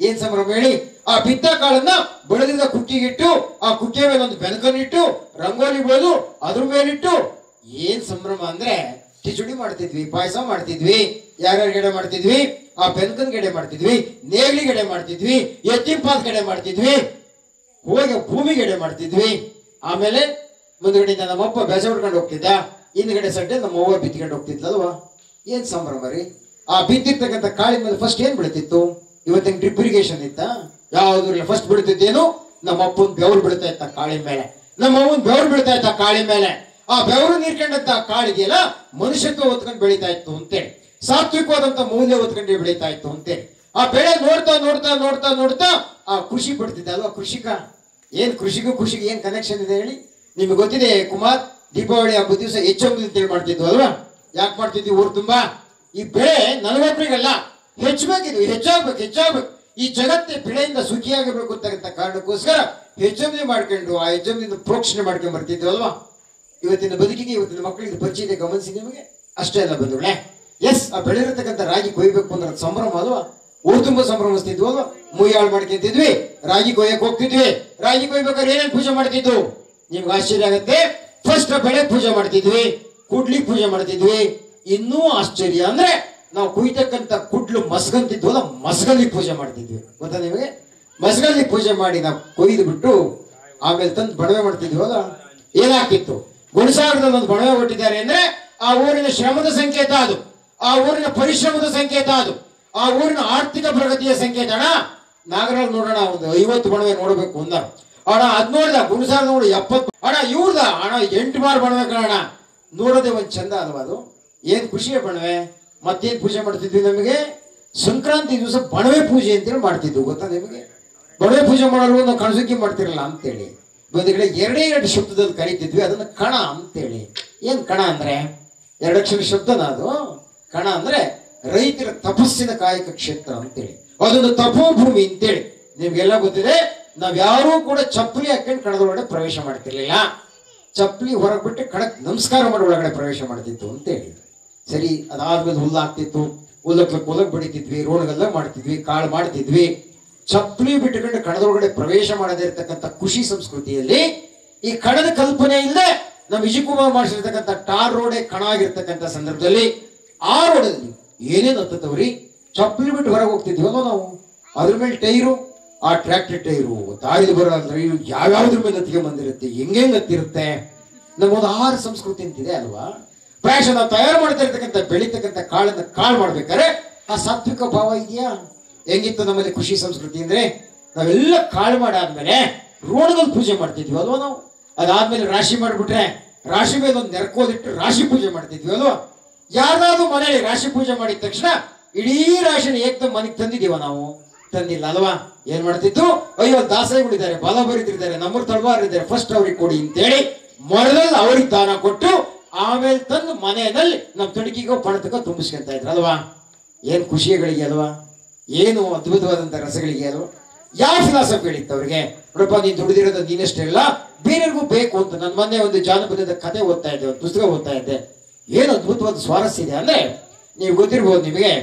ಏನ್ ಸಂಭ್ರಮ ಹೇಳಿ. ಆ ಬಿತ್ತ ಕಾಳನ್ನ ಬೆಳೆದಿದ್ದ ಕುಕ್ಕಿಗಿಟ್ಟು, ಆ ಕುಕ್ಕೆ ಮೇಲೆ ಒಂದು ಬೆನಕನ್ನಿಟ್ಟು, ರಂಗೋಲಿ ಬೆಳೆದು ಅದ್ರ ಮೇಲಿಟ್ಟು ಏನ್ ಸಂಭ್ರಮ ಅಂದ್ರೆ, ಕಿಚುಡಿ ಮಾಡ್ತಿದ್ವಿ, ಪಾಯಸ ಮಾಡ್ತಿದ್ವಿ, ಯಾರ್ಯಾರು ಗೆಡೆ ಮಾಡ್ತಿದ್ವಿ, ಆ ಬೆನಕನ್ ಗೆಡೆ ಮಾಡ್ತಿದ್ವಿ, ನೇಗ್ಲಿ ಗೆಡೆ ಮಾಡ್ತಿದ್ವಿ, ಎತ್ತಿನ ಪಾತ್ ಗೆಡೆ ಮಾಡ್ತಿದ್ವಿ, ಹೋಗಿ ಭೂಮಿ ಗೆಡೆ ಮಾಡ್ತಿದ್ವಿ. ಆಮೇಲೆ ಮುಂದ್ಗಡೆಯಿಂದ ನಮ್ಮಪ್ಪ ಬೆಸ ಹೊಡ್ಕೊಂಡು ಹೋಗ್ತಿದ್ದ, ಹಿಂದ್ಗಡೆ ಸಡ್ಡೆ ನಮ್ಮ ಅವ್ವ ಬಿತ್ಕೊಂಡು ಹೋಗ್ತಿದ್ಲಲ್ವಾ? ಏನ್ ಸಂಭ್ರಮ ರೀ. ಆ ಬಿತ್ತಿರ್ತಕ್ಕಂಥ ಕಾಳಿ ಮೇಲೆ ಫಸ್ಟ್ ಏನ್ ಬೆಳಿತಿತ್ತು? ಇವತ್ತಿನ ಡ್ರಿಪ್ ಇರಿಗೇಷನ್ ಇತ್ತ? ಯಾವ್ದು ಇಲ್ಲ. ಫಸ್ಟ್ ಬೆಳಿತಿದ್ದೇನು? ನಮ್ಮ ಅಪ್ಪನ್ ಬೆವರು ಬೀಳ್ತಾ ಇತ್ತ ಕಾಳಿ ಮೇಲೆ, ನಮ್ಮ ಅವ್ವನ್ ಬೆವರು ಬೀಳ್ತಾ ಇತ್ತ ಕಾಳಿ ಮೇಲೆ. ಆ ಬೆವರು ನೀರ್ಕೊಂಡಂತ ಕಾಳಿಗೆಲ್ಲ ಮನುಷ್ಯತ್ವ ಹೊತ್ಕೊಂಡು ಬೆಳೀತಾ ಇತ್ತು ಅಂತೇಳಿ, ಸಾತ್ವಿಕವಾದಂತ ಮೌಲ್ಯ ಹೊತ್ಕೊಂಡು ಬೆಳೀತಾ ಇತ್ತು ಅಂತೇಳಿ. ಆ ಬೆಳೆ ನೋಡ್ತಾ ಆ ಖುಷಿ ಪಡ್ತಿದ್ದ ಅಲ್ವಾ ಕೃಷಿಕ? ಏನ್ ಕೃಷಿಗೆ ಏನ್ ಕನೆಕ್ಷನ್ ಇದೆ ಹೇಳಿ? ನಿಮ್ಗೆ ಗೊತ್ತಿದೆ ಕುಮಾರ್, ದೀಪಾವಳಿ ಹಬ್ಬದ ದಿವಸ ಹೆಚ್ಚೊಂಬು ಅಂತೇಳಿ ಮಾಡ್ತಿದ್ವು ಅಲ್ವಾ? ಯಾಕೆ ಮಾಡ್ತಿದ್ವಿ? ಊರು ತುಂಬಾ ಈ ಬೆಳೆ ನಲವತ್ತರಿಗಲ್ಲ, ಹೆಚ್ಚಾಗ್ಬೇಕು. ಈ ಜಗತ್ತೇ ಬೆಳೆಯಿಂದ ಸುಖಿಯಾಗಬೇಕು ಅಂತಕ್ಕಂಥ ಕಾರಣಕ್ಕೋಸ್ಕರ ಹೆಚ್ಚೊಂಬೆ ಮಾಡ್ಕೊಂಡು ಆ ಹೆಚ್ಚೊಂಬಿಂದ ಪ್ರೋಕ್ಷಣೆ ಮಾಡ್ಕೊಂಡು ಬರ್ತಿದ್ವು ಅಲ್ವಾ? ಇವತ್ತಿನ ಬದುಕಿಗೆ, ಇವತ್ತಿನ ಮಕ್ಕಳಿಗೆ ಪರಿಚಯ ಇದೆ, ಗಮನಿಸಿ ನಿಮಗೆ. ಅಷ್ಟೇ ಅಲ್ಲ ಬಂಧುಗಳೇ, ಎಸ್, ಆ ಬೆಳೆದಿರತಕ್ಕಂಥ ರಾಗಿ ಕೊಯ್ಬೇಕು ಅಂದ್ರೆ ಸಂಭ್ರಮ ಅಲ್ವಾ? ಊರು ತುಂಬ ಸಂಭ್ರಮಿಸ್ತಿದ್ವು ಅಲ್ವಾ? ಮುಯ್ಯಾಳು ಮಾಡ್ಕೊಂತಿದ್ವಿ, ರಾಗಿ ಕೊಯ್ಯಕ್ ಹೋಗ್ತಿದ್ವಿ. ರಾಗಿ ಕೊಯ್ಬೇಕಾದ್ರೆ ಏನೇನು ಪೂಜೆ ಮಾಡ್ತಿದ್ವು? ನಿಮ್ಗೆ ಆಶ್ಚರ್ಯ ಆಗತ್ತೆ. ಫಸ್ಟ್ ಬೆಳೆ ಪೂಜೆ ಮಾಡ್ತಿದ್ವಿ, ಕುಡ್ಲಿಕ್ಕೆ ಪೂಜೆ ಮಾಡ್ತಿದ್ವಿ. ಇನ್ನೂ ಆಶ್ಚರ್ಯ ಅಂದ್ರೆ ನಾವು ಕುಯ್ತಕ್ಕಂಥ ಕುಡ್ಲು ಮಸ್ಗಂತಿದ್ವಲ್ಲ, ಮಸ್ಗಲ್ಲಿ ಪೂಜೆ ಮಾಡ್ತಿದ್ವಿ. ಗೊತ್ತಾ ನಿಮಗೆ? ಮಸ್ಗಲ್ಲಿ ಪೂಜೆ ಮಾಡಿ ನಾವು ಕೊಯ್ದು ಬಿಟ್ಟು ಆಮೇಲೆ ತಂದು ಬಣವೆ ಮಾಡ್ತಿದ್ವಲ್ಲ. ಏನಾಗ್ತಿತ್ತು? ಗುಣಸಾಗರದಲ್ಲಿ ಒಂದು ಬಣವೆ ಕೊಟ್ಟಿದ್ದಾರೆ ಅಂದ್ರೆ ಆ ಊರಿನ ಶ್ರಮದ ಸಂಕೇತ ಅದು, ಆ ಊರಿನ ಪರಿಶ್ರಮದ ಸಂಕೇತ ಅದು, ಆ ಊರಿನ ಆರ್ಥಿಕ ಪ್ರಗತಿಯ ಸಂಕೇತ. ಅಣ್ಣ ನಾಗರಾಜ್ ನೋಡೋಣ, ಒಂದು 50 ಬಣವೆ ನೋಡ್ಬೇಕು ಅಂದ ಅಣ್ಣ. ಅದ್ ನೋಡಿದ ಗುಣಸಾಗರ ನೋಡಿ 70. ಅಣ್ಣ ಇವ್ರದ ಅಣ್ಣ 8 ಬಾರ್ ಬಣವೆ ಕಾಣ. ನೋಡೋದೇ ಒಂದ್ ಚಂದ ಅಲ್ವಾ ಅದು? ಏನ್ ಖುಷಿಯ ಬಣವೆ. ಮತ್ತೇನ್ ಪೂಜೆ ಮಾಡ್ತಿದ್ವಿ? ನಮಗೆ ಸಂಕ್ರಾಂತಿ ದಿವಸ ಬಣವೆ ಪೂಜೆ ಅಂತೇಳಿ ಮಾಡ್ತಿದ್ವಿ. ಗೊತ್ತಾ ನಿಮಗೆ? ಬಣವೆ ಪೂಜೆ ಮಾಡೋರು ನಾವು ಕಣಸುಕ್ಕಿ ಮಾಡ್ತಿರಲ್ಲ ಅಂತೇಳಿ ಬಂದಿಗಳೇ 2 ಶಬ್ದದಲ್ಲಿ ಕರೀತಿದ್ವಿ ಅದನ್ನ ಕಣ ಅಂತೇಳಿ. ಏನ್ ಕಣ ಅಂದ್ರೆ 2 ಅಕ್ಷರ ಶಬ್ದನ ಅದು. ಕಣ ಅಂದ್ರೆ ರೈತರ ತಪಸ್ಸಿನ ಕಾಯಕ ಕ್ಷೇತ್ರ ಅಂತೇಳಿ, ಅದೊಂದು ತಪೋಭೂಮಿ ಅಂತೇಳಿ. ನಿಮ್ಗೆಲ್ಲ ಗೊತ್ತಿದೆ. ನಾವ್ ಯಾರೂ ಕೂಡ ಚಪ್ಪಲಿ ಹಾಕೊಂಡು ಕಣದೊಳಗಡೆ ಪ್ರವೇಶ ಮಾಡ್ತಿರ್ಲಿಲ್ಲ. ಚಪ್ಪಲಿ ಹೊರಗೆ ಬಿಟ್ಟು ಕಣಕ್ ನಮಸ್ಕಾರ ಮಾಡಿ ಒಳಗಡೆ ಪ್ರವೇಶ ಮಾಡ್ತಿತ್ತು ಅಂತೇಳಿ. ಸರಿ, ಅದಾದ್ಮೇಲೆ ಹುಲ್ಲಾಗ್ತಿತ್ತು, ಹುಲ್ಲಕ್ ಬಡಿತಿದ್ವಿ, ರೋಡ್ಗೆಲ್ಲ ಮಾಡ್ತಿದ್ವಿ, ಕಾಳು ಮಾಡ್ತಿದ್ವಿ. ಚಪ್ಪಲಿ ಬಿಟ್ಟುಕೊಂಡು ಕಣದೊಳಗಡೆ ಪ್ರವೇಶ ಮಾಡದೇ ಇರ್ತಕ್ಕಂಥ ಖುಷಿ ಸಂಸ್ಕೃತಿಯಲ್ಲಿ ಈ ಕಣದ ಕಲ್ಪನೆ ಇಲ್ಲದೆ ನಮ್ಮ ವಿಜಯಕುಮಾರ್ ಮಾಡಿಸಿರ್ತಕ್ಕಂಥ ಟಾರ್ ರೋಡೇ ಕಣ ಆಗಿರ್ತಕ್ಕಂಥ ಸಂದರ್ಭದಲ್ಲಿ ಆ ರೋಡಲ್ಲಿ ಏನೇನು ಹತ್ತದವ್ರಿ, ಚಪ್ಪಲಿ ಬಿಟ್ಟು ಹೊರಗೆ ಹೋಗ್ತಿದ್ವಲ್ಲ ನಾವು. ಅದ್ರ ಮೇಲೆ ಟೈರು, ಆ ಟ್ರ್ಯಾಕ್ಟರ್ ಟೈರು, ತಾಯಿದು ಬರೋ ಟೈರು ಯಾವ್ಯಾವ್ದ್ರ ಮೇಲೆ ಹತ್ತಿಗೆ ಬಂದಿರುತ್ತೆ, ಹೆಂಗೆ ಹತ್ತಿರುತ್ತೆ. ನಮ್ಮೊಂದು ಆಹಾರ ಸಂಸ್ಕೃತಿ ಅಂತಿದೆ ಅಲ್ವಾ. ಪ್ರಾಯಶಃ ನಾವು ತಯಾರು ಮಾಡ್ತಾ ಇರ್ತಕ್ಕಂಥ ಬೆಳೀತಕ್ಕಂಥ ಕಾಳನ್ನ ಕಾಳು ಮಾಡ್ಬೇಕಾದ್ರೆ ಆ ಸಾತ್ವಿಕ ಭಾವ ಇದೆಯಾ? ಹೆಂಗಿತ್ತು ನಮ್ಮಲ್ಲಿ ಕೃಷಿ ಸಂಸ್ಕೃತಿ ಅಂದ್ರೆ, ನಾವೆಲ್ಲ ಕಾಳು ಮಾಡಾದ್ಮೇಲೆ ರೋಣದಲ್ಲಿ ಪೂಜೆ ಮಾಡ್ತಿದ್ವಿ ಅಲ್ವಾ ನಾವು. ಅದಾದ್ಮೇಲೆ ರಾಶಿ ಮಾಡ್ಬಿಟ್ರೆ ರಾಶಿ ಮೇಲೆ ಒಂದು ನೆರ್ಕೋದಿಟ್ಟು ರಾಶಿ ಪೂಜೆ ಮಾಡ್ತಿದ್ವಿ ಅಲ್ವಾ. ಯಾರಾದ್ರೂ ಮನೇಲಿ ರಾಶಿ ಪೂಜೆ ಮಾಡಿದ ತಕ್ಷಣ ಇಡೀ ರಾಶಿನ ಏಕ್ದಮ್ ಮನೆಗೆ ತಂದಿದೀವ ನಾವು? ತಂದಿಲ್ಲ ಅಲ್ವಾ. ಏನ್ ಮಾಡ್ತಿತ್ತು, ಅಯ್ಯೋ ದಾಸರಿಗಳಿದ್ದಾರೆ, ಬಾಲ ಬರಿದಿದ್ದಾರೆ, ನಮ್ಮೂರು ತಳವಾರಿದ್ದಾರೆ, ಫಸ್ಟ್ ಅವ್ರಿಗೆ ಕೊಡಿ ಅಂತೇಳಿ ಮೊದಲಲ್ಲಿ ಅವ್ರಿಗೆ ದಾನ ಕೊಟ್ಟು ಆಮೇಲೆ ತಂದು ಮನೆಯಲ್ಲಿ ನಮ್ಮ ತಡಿಕಿಗೋ ಪಣತಕ್ಕೋ ತುಂಬಿಸ್ಕೊಂತ ಇದ್ರು ಅಲ್ವಾ. ಏನ್ ಖುಷಿಗಳಿಗೆ ಅಲ್ವಾ, ಏನು ಅದ್ಭುತವಾದಂತ ರಸಗಳಿಗೆ ಅಲ್ವಾ. ಯಾವ ಫಿಲಾಸಫಿ ಹೇಳಿತ್ತು ಅವ್ರಿಗೆ, ನೋಡಪ್ಪ ನೀನ್ ದುಡಿದಿರೋದು ನೀನಷ್ಟೇ ಇಲ್ಲ, ಬೇರೆಯವ್ರಿಗೂ ಬೇಕು ಅಂತ. ನನ್ನ ಮೊನ್ನೆ ಒಂದು ಜಾನಪದದ ಕತೆ ಓದ್ತಾ ಇದ್ದೆ, ಒಂದು ಪುಸ್ತಕ ಓದ್ತಾ ಇದ್ದೆ. ಏನು ಅದ್ಭುತವಾದ ಸ್ವಾರಸ್ಯ ಇದೆ ಅಂದ್ರೆ, ನೀವು ಗೊತ್ತಿರ್ಬೋದು ನಿಮಗೆ,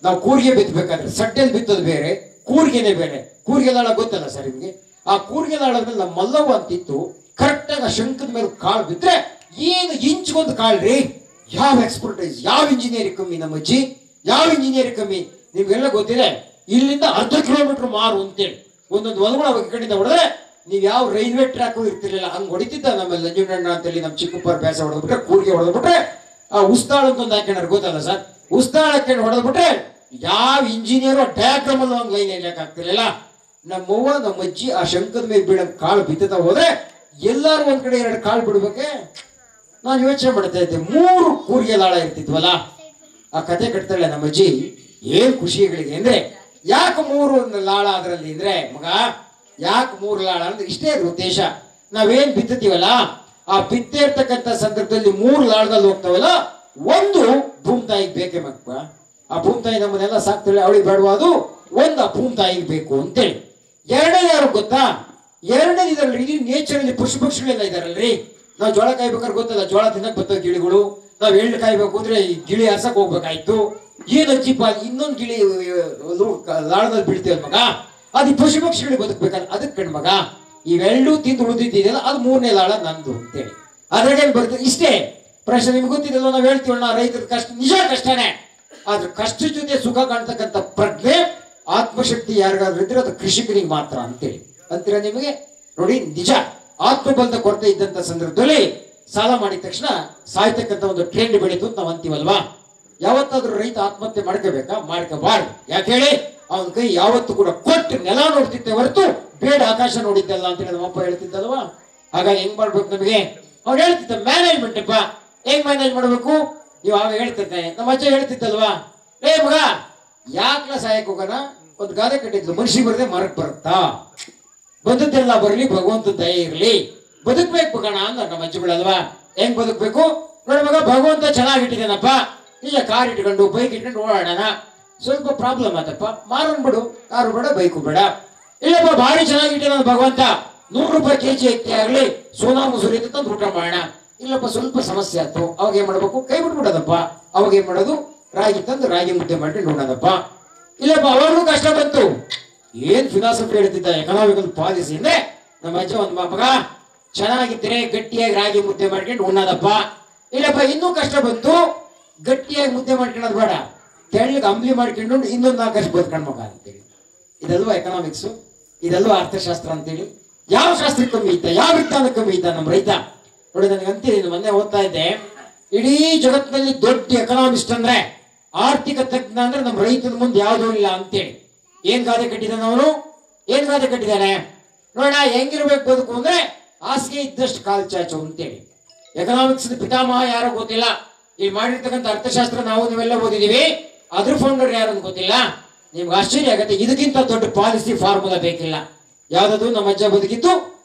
ನಾವು ಕೂರ್ಗೆ ಬಿತ್ತಬೇಕಾದ್ರೆ ಸಡ್ಡೆಲ್ ಬಿತ್ತೋದು ಬೇರೆ, ಕೂರ್ಗೆನೆ ಬೇರೆ. ಕೂರ್ಗೆ ದಾಳ ಗೊತ್ತಲ್ಲ ಸರ್ ನಿಮ್ಗೆ. ಆ ಕೂರ್ಗೆ ದಾಳದಲ್ಲಿ ನಮ್ಮ ಮಲ್ಲವ್ವ ಅಂತಿತ್ತು, ಕರೆಕ್ಟ್ ಆಗಿ ಆ ಶಂಕದ ಮೇಲೆ ಕಾಳು ಬಿದ್ರೆ ಏನು ಇಂಚ್ಗೊಂದು ಕಾಳ್ರಿ. ಯಾವ ಎಕ್ಸ್ಪರ್ಟೈಸ್, ಯಾವ ಇಂಜಿನಿಯರಿಂಗ್ ಕಮ್ಮಿ ನಮ್ಮ ಅಜ್ಜಿ, ಯಾವ ಇಂಜಿನಿಯರಿಂಗ್ ಕಮ್ಮಿ. ನಿಮ್ಗೆಲ್ಲ ಗೊತ್ತಿದೆ, ಇಲ್ಲಿಂದ 10 ಕಿಲೋಮೀಟರ್ ಮಾರು ಅಂತೇಳಿ ಒಂದೊಂದು ಹೊಲಗಳು ಅವಾಗ ಈ ಕಡೆಯಿಂದ ಹೊಡೆದ್ರೆ ನೀವು ಯಾವ ರೈಲ್ವೆ ಟ್ರ್ಯಾಕ್ ಇರ್ತಿರ್ಲಿಲ್ಲ, ಹಂಗ್ ಹೊಡಿತಿದ್ದ. ನಮ್ಮಲ್ಲಿ ನಂಜುಂಡಣ್ಣ ಅಂತೇಳಿ ನಮ್ಮ ಚಿಕ್ಕಪ್ಪರ ಬ್ಯಾಸ ಹೊಡೆದ್ಬಿಟ್ರೆ, ಕೂರ್ಗೆ ಹೊಡೆದ್ಬಿಟ್ರೆ, ಆ ಉಸ್ತಾಳ ಅಂತ ಒಂದು ಹಾಕ್ಯಣ್ಣ ಗೊತ್ತಲ್ಲ ಸರ್, ಉಸ್ತಾಳ ಹಾಕ್ಯಂಡು ಹೊಡೆದ್ಬಿಟ್ರೆ ಯಾವ ಇಂಜಿನಿಯರು ಡಯಾಗ್ರಾಮ್ ಅಲ್ಲಿ ಒಂದು ಲೈನ್ ಹೇಳಕ್ ಆಗ್ತಿರ್ಲಿಲ್ಲ. ನಮ್ಮವ್ವ ನಮ್ಮ ಅಜ್ಜಿ ಆ ಶಂಕದ ಮೇಲೆ ಬೀಳಕ್ ಕಾಳು ಬಿತ್ತತಾ ಹೋದ್ರೆ ಎಲ್ಲಾರು ಒಂದ್ ಕಡೆ 2 ಕಾಳು ಬಿಡ್ಬೇಕೆ. ನಾನು ಯೋಚನೆ ಮಾಡ್ತಾ ಇದ್ದೆ, 3 ಕೂರ್ಗೆ ಲಾಳ ಇರ್ತಿದ್ವಲ್ಲ. ಆ ಕತೆ ಕಟ್ತಾಳೆ ನಮ್ಮ ಅಜ್ಜಿ, ಏನ್ ಖುಷಿಗಳಿಗೆ ಅಂದ್ರೆ, ಯಾಕೆ 3 ಲಾಳ ಅದರಲ್ಲಿ ಅಂದ್ರೆ, ಮಗ ಯಾಕೆ 3 ಲಾಳ ಅಂದ್ರೆ ಇಷ್ಟೇ ಅದ್ರ ಉದ್ದೇಶ. ನಾವೇನ್ ಬಿತ್ತತೀವಲ್ಲ, ಆ ಬಿತ್ತೆ ಇರ್ತಕ್ಕಂಥ ಸಂದರ್ಭದಲ್ಲಿ 3 ಲಾಳದಲ್ಲಿ ಹೋಗ್ತಾವಲ್ಲ, ಒಂದು ಭೂಮಿ ತಾಯಿಗೆ ಬೇಕೇ ಮಕ್ಕ. ಆ ಭೂಮಿ ತಾಯಿ ನಮ್ಮನ್ನೆಲ್ಲ ಸಾಕ್ತಾಳೆ, ಅವಳಿಗೆ ಬೇಡವಾದು ಒಂದು ಆ ಭೂಮಿ ತಾಯಿಗೆ ಬೇಕು ಅಂತೇಳಿ. ಎರಡನೇ ಯಾರು ಗೊತ್ತಾ, ಎರಡನೇ ಇದರಲ್ಲಿ ಇಡೀ ನೇಚರಲ್ಲಿ ಪಶು ಪಕ್ಷಿಗಳೆಲ್ಲ ಇದಾರಲ್ರಿ. ನಾವು ಜೋಳ ಕಾಯ್ಬೇಕಾದ್ರೆ ಗೊತ್ತಲ್ಲ, ಜೋಳ ತಿನ್ನಕ್ ಬರ್ತವೆ ಗಿಳಿಗಳು. ನಾವ್ ಎಳ್ಳು ಕಾಯ್ಬೇಕು ಅಂದ್ರೆ ಈ ಗಿಳಿ ಹರ್ಸಕ್ ಹೋಗ್ಬೇಕಾಯ್ತು. ಏನ್ ಅಜ್ಜಿಪ್ಪ, ಇನ್ನೊಂದು ಗಿಳಿ ಲಾಳದಲ್ಲಿ ಬೀಳ್ತೀವಲ್ ಮಗ, ಅದು ಪಶು ಪಕ್ಷಿಗಳಿಗೆ ಬದುಕ್ಬೇಕಲ್ಲ, ಅದಕ್ಕೆ ಕಣ್ ಮಗ ಇವೆರಡೂ ತಿಂದು ಉಳಿದಿದ್ದೀನಲ್ಲ, ಅದು 3ನೇ ಲಾಳ ನಂದು ಅಂತೇಳಿ. ಅದ್ರಾಗೆ ಬರ್ತದೆ ಇಷ್ಟೇ ಪ್ರಶ್ನೆ. ನಿಮ್ಗೆ ಗೊತ್ತಿರಲ್ಲ, ನಾವ್ ಹೇಳ್ತೀವಲ್ಲ ರೈತರ ಕಷ್ಟ ನಿಜ ಕಷ್ಟನೇ, ಆದ್ರೆ ಕಷ್ಟ ಜೊತೆ ಸುಖ ಕಾಣ್ತಕ್ಕಂಥ ಪ್ರಜ್ಞೆ ಆತ್ಮಶಕ್ತಿ ಯಾರಿಗಾದ್ರೂ ಇದ್ರೆ ಅದು ಕೃಷಿಕನಿಗೆ ಮಾತ್ರ ಅಂತೇಳಿ ಅಂತೀರ ನಿಮಗೆ. ನೋಡಿ ನಿಜ, ಆತ್ಮಬಲದ ಕೊರತೆ ಇದ್ದಂತ ಸಂದರ್ಭದಲ್ಲಿ ಸಾಲ ಮಾಡಿದ ತಕ್ಷಣ ಸಾಯ್ತಕ್ಕಂಥ ಒಂದು ಟ್ರೆಂಡ್ ಬೆಳೀತು ಅಂತ ನಾವು ಅಂತೀವಲ್ವಾ. ಯಾವತ್ತಾದ್ರೂ ರೈತ ಆತ್ಮಹತ್ಯೆ ಮಾಡ್ಕೋಬೇಕಾ? ಮಾಡ್ಕೋಬಾರ್ದು. ಯಾಕೆ ಹೇಳಿ, ಅವನ ಕೈ ಯಾವತ್ತು ಕೂಡ ಕೊಟ್ಟು ನೆಲ ನೋಡ್ತಿದ್ದೆ ಹೊರತು ಬೇಡ ಆಕಾಶ ನೋಡಿದ್ದಲ್ಲ ಅಂತ ಹೇಳಿ ನಮ್ಮಪ್ಪ ಹೇಳ್ತಿದ್ದಲ್ವಾ. ಹಾಗಾಗಿ ಹೆಂಗ್ ಮಾಡ್ಬೇಕು ನಮಗೆ, ಅವ್ನು ಹೇಳ್ತಿದ್ದ ಮ್ಯಾನೇಜ್ಮೆಂಟ್ ಅಪ್ಪ, ಹೆಂಗ್ ಮ್ಯಾನೇಜ್ ಮಾಡ್ಬೇಕು. ನೀವು ಆಗ ಹೇಳ್ತಿದ್ದೆ, ನಮ್ಮ ಅಜ್ಜ ಹೇಳ್ತಿದ್ದಲ್ವಾ, ಏ ಮಗ ಯಾಕ್ಲ ಸಹಾಯಕ್ಕೆ ಹೋಗೋಣ, ಒಂದು ಗಾದೆ ಕಟ್ಟಿದ್ಲು, ಮನುಷ್ಯ ಬರದೆ ಮರಕ್ ಬರುತ್ತಾ, ಬಂದದ್ದೆಲ್ಲ ಬರಲಿ ಭಗವಂತ ದಯ ಇರ್ಲಿ, ಬದುಕ್ಬೇಕು ಮಗಣ ಅಂದ ನಮ್ಮ ಅಜ್ಜಿಗಳಲ್ವಾ. ಹೆಂಗ್ ಬದುಕ್ಬೇಕು ನೋಡಿ ಮಗ, ಭಗವಂತ ಚೆನ್ನಾಗಿಟ್ಟಿದ್ದಾನಪ್ಪ, ನಿಜ ಕಾರ್ ಇಟ್ಕೊಂಡು ಬೈಕ್ ಇಟ್ಕೊಂಡು ಓಡಾಡೋಣ. ಸ್ವಲ್ಪ ಪ್ರಾಬ್ಲಮ್ ಆತಪ್ಪ, ಮಾರೋನ್ ಬಿಡು, ಕಾರು ಬೇಡ ಬೈಕು ಬೇಡ. ಇಲ್ಲಪ್ಪ ಭಾರಿ ಚೆನ್ನಾಗಿಟ್ಟಿದ್ದಾನ ಭಗವಂತ, 100 ರೂಪಾಯಿ ಕೆಜಿ ಅಕ್ಕಿ ಆಗ್ಲಿ ಸೋನಾ ಮುಸುರಿ ತಂದು ಊಟ ಮಾಡೋಣ. ಇಲ್ಲಪ್ಪ ಸ್ವಲ್ಪ ಸಮಸ್ಯೆ ಆಯ್ತು, ಅವಾಗ ಏನ್ ಮಾಡ್ಬೇಕು, ಕೈ ಬಿಟ್ಬಿಡೋದಪ್ಪ. ಅವಾಗ ಏನ್ ಮಾಡೋದು, ರಾಗಿ ತಂದು ರಾಗಿ ಮುದ್ದೆ ಮಾಡಿ ನೋಡೋದಪ್ಪ. ಇಲ್ಲಪ್ಪ ಅವಾಗ್ಲೂ ಕಷ್ಟ ಬಂತು, ಏನ್ ಫಿಲಾಸಫಿ ಹೇಳ್ತಿದ್ದ ಎಕನಾಮಿಕಲ್ ಪಾಲಿಸಿ ಅಂದ್ರೆ, ನಮ್ಮ ಅಜ್ಜ ಒಂದ್ ಮಗ ಚೆನ್ನಾಗಿದ್ರೆ ಗಟ್ಟಿಯಾಗಿ ರಾಗಿ ಮುದ್ದೆ ಮಾಡ್ಕೊಂಡು ಉಣ್ಣದಪ್ಪ. ಇಲ್ಲಪ್ಪ ಇನ್ನೂ ಕಷ್ಟ ಬಂತು, ಗಟ್ಟಿಯಾಗಿ ಮುದ್ದೆ ಮಾಡ್ಕೊಳ್ಳೋದು ಬೇಡ, ತೆಳ್ಳಗೆ ಅಂಬ್ಲಿ ಮಾಡ್ಕೊಂಡು ಇನ್ನೊಂದು 4 ವರ್ಷ ಬದುಕೊಂಡ್ ಮಗ ಅಂತೇಳಿ. ಇದಲ್ವಾ ಎಕನಾಮಿಕ್ಸ್, ಇದಲ್ವಾ ಅರ್ಥಶಾಸ್ತ್ರ ಅಂತೇಳಿ. ಯಾವ ಶಾಸ್ತ್ರ ಕಮ್ಮಿ ಇದ್ದ, ಯಾವ ವಿಜ್ಞಾನ ಕಮ್ಮಿ ಇದ್ದ ನಮ್ಮ ರೈತ. ನೋಡಿ ನನಗೆ ಅಂತೀನಿ, ಮೊನ್ನೆ ಓದ್ತಾ ಇದ್ದೆ, ಇಡೀ ಜಗತ್ತಿನಲ್ಲಿ ದೊಡ್ಡ ಎಕನಾಮಿಸ್ಟ್ ಅಂದ್ರೆ, ಆರ್ಥಿಕ ತಜ್ಞ ಅಂದ್ರೆ ನಮ್ಮ ರೈತನ ಮುಂದೆ ಯಾವುದೂ ಇಲ್ಲ ಅಂತೇಳಿ. ಏನ್ ಗಾದೆ ಕಟ್ಟಿದ್ದಾನೆ ಅವನು, ಏನ್ ಗಾದೆ ಕಟ್ಟಿದ್ದಾನೆ ನೋಡ, ಹೆಂಗಿರ್ಬೇಕು ಬದುಕು ಅಂದ್ರೆ ಹಾಸಿಗೆ ಇದ್ದಷ್ಟು ಕಾಲ್ ಚಾಚು ಅಂತೇಳಿ. ಎಕನಾಮಿಕ್ಸ್ ಪಿತಾಮಹ ಯಾರೋ ಗೊತ್ತಿಲ್ಲ, ಇಲ್ಲಿ ಮಾಡಿರ್ತಕ್ಕಂಥ ಅರ್ಥಶಾಸ್ತ್ರ ನಾವು ನೀವೆಲ್ಲ ಓದಿದೀವಿ, ಅದ್ರ ಫೌಂಡರ್ ಯಾರು ಅಂತ ಗೊತ್ತಿಲ್ಲ. ನಿಮ್ಗೆ ಆಶ್ಚರ್ಯ ಆಗತ್ತೆ, ಇದಕ್ಕಿಂತ ದೊಡ್ಡ ಪಾಲಿಸಿ ಫಾರ್ಮುಲಾ ಬೇಕಿಲ್ಲ. ಯಾವ್ದದು, ನಮ್ಮ ಅಜ್ಜ ಬದುಕಿತ್ತು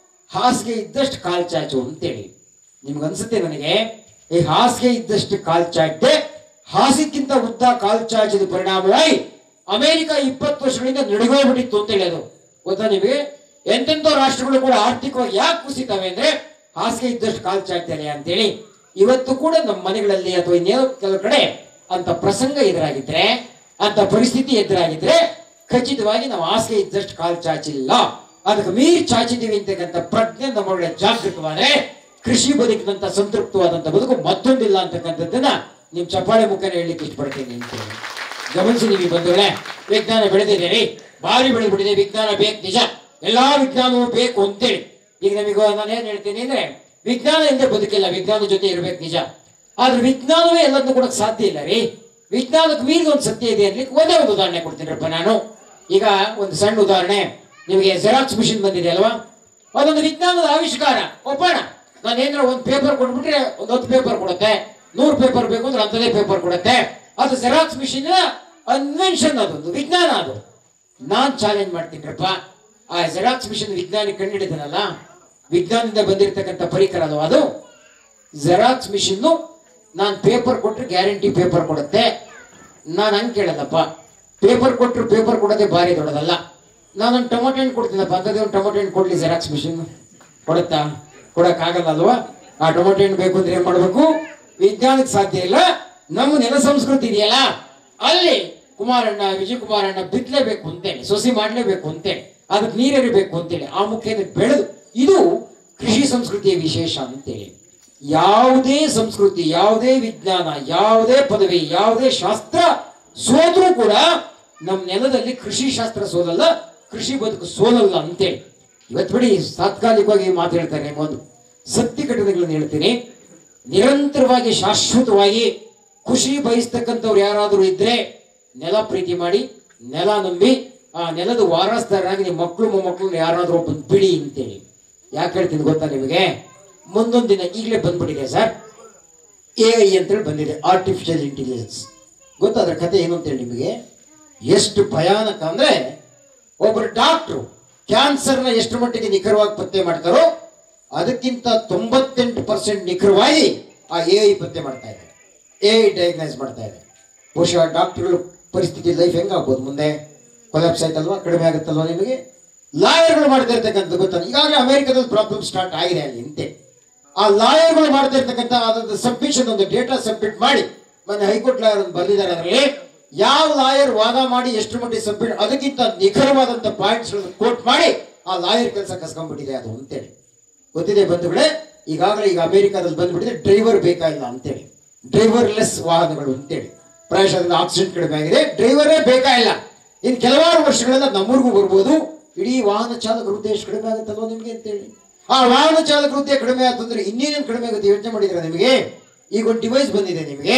ಹಾಸಿಗೆ ಇದ್ದಷ್ಟು ಕಾಲ್ ಚಾಚು ಅಂತೇಳಿ. ನಿಮ್ಗೆ ಅನ್ಸುತ್ತೆ ನನಗೆ, ಈ ಹಾಸಿಗೆ ಇದ್ದಷ್ಟು ಕಾಲ್ ಚಾಚದೆ ಹಾಸಿಗಿಂತ ಉದ್ದ ಕಾಲ್ ಚಾಚಿದ ಪರಿಣಾಮವಾಗಿ ಅಮೆರಿಕ 20 ವರ್ಷಗಳಿಂದ ನಡುಗೋಗ್ಬಿಟ್ಟಿತ್ತು ಅಂತ ಹೇಳೋದು ಗೊತ್ತಾ ನಿಮಗೆ. ಎಂತೆಂಥ ರಾಷ್ಟ್ರಗಳು ಕೂಡ ಆರ್ಥಿಕವಾಗಿ ಯಾಕೆ ಕುಸಿತವೆ ಅಂದ್ರೆ ಹಾಸಿಗೆ ಇದ್ದಷ್ಟು ಕಾಲ್ ಚಾಚ್ತಾರೆ ಅಂತೇಳಿ. ಇವತ್ತು ಕೂಡ ನಮ್ಮ ಮನೆಗಳಲ್ಲಿ ಅಥವಾ ಇನ್ನೇನೋ ಕೆಲವು ಕಡೆ ಅಂತ ಪ್ರಸಂಗ ಎದುರಾಗಿದ್ರೆ, ಅಂತ ಪರಿಸ್ಥಿತಿ ಎದುರಾಗಿದ್ರೆ ಖಚಿತವಾಗಿ ನಾವು ಹಾಸಿಗೆ ಇದ್ದಷ್ಟು ಕಾಲ್ ಚಾಚಿಲ್ಲ, ಅದಕ್ಕೆ ಮೀರಿ ಚಾಚಿದೀವಿ ಅಂತಕ್ಕಂಥ ಪ್ರಜ್ಞೆ ನಮ್ಮೊಳಗೆ ಜಾಗೃತವಾದ್ರೆ ಕೃಷಿ ಬದುಕಿದಂತ ಸಂತೃಪ್ತವಾದಂತ ಬದುಕು ಮತ್ತೊಂದಿಲ್ಲ ಅಂತಕ್ಕಂಥದ್ದನ್ನ ನಿಮ್ ಚಪ್ಪಾಳೆ ಮುಖೇನ ಹೇಳಲಿಕ್ಕೆ ಇಷ್ಟಪಡ್ತೀನಿ ಅಂತ ಗಮನಿಸಿ. ನೀವು ಬಂಧುಗಳೇ, ವಿಜ್ಞಾನ ಬೆಳೆದಿದ್ದೀರಿ, ಭಾರಿ ಬೆಳೆದ್ಬಿಟ್ಟಿದೆ. ವಿಜ್ಞಾನ ಬೇಕು ನಿಜ, ಎಲ್ಲಾ ವಿಜ್ಞಾನವೂ ಬೇಕು ಅಂತೇಳಿ. ಈಗ ನಮಗೆ ನಾನು ಏನ್ ಹೇಳ್ತೀನಿ ಅಂದ್ರೆ, ವಿಜ್ಞಾನ ಇಲ್ಲದೆ ಬದುಕಿಲ್ಲ, ವಿಜ್ಞಾನ ಜೊತೆ ಇರ್ಬೇಕು ನಿಜ. ಆದ್ರೆ ವಿಜ್ಞಾನವೇ ಎಲ್ಲದನ್ನು ಕೊಡಕ್ ಸಾಧ್ಯ ಇಲ್ಲ ರೀ. ವಿಜ್ಞಾನಕ್ಕೆ ಮೀರಿದ ಒಂದು ಸತ್ಯ ಇದೆ ಅನ್ಲಿಕ್ಕೆ ಒಂದೇ ಒಂದು ಉದಾಹರಣೆ ಕೊಡ್ತೀನಿರಪ್ಪ ನಾನು. ಈಗ ಒಂದು ಸಣ್ಣ ಉದಾಹರಣೆ, ನಿಮಗೆ ಜೆರಾಕ್ಸ್ ಮಿಷಿನ್ ಬಂದಿದೆ ಅಲ್ವಾ, ಅದೊಂದು ವಿಜ್ಞಾನದ ಆವಿಷ್ಕಾರ ಒಪ್ಪೋಣ. ನಾನು ಏನಾರ ಒಂದು ಪೇಪರ್ ಕೊಟ್ಬಿಟ್ರೆ ಒಂದು 10 ಪೇಪರ್ ಕೊಡುತ್ತೆ, 100 ಪೇಪರ್ ಬೇಕು ಅಂದ್ರೆ ಅಂಥದೇ ಪೇಪರ್ ಕೊಡುತ್ತೆ. ಅದು ಜೆರಾಕ್ಸ್ ಮಿಷಿನ್ ಅನ್ವೆನ್ಷನ್, ಅದೊಂದು ವಿಜ್ಞಾನ. ಅದು ನಾನ್ ಚಾಲೆಂಜ್ ಮಾಡ್ತೀನಿರಪ್ಪ, ಆ ಜೆರಾಕ್ಸ್ ಮಿಷಿನ್ ವಿಜ್ಞಾನಿ ಕಂಡುಹಿಡಿದನಲ್ಲ, ವಿಜ್ಞಾನದಿಂದ ಬಂದಿರತಕ್ಕಂಥ ಪರಿಕರ ಅದು. ಅದು ಜೆರಾಕ್ಸ್ ಮಿಷಿನ್ ನಾನು ಪೇಪರ್ ಕೊಟ್ಟರೆ ಗ್ಯಾರಂಟಿ ಪೇಪರ್ ಕೊಡುತ್ತೆ. ನಾನು ಹಂಗೆ ಕೇಳಲ್ಲಪ್ಪ, ಪೇಪರ್ ಕೊಟ್ಟರು ಪೇಪರ್ ಕೊಡೋದೇ ಭಾರಿ ದೊಡ್ಡದಲ್ಲ. ನಾನೊಂದು ಟೊಮೊಟೊ ಹಣ್ಣು ಕೊಡ್ತೀನಪ್ಪ, ಅಂಥದ್ದೇ ಒಂದು ಟೊಮೊಟೊ ಹಣ್ಣು ಕೊಡ್ಲಿ ಜೆರಾಕ್ಸ್ ಮಿಷಿನ್ ಕೊಡುತ್ತಾ? ಕೊಡಕ್ಕಾಗಲ್ಲ ಅಲ್ವಾ? ಆ ಟೊಮೊಟೊ ಹಣ್ಣು ಬೇಕು ಅಂದ್ರೆ ಏನ್ ಮಾಡ್ಬೇಕು? ವಿಜ್ಞಾನಕ್ಕೆ ಸಾಧ್ಯ ಇಲ್ಲ. ನಮ್ಮ ನೆಲ ಸಂಸ್ಕೃತಿ ಇದೆಯಲ್ಲ, ಅಲ್ಲಿ ಕುಮಾರಣ್ಣ, ವಿಜಯ ಕುಮಾರಣ್ಣ ಬಿತ್ತಲೇಬೇಕು ಅಂತೇಳಿ, ಸೊಸಿ ಮಾಡ್ಲೇಬೇಕು ಅಂತೇಳಿ, ಅದಕ್ಕೆ ನೀರೆರಿಬೇಕು ಅಂತೇಳಿ ಆ ಮುಖೇನ ಬೆಳೆದು, ಇದು ಕೃಷಿ ಸಂಸ್ಕೃತಿಯ ವಿಶೇಷ ಅಂತೇಳಿ. ಯಾವುದೇ ಸಂಸ್ಕೃತಿ, ಯಾವುದೇ ವಿಜ್ಞಾನ, ಯಾವುದೇ ಪದವಿ, ಯಾವುದೇ ಶಾಸ್ತ್ರ ಸೋದ್ರೂ ಕೂಡ ನಮ್ಮ ನೆಲದಲ್ಲಿ ಕೃಷಿ ಶಾಸ್ತ್ರ ಸೋಲಲ್ಲ, ಕೃಷಿ ಬದುಕು ಸೋಲಲ್ಲ ಅಂತೇಳಿ. ಇವತ್ತು ಬಿಡಿ ತಾತ್ಕಾಲಿಕವಾಗಿ ಮಾತು ಹೇಳ್ತಾರೆ, ಒಂದು ಸತ್ಯ ಘಟನೆಗಳನ್ನು ಹೇಳ್ತೀನಿ. ನಿರಂತರವಾಗಿ ಶಾಶ್ವತವಾಗಿ ಖುಷಿ ಬಯಸ್ತಕ್ಕಂಥವ್ರು ಯಾರಾದರೂ ಇದ್ರೆ ನೆಲ ಪ್ರೀತಿ ಮಾಡಿ, ನೆಲ ನಂಬಿ, ಆ ನೆಲದ ವಾರಸ್ದಾರರಾಗಿ ನಿಮ್ಮ ಮಕ್ಕಳು ಮೊಮ್ಮಕ್ಕಳು ಯಾರಾದ್ರೂ ಒಬ್ಬನ್ ಬಿಡಿ ಅಂತೇಳಿ. ಯಾಕೆ ಹೇಳ್ತೀನಿ ಗೊತ್ತಾ ನಿಮಗೆ? ಮುಂದೊಂದು ದಿನ ಈಗಲೇ ಬಂದ್ಬಿಟ್ಟಿದೆ ಸರ್, AI ಅಂತೇಳಿ ಬಂದಿದೆ, ಆರ್ಟಿಫಿಷಿಯಲ್ ಇಂಟೆಲಿಜೆನ್ಸ್. ಗೊತ್ತಾ ಅದ್ರ ಕತೆ ಏನು ಅಂತೇಳಿ ನಿಮಗೆ? ಎಷ್ಟು ಭಯಾನಕ ಅಂದ್ರೆ, ಒಬ್ಬರು ಡಾಕ್ಟ್ರು ಕ್ಯಾನ್ಸರ್ನ ಎಷ್ಟು ಮಟ್ಟಿಗೆ ನಿಖರವಾಗಿ ಪತ್ತೆ ಮಾಡ್ತಾರೋ ಅದಕ್ಕಿಂತ 98% ನಿಖರವಾಗಿ ಆ AI ಪತ್ತೆ ಮಾಡ್ತಾ ಇದೆ, AI ಡಯಾಗ್ನೈಸ್ ಮಾಡ್ತಾ ಇದೆ. ಬಹುಶಃ ಡಾಕ್ಟರ್ಗಳು ಪರಿಸ್ಥಿತಿ ಲೈಫ್ ಹೆಂಗಾಗ್ಬೋದು ಮುಂದೆ? ಕೊಲಾಪ್ಸ್ ಆಯ್ತಲ್ವಾ, ಕಡಿಮೆ ಆಗುತ್ತಲ್ವಾ ನಿಮಗೆ? ಲಾಯರ್ಗಳು ಮಾಡ್ತಾ ಇರ್ತಕ್ಕಂಥ ಗೊತ್ತಾ, ಈಗಾಗಲೇ ಅಮೆರಿಕದಲ್ಲಿ ಪ್ರಾಬ್ಲಮ್ ಸ್ಟಾರ್ಟ್ ಆಗಿದೆ ಅಲ್ಲಿ ಅಂತೆ. ಆ ಲಾಯರ್ಗಳು ಮಾಡ್ತಾ ಇರ್ತಕ್ಕಂಥ ಅದೊಂದು ಸಬ್ಮಿಷನ್, ಒಂದು ಡೇಟಾ ಸಬ್ಮಿಟ್ ಮಾಡಿ, ಮೊನ್ನೆ ಹೈಕೋರ್ಟ್ ಲಾಯರ್ ಒಂದು ಬರೆದಿದ್ದಾರೆ. ಅದರಲ್ಲಿ ಯಾವ ಲಾಯರ್ ವಾದ ಮಾಡಿ ಎಷ್ಟು ಮಟ್ಟಿಗೆ ಸಬ್ಮಿಟ್, ಅದಕ್ಕಿಂತ ನಿಖರವಾದಂತ ಪಾಯಿಂಟ್ಸ್ ಕೋಟ್ ಮಾಡಿ ಆ ಲಾಯರ್ ಕೆಲಸ ಕಸ್ಕೊಂಡ್ಬಿಟ್ಟಿದೆ ಅದು ಅಂತೇಳಿ. ಗೊತ್ತಿದೆ ಬಂಧುಗಳೇ, ಈಗಾಗಲೇ ಈಗ ಅಮೆರಿಕಾದಲ್ಲಿ ಬಂದ್ಬಿಟ್ಟಿದೆ ಡ್ರೈವರ್ ಬೇಕಾಗಿಲ್ಲ ಅಂತೇಳಿ, ಡ್ರೈವರ್ಲೆಸ್ ವಾಹನಗಳು ಅಂತೇಳಿ. ಪ್ರಾಯಶಃ ಆಕ್ಸಿಡೆಂಟ್ ಕಡಿಮೆ ಆಗಿದೆ, ಡ್ರೈವರೇ ಬೇಕಾಗಿಲ್ಲ. ಇನ್ನು ಕೆಲವಾರು ವರ್ಷಗಳೆಲ್ಲ ನಮ್ಮೂರಿಗೂ ಬರ್ಬೋದು. ಇಡೀ ವಾಹನ ಚಾಲಕರ ಹುದ್ದೆ ಎಷ್ಟು ಕಡಿಮೆ ಆಗುತ್ತಲ್ವ ನಿಮ್ಗೆ ಅಂತೇಳಿ. ಆ ವಾಹನ ಚಾಲಕರ ಹುದ್ದೆ ಕಡಿಮೆ ಆಯ್ತಂದ್ರೆ ಇನ್ನೇನೇನು ಕಡಿಮೆ ಆಗುತ್ತೆ ಯೋಚನೆ ಮಾಡಿದ್ರೆ ನಿಮಗೆ? ಈಗ ಒಂದು ಡಿವೈಸ್ ಬಂದಿದೆ ನಿಮಗೆ,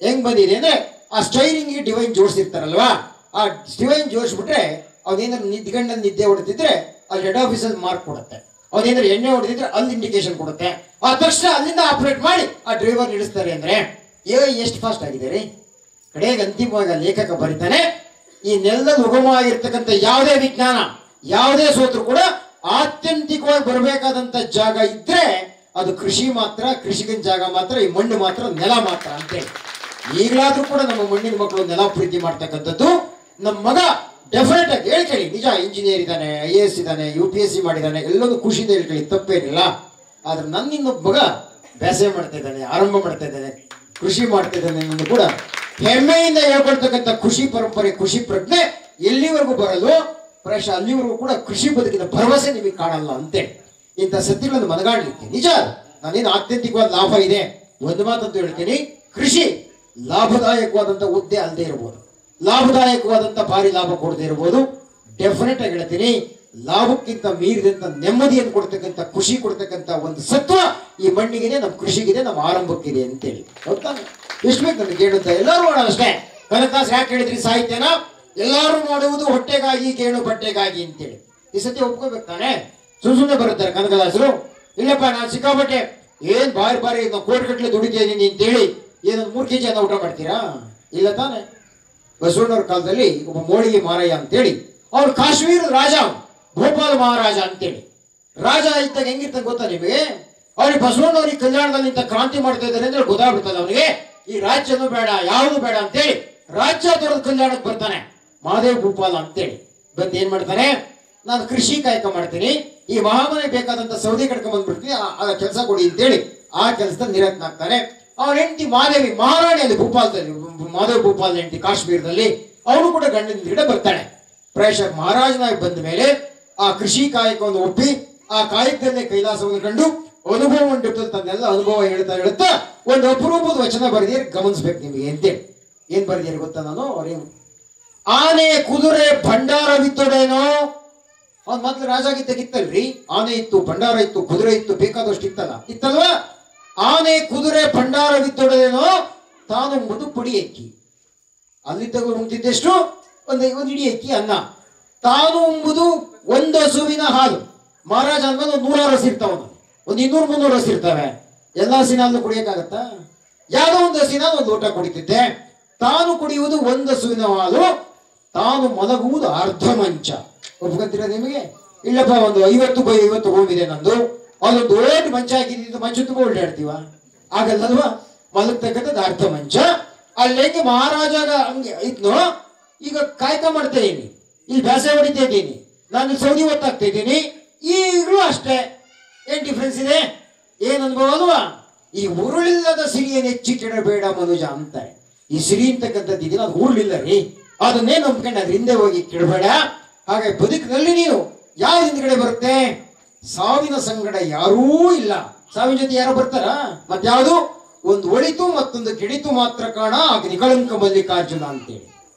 ಹೆಂಗ್ ಬಂದಿದೆ ಅಂದ್ರೆ, ಆ ಸ್ಟೈರಿಂಗ್ ಡಿವೈನ್ ಜೋಡಿಸಿರ್ತಾರಲ್ವಾ, ಆ ಡಿವೈನ್ ಜೋಡಿಸ್ಬಿಟ್ರೆ ಅವನೇನಾದ್ರು ನಿದ್ಗಂಡಲ್ಲಿ ನಿದ್ದೆ ಹೊಡೆದಿದ್ರೆ ಅಲ್ಲಿ ಹೆಡ್ ಆಫೀಸಲ್ಲಿ ಮಾರ್ಕ್ ಕೊಡುತ್ತೆ, ಅವನೇನಾದ್ರು ಎಣ್ಣೆ ಹೊಡೆದಿದ್ರೆ ಅಲ್ಲಿ ಇಂಡಿಕೇಶನ್ ಕೊಡುತ್ತೆ. ಆ ತಕ್ಷಣ ಅಲ್ಲಿಂದ ಆಪರೇಟ್ ಮಾಡಿ ಆ ಡ್ರೈವರ್ ನಡೆಸ್ತಾರೆ. ಅಂದ್ರೆ AI ಎಷ್ಟು ಫಾಸ್ಟ್ ಆಗಿದೆ ರೀ. ಕಡೆಗೆ ಅಂತಿಮವಾಗಿ ಲೇಖಕ ಬರೀತಾನೆ, ಈ ನೆಲದಲ್ಲಿ ಉಗಮವಾಗಿರ್ತಕ್ಕಂಥ ಯಾವುದೇ ವಿಜ್ಞಾನ, ಯಾವುದೇ ಸೋತ್ರು ಕೂಡ ಆತ್ಯಂತಿಕವಾಗಿ ಬರಬೇಕಾದಂತ ಜಾಗ ಇದ್ರೆ ಅದು ಕೃಷಿ ಮಾತ್ರ, ಕೃಷಿಕನ ಜಾಗ ಮಾತ್ರ, ಈ ಮಣ್ಣು ಮಾತ್ರ, ನೆಲ ಮಾತ್ರ ಅಂತೇಳಿ. ಈಗಲಾದ್ರೂ ಕೂಡ ನಮ್ಮ ಮಣ್ಣಿನ ಮಕ್ಕಳು ನೆಲ ಪ್ರೀತಿ ಮಾಡ್ತಕ್ಕಂಥದ್ದು. ನಮ್ಮ ಮಗ ಡೆಫಿನೆಟ್ ಆಗಿ ಹೇಳ್ಕೊಳ್ಳಿ, ನಿಜ ಇಂಜಿನಿಯರ್ ಇದ್ದಾನೆ, IAS ಇದ್ದಾನೆ, UPSC ಮಾಡಿದ್ದಾನೆ, ಎಲ್ಲದೂ ಖುಷಿಯಿಂದ ಹೇಳ್ಕೊಳ್ಳಿ, ತಪ್ಪೇನಿಲ್ಲ. ಆದ್ರೆ ನನ್ನ ಇನ್ನೊಬ್ಬ ಮಗ ಬೇಸಾಯ ಮಾಡ್ತಾ ಇದ್ದಾನೆ, ಆರಂಭ ಮಾಡ್ತಾ ಇದ್ದಾನೆ, ಕೃಷಿ ಮಾಡ್ತಾ ಇದ್ದಾನೆ ಅನ್ನೋದು ಕೂಡ ಹೆಮ್ಮೆಯಿಂದ ಹೇಳ್ಕೊಳ್ತಕ್ಕಂಥ ಖುಷಿ ಪರಂಪರೆ, ಖುಷಿ ಪ್ರಜ್ಞೆ ಎಲ್ಲಿವರೆಗೂ ಬರಲು ಪ್ರಾಯಶಃ ಅಲ್ಲಿವರೆಗೂ ಕೂಡ ಕೃಷಿ ಬದುಕಿನ ಭರವಸೆ ನಿಮಗೆ ಕಾಣಲ್ಲ ಅಂತೆ. ಇಂಥ ಸತ್ಯಗಳನ್ನು ಮನಗಾಡ್ಲಿಕ್ಕೆ ನಿಜ ನಾನೇನು ಆತ್ಯಂತಿಕವಾದ ಲಾಭ ಇದೆ ಒಂದು ಮಾತಂತ ಹೇಳ್ತೀನಿ, ಕೃಷಿ ಲಾಭದಾಯಕವಾದಂಥ ಹುದ್ದೆ ಅಲ್ಲದೆ ಇರಬಹುದು, ಲಾಭದಾಯಕವಾದಂಥ ಭಾರಿ ಲಾಭ ಕೊಡದೆ ಇರಬಹುದು. ಡೆಫಿನೆಟ್ ಆಗಿ ಹೇಳ್ತೀನಿ, ಲಾಭಕ್ಕಿಂತ ಮೀರಿದಂತ ನೆಮ್ಮದಿಯನ್ನು ಕೊಡ್ತಕ್ಕಂಥ, ಖುಷಿ ಕೊಡ್ತಕ್ಕಂಥ ಒಂದು ಸತ್ವ ಈ ಮಣ್ಣಿಗಿದೆ, ನಮ್ಮ ಕೃಷಿಗಿದೆ, ನಮ್ಮ ಆರಂಭಕ್ಕಿದೆ ಅಂತೇಳಿ. ಹೌದಾ? ಎಷ್ಟು ಬೇಕು ನಮಗೆ ಕೇಳುತ್ತಾ? ಎಲ್ಲರೂ ಮಾಡೋಣ ಅಷ್ಟೇ. ಕನಕದಾಸ್ ಯಾಕೆ ಹೇಳಿದ್ರಿ ಸಾಹಿತ್ಯನ? ಎಲ್ಲರೂ ಮಾಡುವುದು ಹೊಟ್ಟೆಗಾಗಿ, ಗೇಣು ಬಟ್ಟೆಗಾಗಿ ಅಂತೇಳಿ. ಈ ಸತಿ ಒಪ್ಕೋಬೇಕು ತಾನೆ? ಸುಮ್ಮನೆ ಬರುತ್ತಾರೆ ಕನಕದಾಸರು. ಇಲ್ಲಪ್ಪ ನಾನು ಸಿಕ್ಕಾಬಟ್ಟೆ ಏನ್ ಬಾರಿ ನಾವು ಕೋಟಿಗಟ್ಟಲೆ ದುಡಿತಾ ಇದ್ದೀನಿ ಅಂತೇಳಿ ಏನೊಂದು 3 kg ಊಟ ಮಾಡ್ತೀರಾ? ಇಲ್ಲ ತಾನೆ. ಬಸವಣ್ಣವ್ರ ಕಾಲದಲ್ಲಿ ಒಬ್ಬ ಮೋಳಿಗೆ ಮಾರಯ್ಯ ಅಂತೇಳಿ, ಅವ್ರು ಕಾಶ್ಮೀರದ ರಾಜ, ಭೋಪಾಲ್ ಮಹಾರಾಜ ಅಂತೇಳಿ. ರಾಜ ಇದ್ದಾಗ ಹೆಂಗಿರ್ತಾನೆ ಗೊತ್ತಾ ನಿಮಗೆ? ಅವ್ರಿಗೆ ಬಸವಣ್ಣವ್ರಿಗೆ ಕಲ್ಯಾಣದಲ್ಲಿ ಇಂಥ ಕ್ರಾಂತಿ ಮಾಡ್ತಾ ಇದ್ದಾರೆ ಅಂದ್ರೆ ಗೊತ್ತಾಗ್ಬಿಡ್ತದೆ ಅವನಿಗೆ. ಈ ರಾಜ್ಯನೂ ಬೇಡ, ಯಾವುದು ಬೇಡ ಅಂತೇಳಿ ರಾಜ್ಯ ತೊರೆದು ಕಲ್ಯಾಣಕ್ಕೆ ಬರ್ತಾನೆ. ಮಹಾದೇವ್ ಭೂಪಾಲ ಅಂತೇಳಿ ಬಂದು ಏನ್ ಮಾಡ್ತಾನೆ, ನಾನು ಕೃಷಿ ಕಾಯಕ ಮಾಡ್ತೀನಿ, ಈ ಮಹಾಮನೆಗೆ ಬೇಕಾದಂತ ಸೌದೆ ಕಡ್ಕೊಂಡ್ ಬಂದ್ಬಿಡ್ತೀನಿ, ಆ ಕೆಲಸ ಕೊಡಿ ಅಂತೇಳಿ ಆ ಕೆಲಸದಲ್ಲಿ ನಿರತನಾಗ್ತಾನೆ. ಅವನ ಹೆಂಡತಿ ಮಾದೇವಿ ಮಹಾರಾಣಿಯಲ್ಲಿ ಭೂಪಾಲದಲ್ಲಿ, ಮಾದೇವ್ ಭೂಪಾಲ್ ಹೆಂಡತಿ ಕಾಶ್ಮೀರದಲ್ಲಿ, ಅವನು ಕೂಡ ಗಂಡನ ಗಿಡ ಬರ್ತಾಳೆ. ಪ್ರಾಯಶಃ ಮಹಾರಾಜನಾಗಿ ಬಂದ ಮೇಲೆ ಆ ಕೃಷಿ ಕಾಯಕವನ್ನು ಒಪ್ಪಿ ಆ ಕಾಯಕದಲ್ಲೇ ಕೈಲಾಸವನ್ನು ಕಂಡು ಅನುಭವ ಉಂಟಿರ್ತದೆ. ತನ್ನೆಲ್ಲ ಅನುಭವ ಹೇಳ್ತಾ ಒಂದು ಅಪರೂಪದ ವಚನ ಬರೆದಿರಿ, ಗಮನಿಸ್ಬೇಕು ನಿಮಗೆ ಅಂತೇಳಿ. ಏನ್ ಬರೆದಿರಿ ಗೊತ್ತಾ? ನಾನು ಅವ್ರೇನು ಆನೆ ಕುದುರೆ ಭಂಡಾರವಿತ್ತೊಡೇನೋ. ಅವ್ನು ಮೊದ್ಲು ರಾಜಾಗಿದ್ದಾಗಿತ್ತಲ್ರಿ, ಆನೆ ಇತ್ತು, ಭಂಡಾರ ಇತ್ತು, ಕುದುರೆ ಇತ್ತು, ಬೇಕಾದಷ್ಟು ಇತ್ತಲ್ವಾ? ಆನೆ ಕುದುರೆ ಭಂಡಾರವಿತ್ತೊಡೇನೋ ತಾನುಂಬುದು ಪುಡಿ ಅಕ್ಕಿ. ಅಲ್ಲಿ ತಗೊಂಡು ಉಂಟಿದ್ದೆಷ್ಟು? ಒಂದು ಇಡೀ ಅಕ್ಕಿ ಅನ್ನ. ತಾನು ಉಂಬುದು ಒಂದು ಹಸುವಿನ ಹಾಲು. ಮಹಾರಾಜ ಅಂದ್ಮೇಲೆ ಒಂದು 100 ಹಸು ಇರ್ತಾವ, ಒಂದು 200-300 ಹಸು ಇರ್ತವೆ. ಎಲ್ಲ ಹಸಿನಾದ್ರೂ ಕುಡಿಯಕ್ಕಾಗತ್ತಾ? ಯಾವುದೋ ಒಂದು ಹಸಿನ ಒಂದು ಲೋಟ ಕುಡಿತಿದ್ದೆ. ತಾನು ಕುಡಿಯುವುದು ಒಂದು ಹಸುವಿನ ಹಾಲು, ತಾನು ಮಲಗುವುದು ಅರ್ಧ ಮಂಚ. ಒಪ್ಕೊಂತೀರ ನಿಮಗೆ? ಇಲ್ಲಪ್ಪ, ಒಂದು 50x50 ರೂಮ್ ಇದೆ ನಂದು, ಅದೊಂದು ದೊಡ್ಡ ಮಂಚ ಹಾಕಿದ್ದು, ಮಂಚ ತುಂಬ ಓಡಾಡ್ತೀವ? ಆಗಲ್ಲಲ್ವಾ? ಮಲಗ್ತಕ್ಕಂಥದ್ದು ಅರ್ಧ ಮಂಚ. ಅಲ್ಲೇಗೆ ಮಹಾರಾಜಾಗ ಹಂಗೆ ಇದ್ನೋ. ಈಗ ಕಾಯ್ಕ ಮಾಡ್ತಾ ಇದ್ದೀನಿ, ಇಲ್ಲಿ ಬ್ಯಾಸೆ ಹೊಡಿತಾ ಇದ್ದೀನಿ, ನಾನು ಸೌದಿ ಒತ್ತಾಗ್ತಾ ಇದ್ದೀನಿ, ಈಗಲೂ ಅಷ್ಟೇ. ಏನ್ ಡಿಫ್ರೆನ್ಸ್ ಇದೆ? ಏನ್ ಅನುಭವ ಅಲ್ವಾ? ಈ ಉರುಳಿಲ್ಲದ ಸಿರಿಯನ್ನು ಹೆಚ್ಚಿಟ್ಟಿಡಬೇಡ ಮನುಜ ಅಂತಾರೆ. ಈ ಸಿರಿ ಅಂತಕ್ಕಂಥದ್ದು ಇದೆಯಲ್ಲ, ಅದು ಉರುಳಿಲ್ಲ ರೀ, ಅದನ್ನೇ ನಂಬ್ಕೊಂಡು ಅದ್ರ ಹಿಂದೆ ಹೋಗಿ ಕೆಡಬೇಡ. ಹಾಗೆ ಬದುಕಿನಲ್ಲಿ ನೀನು ಯಾವ ಹಿಂದ್ಗಡೆ ಬರುತ್ತೆ? ಸಾವಿನ ಸಂಗಡ ಯಾರೂ ಇಲ್ಲ. ಸಾವಿನ ಜೊತೆ ಯಾರೋ ಬರ್ತಾರ? ಮತ್ಯಾವುದು? ಒಂದು ಒಳಿತು ಮತ್ತೊಂದು ಕೆಡಿತು ಮಾತ್ರ ಕಾಣ ಅಗ್ನಿಕಳಂಕ ಮಲ್ಲಿಕಾರ್ಜುನ ಅಂತೇಳಿ.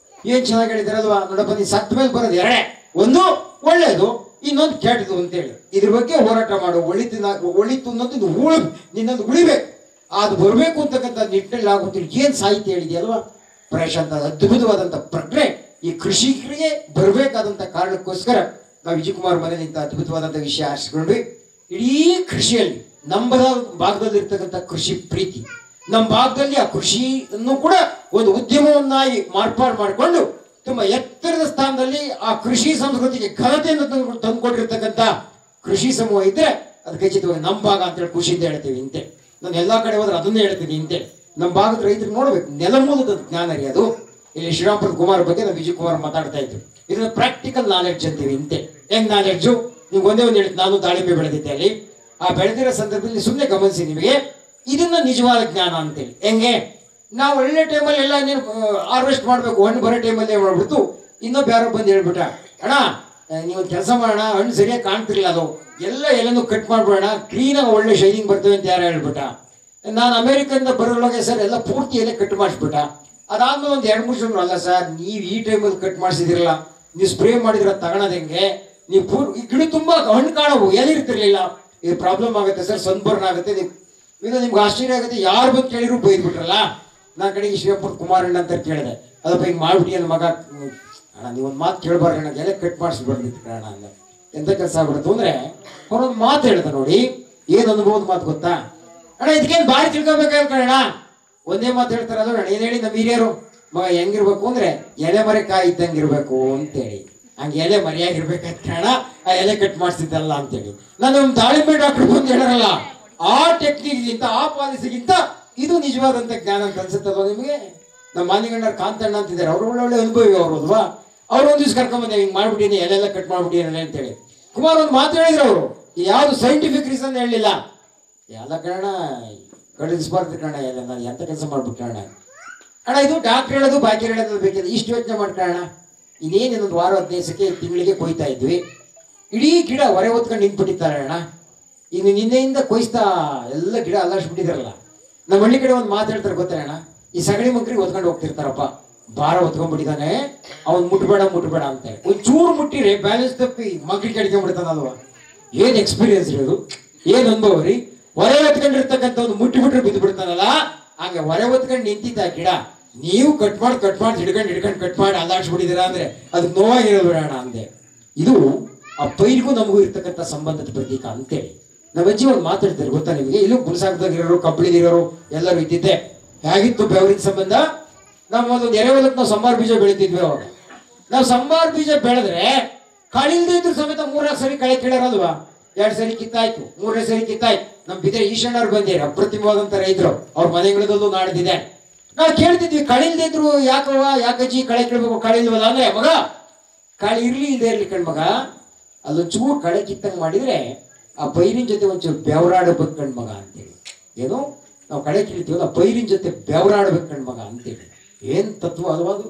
ಏನ್ ಚೆನ್ನಾಗಿ ಹೇಳಿದಾರಲ್ವಾ? ನೋಡಪ್ಪ, ನೀ ಸತ್ತ ಮೇಲೆ ಬರೋದು ಎರಡೇ, ಒಂದು ಒಳ್ಳೇದು, ಇನ್ನೊಂದು ಕೆಟ್ಟದು ಅಂತೇಳಿ. ಇದ್ರ ಬಗ್ಗೆ ಹೋರಾಟ ಮಾಡು. ಒಳಿತು ಅನ್ನೋದು ನಿನ್ನೊಂದು ಉಳಿಬೇಕು, ಅದು ಬರಬೇಕು ಅಂತಕ್ಕಂಥ ನಿಟ್ಟಿನಲ್ಲಿ ಆಗುತ್ತಿಲ್ಲ. ಏನ್ ಸಾಹಿತ್ಯ ಹೇಳಿದೆಯಲ್ವಾ? ಪ್ರಶಾಂತ ಅದ್ಭುತವಾದಂಥ ಪ್ರಜ್ಞೆ ಈ ಕೃಷಿಕರಿಗೆ ಬರಬೇಕಾದಂಥ ಕಾರಣಕ್ಕೋಸ್ಕರ ನಾವು ವಿಜಯಕುಮಾರ್ ಮನೇಲಿ ಇಂಥ ಅದ್ಭುತವಾದಂಥ ವಿಷಯ ಆರಿಸ್ಕೊಂಡ್ವಿ. ಇಡೀ ಕೃಷಿಯಲ್ಲಿ ನಮ್ಮ ಭಾಗದಲ್ಲಿ ಇರ್ತಕ್ಕಂಥ ಕೃಷಿ ಪ್ರೀತಿ, ನಮ್ಮ ಭಾಗದಲ್ಲಿ ಆ ಕೃಷಿಯನ್ನು ಕೂಡ ಒಂದು ಉದ್ಯಮವನ್ನಾಗಿ ಮಾರ್ಪಾಡು ಮಾಡಿಕೊಂಡು ತುಂಬಾ ಎತ್ತರದ ಸ್ಥಾನದಲ್ಲಿ ಆ ಕೃಷಿ ಸಂಸ್ಕೃತಿಗೆ ಘನತೆಯನ್ನು ತಂದುಕೊಟ್ಟಿರ್ತಕ್ಕಂಥ ಕೃಷಿ ಸಮೂಹ ಇದ್ರೆ ಅದು ಖಚಿತವಾಗಿ ನಮ್ಮ ಭಾಗ ಅಂತೇಳಿ ಖುಷಿಯಿಂದ ಹೇಳ್ತೀವಿ ಇಂತೆ. ನಾನು ಎಲ್ಲಾ ಕಡೆ ಹೋದ್ರೆ ಅದನ್ನೇ ಹೇಳ್ತೀನಿ ಇಂತೆ. ನಮ್ಮ ಭಾಗದ ರೈತರು ನೋಡ್ಬೇಕು, ನೆಲಮೂಲದ ಜ್ಞಾನ ರೀ ಅದು. ಇಲ್ಲಿ ಶ್ರೀರಾಮಪುರದ ಕುಮಾರ್ ಬಗ್ಗೆ ನಾವು ವಿಜಯಕುಮಾರ್ ಮಾತಾಡ್ತಾ ಇದ್ರು. ಇದನ್ನ ಪ್ರಾಕ್ಟಿಕಲ್ ನಾಲೆಡ್ಜ್ ಅಂತೀವಿ ಇಂತೆ. ಹೆಂಗ್ ನಾಲೆಡ್ಜು? ನೀವು ಒಂದೇ ಒಂದು ಹೇಳಿ, ನಾನು ದಾಳಿಂಬೆ ಬೆಳೆದಿದ್ದೆ ಅಲ್ಲಿ. ಆ ಬೆಳೆದಿರೋ ಸಂದರ್ಭದಲ್ಲಿ ಸುಮ್ಮನೆ ಗಮನಿಸಿ ನಿಮಗೆ, ಇದನ್ನ ನಿಜವಾದ ಜ್ಞಾನ ಅಂತೇಳಿ. ಹೆಂಗೆ? ನಾವು ಒಳ್ಳೆ ಟೈಮಲ್ಲಿ ಎಲ್ಲ ಹಾರ್ವೆಸ್ಟ್ ಮಾಡ್ಬೇಕು, ಹಣ್ಣು ಬರೋ ಟೈಮಲ್ಲಿ ಮಾಡ್ಬಿಟ್ಟು ಇನ್ನೊಬ್ಬ ಯಾರೋ ಬಂದು ಹೇಳ್ಬಿಟ್ಟ, ಅಣ್ಣ ನೀವು ಕೆಲಸ ಮಾಡೋಣ, ಹಣ್ಣು ಸರಿಯಾಗಿ ಕಾಣ್ತಿರ್ಲಿಲ್ಲ, ಅದು ಎಲ್ಲನೂ ಕಟ್ ಮಾಡ್ಬಿಡೋಣ, ಕ್ಲೀನಾಗಿ ಒಳ್ಳೆ ಶೈನಿಂಗ್ ಬರ್ತವೆ ಅಂತ ಯಾರು ಹೇಳ್ಬಿಟ್ಟ. ನಾನು ಅಮೆರಿಕದಿಂದ ಬರೋಳಗೆ ಸರ್ ಎಲ್ಲ ಪೂರ್ತಿ ಎಲೆ ಕಟ್ ಮಾಡಿಸ್ಬಿಟ್ಟ. ಅದಾದ್ಮೇಲೆ ಒಂದು 2-3 ಜನ, ಅಲ್ಲ ಸರ್ ನೀವು ಈ ಟೈಮಲ್ಲಿ ಕಟ್ ಮಾಡಿಸಿದಿರಲ್ಲ, ನೀವು ಸ್ಪ್ರೇ ಮಾಡಿದ್ರ ತಗೊಳೋದು ಹೆಂಗೆ, ನೀವು ಈ ಗಿಡ ತುಂಬಾ ಹಣ್ಣು ಕಾಣವು, ಎಲೆ ಇರ್ತಿರ್ಲಿಲ್ಲ, ಇದು ಪ್ರಾಬ್ಲಮ್ ಆಗುತ್ತೆ ಸರ್, ಸನ್ಬರ್ನ್ ಆಗುತ್ತೆ, ಇದು ನಿಮ್ಗೆ ಆಶ್ಚರ್ಯ ಆಗುತ್ತೆ, ಯಾರು ಬಂದು ಕೇಳಿದ್ರು ಬೈದ್ಬಿಟ್ರಲ್ಲ. ನಾ ಕಡೆಗೆ ಶ್ರೀರಾಮಪುರ ಕುಮಾರಣ್ಣ ಅಂತ ಕೇಳಿದೆ, ಅದಪ್ಪ ಹಿಂಗೆ ಮಾಡ್ಬಿಟ್ಟು ನನ್ನ ಮಗ, ಅಣ್ಣ ನೀವೊಂದು ಮಾತು ಕೇಳಬಾರ್ದು ಅಣ್ಣ, ಎಲೆ ಕಟ್ ಮಾಡಿಸ್ಬಾರ್ದಿತ್ತು ಕಣ ಅಂದ. ಎಂತ ಕೆಲಸ ಆಗ್ಬಿಡ್ತು ಅಂದ್ರೆ ಅವನೊಂದು ಮಾತು ಹೇಳ್ದ ನೋಡಿ, ಏನ್ ಅನುಭವದ ಮಾತು ಗೊತ್ತಾ? ಅಣ್ಣ ಇದಕ್ಕೇನು ಭಾರಿ ತಿಳ್ಕೊಬೇಕಾಗ ಕಣ, ಒಂದೇ ಮಾತು ಹೇಳ್ತಾರಲ್ಲ ಅಣ್ಣ, ಏನ್ ಹೇಳಿ ನಮ್ಮ ಹಿರಿಯರು, ಮಗ ಹೆಂಗಿರ್ಬೇಕು ಅಂದ್ರೆ ಎಲೆ ಮರೆ ಕಾಯಿ ಇದ್ದಂಗಿರ್ಬೇಕು ಅಂತೇಳಿ. ಹಂಗೆ ಎಲೆ ಮರೆಯಾಗಿರ್ಬೇಕಂತ ಕಾರಣ ಆ ಎಲೆ ಕಟ್ ಮಾಡಿಸಿದ್ದಲ್ಲ ಅಂತೇಳಿ. ನಾನು ಒಂದು ದಾಳಿಂಬೆ ಡಾಕ್ಟರ್ ಬಂದು ಹೇಳರಲ್ಲ, ಆ ಟೆಕ್ನಿಕ್ಗಿಂತ ಆ ಪಾಲಿಸಿಗಿಂತ ಇದು ನಿಜವಾದಂತ ಜ್ಞಾನ ಅಂತ ಅನ್ಸುತ್ತಲ್ವ ನಿಮಗೆ? ನಮ್ಮ ಮಾನಿಗಣ್ಣರು ಕಾಂತಣ್ಣ ಅಂತಿದ್ದಾರೆ, ಅವ್ರು ಒಳ್ಳೆ ಅನುಭವಿ ಅವರು ಅಲ್ವಾ. ಅವ್ರು ಒಂದ್ ದಿವ್ಸ ಕರ್ಕೊಂಡ್ಬಂದೆ, ಹಿಂಗ್ ಮಾಡ್ಬಿಟ್ಟಿನಿ, ಎಲ್ಲೆಲ್ಲ ಕಟ್ ಮಾಡ್ಬಿಟ್ಟಿರಲ್ಲ ಅಂತೇಳಿ. ಕುಮಾರ್ ಒಂದು ಮಾತು ಹೇಳಿದ್ರು, ಅವರು ಯಾವ್ದು ಸೈಂಟಿಫಿಕ್ ರೀಸನ್ ಹೇಳಲಿಲ್ಲ. ಎಲ್ಲ ಕಾರಣ ಕಡಿಸ್ಬಾರ್ದು ಕಾರಣ, ಎಲ್ಲ ನಾನು ಎಂತ ಕೆಲಸ ಮಾಡ್ಬಿಟ್ಟಣ ಅಣ್ಣ, ಇದು ಡಾಕ್ಟರ್ ಹೇಳೋದು ಬಾಕಿ ಹೇಳೋದು ಬೇಕಿಲ್ಲ, ಇಷ್ಟು ಯೋಚನೆ ಮಾಡ್ಕೊಳ್ಳೋಣ. ಇನ್ನೇನು ಇನ್ನೊಂದು ವಾರ 15 ದಿವಸಕ್ಕೆ ತಿಂಗಳಿಗೆ ಕೊಯ್ತಾ ಇದ್ವಿ, ಇಡೀ ಗಿಡ ಹೊರೆ ಹೊತ್ಕೊಂಡು ನಿಂತ್ಬಿಟ್ಟಿದ್ದಾರೆ ಅಣ್ಣ. ಇನ್ನು ನಿನ್ನೆಯಿಂದ ಕೊಯ್ಸ್ತಾ ಎಲ್ಲ ಗಿಡ ಅಲ್ಲಾಡ್ಸ್ಬಿಟ್ಟಿದಾರಲ್ಲ. ನಮ್ಮ ಹಳ್ಳಿ ಕಡೆ ಒಂದು ಮಾತು ಹೇಳ್ತಾರೆ ಗೊತ್ತಾರೆ ಅಣ್ಣ, ಈ ಸಗಣಿ ಮಕ್ಳಿಗೆ ಹೊತ್ಕೊಂಡು ಹೋಗ್ತಿರ್ತಾರಪ್ಪ, ಭಾರ ಹೊತ್ಕೊಂಡ್ಬಿಟ್ಟಿದ್ದಾನೆ, ಅವ್ನು ಮುಟ್ಬೇಡ ಅಂತ. ಒಂಚೂರು ಮುಟ್ಟಿರಿ ಬ್ಯಾಲೆನ್ಸ್ ತಪ್ಪಿ ಮಕ್ಳಿಗೆ ಕಡ್ಕೊಂಡ್ಬಿಡ್ತಾನಲ್ವಾ. ಏನ್ ಎಕ್ಸ್ಪೀರಿಯನ್ಸ್ ರೀ ಅದು, ಏನ್ ಅನುಭವ ರೀ. ಹೊರೆ ಹೊತ್ಕೊಂಡಿರ್ತಕ್ಕಂಥ ಒಂದು ಮುಟ್ಟಿಬಿಟ್ರೆ ಬಿದ್ದು ಬಿಡ್ತಾನಲ್ಲ, ಹಂಗೆ ಹೊರೆ ಹೊತ್ಕೊಂಡು ನಿಂತಿದ್ದ ಗಿಡ ನೀವು ಕಟ್ ಮಾಡಿ ಹಿಡ್ಕೊಂಡು ಕಟ್ ಮಾಡಿ ಅಲ್ಲಾಡ್ಸ್ಬಿಟ್ಟಿದ್ದೀರಾ ಅಂದ್ರೆ ಅದಕ್ಕೆ ನೋವಾಗಿರೋದು ಅಣ್ಣ ಅಂದೆ. ಇದು ಆ ಪೈರಿಗೂ ನಮಗೂ ಇರ್ತಕ್ಕಂಥ ಸಂಬಂಧದ ಪ್ರತೀಕ ಅಂತೇಳಿ ನಮ್ಮ ಅಜ್ಜಿ ಒಂದು ಮಾತಾಡ್ತಾರೆ ಗೊತ್ತಾ ನಿಮಗೆ. ಇಲ್ಲೂ ಗುಲ್ಸಾಗದಾಗಿರೋರು, ಕಬ್ಬಳಿದಿರೋರು ಎಲ್ಲರೂ ಇದ್ದಿದ್ದೆ. ಹೇಗಿತ್ತು ಬೆವರಿನ ಸಂಬಂಧ? ನಾವು ಒಂದು ಎರೆಹೊಲಕ್ಕೆ ನಾವು ಸಂಬಾರ ಬೀಜ ಬೆಳಿತಿದ್ವಿ. ಅವಾಗ ನಾವು ಸಂಬಾರ ಬೀಜ ಬೆಳೆದ್ರೆ ಕಳಿಲ್ದೇ ಇದ್ರು ಸಮೇತ 3-4 ಸರಿ ಕಳೆ ಕೀಳಾರಲ್ವಾ. 2 ಸರಿ ಕಿತ್ತಾಯ್ತು, 3ನೇ ಸರಿ ಕಿತ್ತಾಯ್ತು. ನಮ್ ಬಿದ್ರೆ ಈಶಣ್ಣವ್ರು ಬಂದಿರ, ಅಪ್ರತಿಮವಾದಂತ ರೈತರು, ಅವ್ರ ಮನೆಗಳಲ್ಲೂ ನಾಡ್ದಿದೆ. ನಾವು ಕೇಳ್ತಿದ್ವಿ, ಕಳಿಲ್ದೇ ಇದ್ರು ಯಾಕಜ್ಜಿ ಕಳೆ ಕೀಳ್ಬೇಕು, ಕಳೆ ಇಲ್ವಲ್ಲ ಅಂದ್ರೆ, ಮಗ ಕಳೆ ಇರ್ಲಿ ಇಲ್ಲದೆ ಇರ್ಲಿ ಕಣ್ಮಗ, ಅಲ್ಲೊಂಚೂರು ಕಳೆ ಕಿತ್ತಂಗ್ ಮಾಡಿದ್ರೆ ಆ ಪೈರಿನ ಜೊತೆ ಒಂಚೂರು ಬೆವರಾಡಬೇಕು ಕಣ್ಮಗ ಅಂತೇಳಿ. ಏನು ನಾವು ಕಳೆ ಕೀಳ್ತೀವಲ್ಲ, ಆ ಪೈರಿನ ಜೊತೆ ಬೆವರಾಡ್ಬೇಕು ಕಣ್ಮಗ ಅಂತೇಳಿ. ಏನ್ ತತ್ವ ಅಲ್ವಾ ಅದು.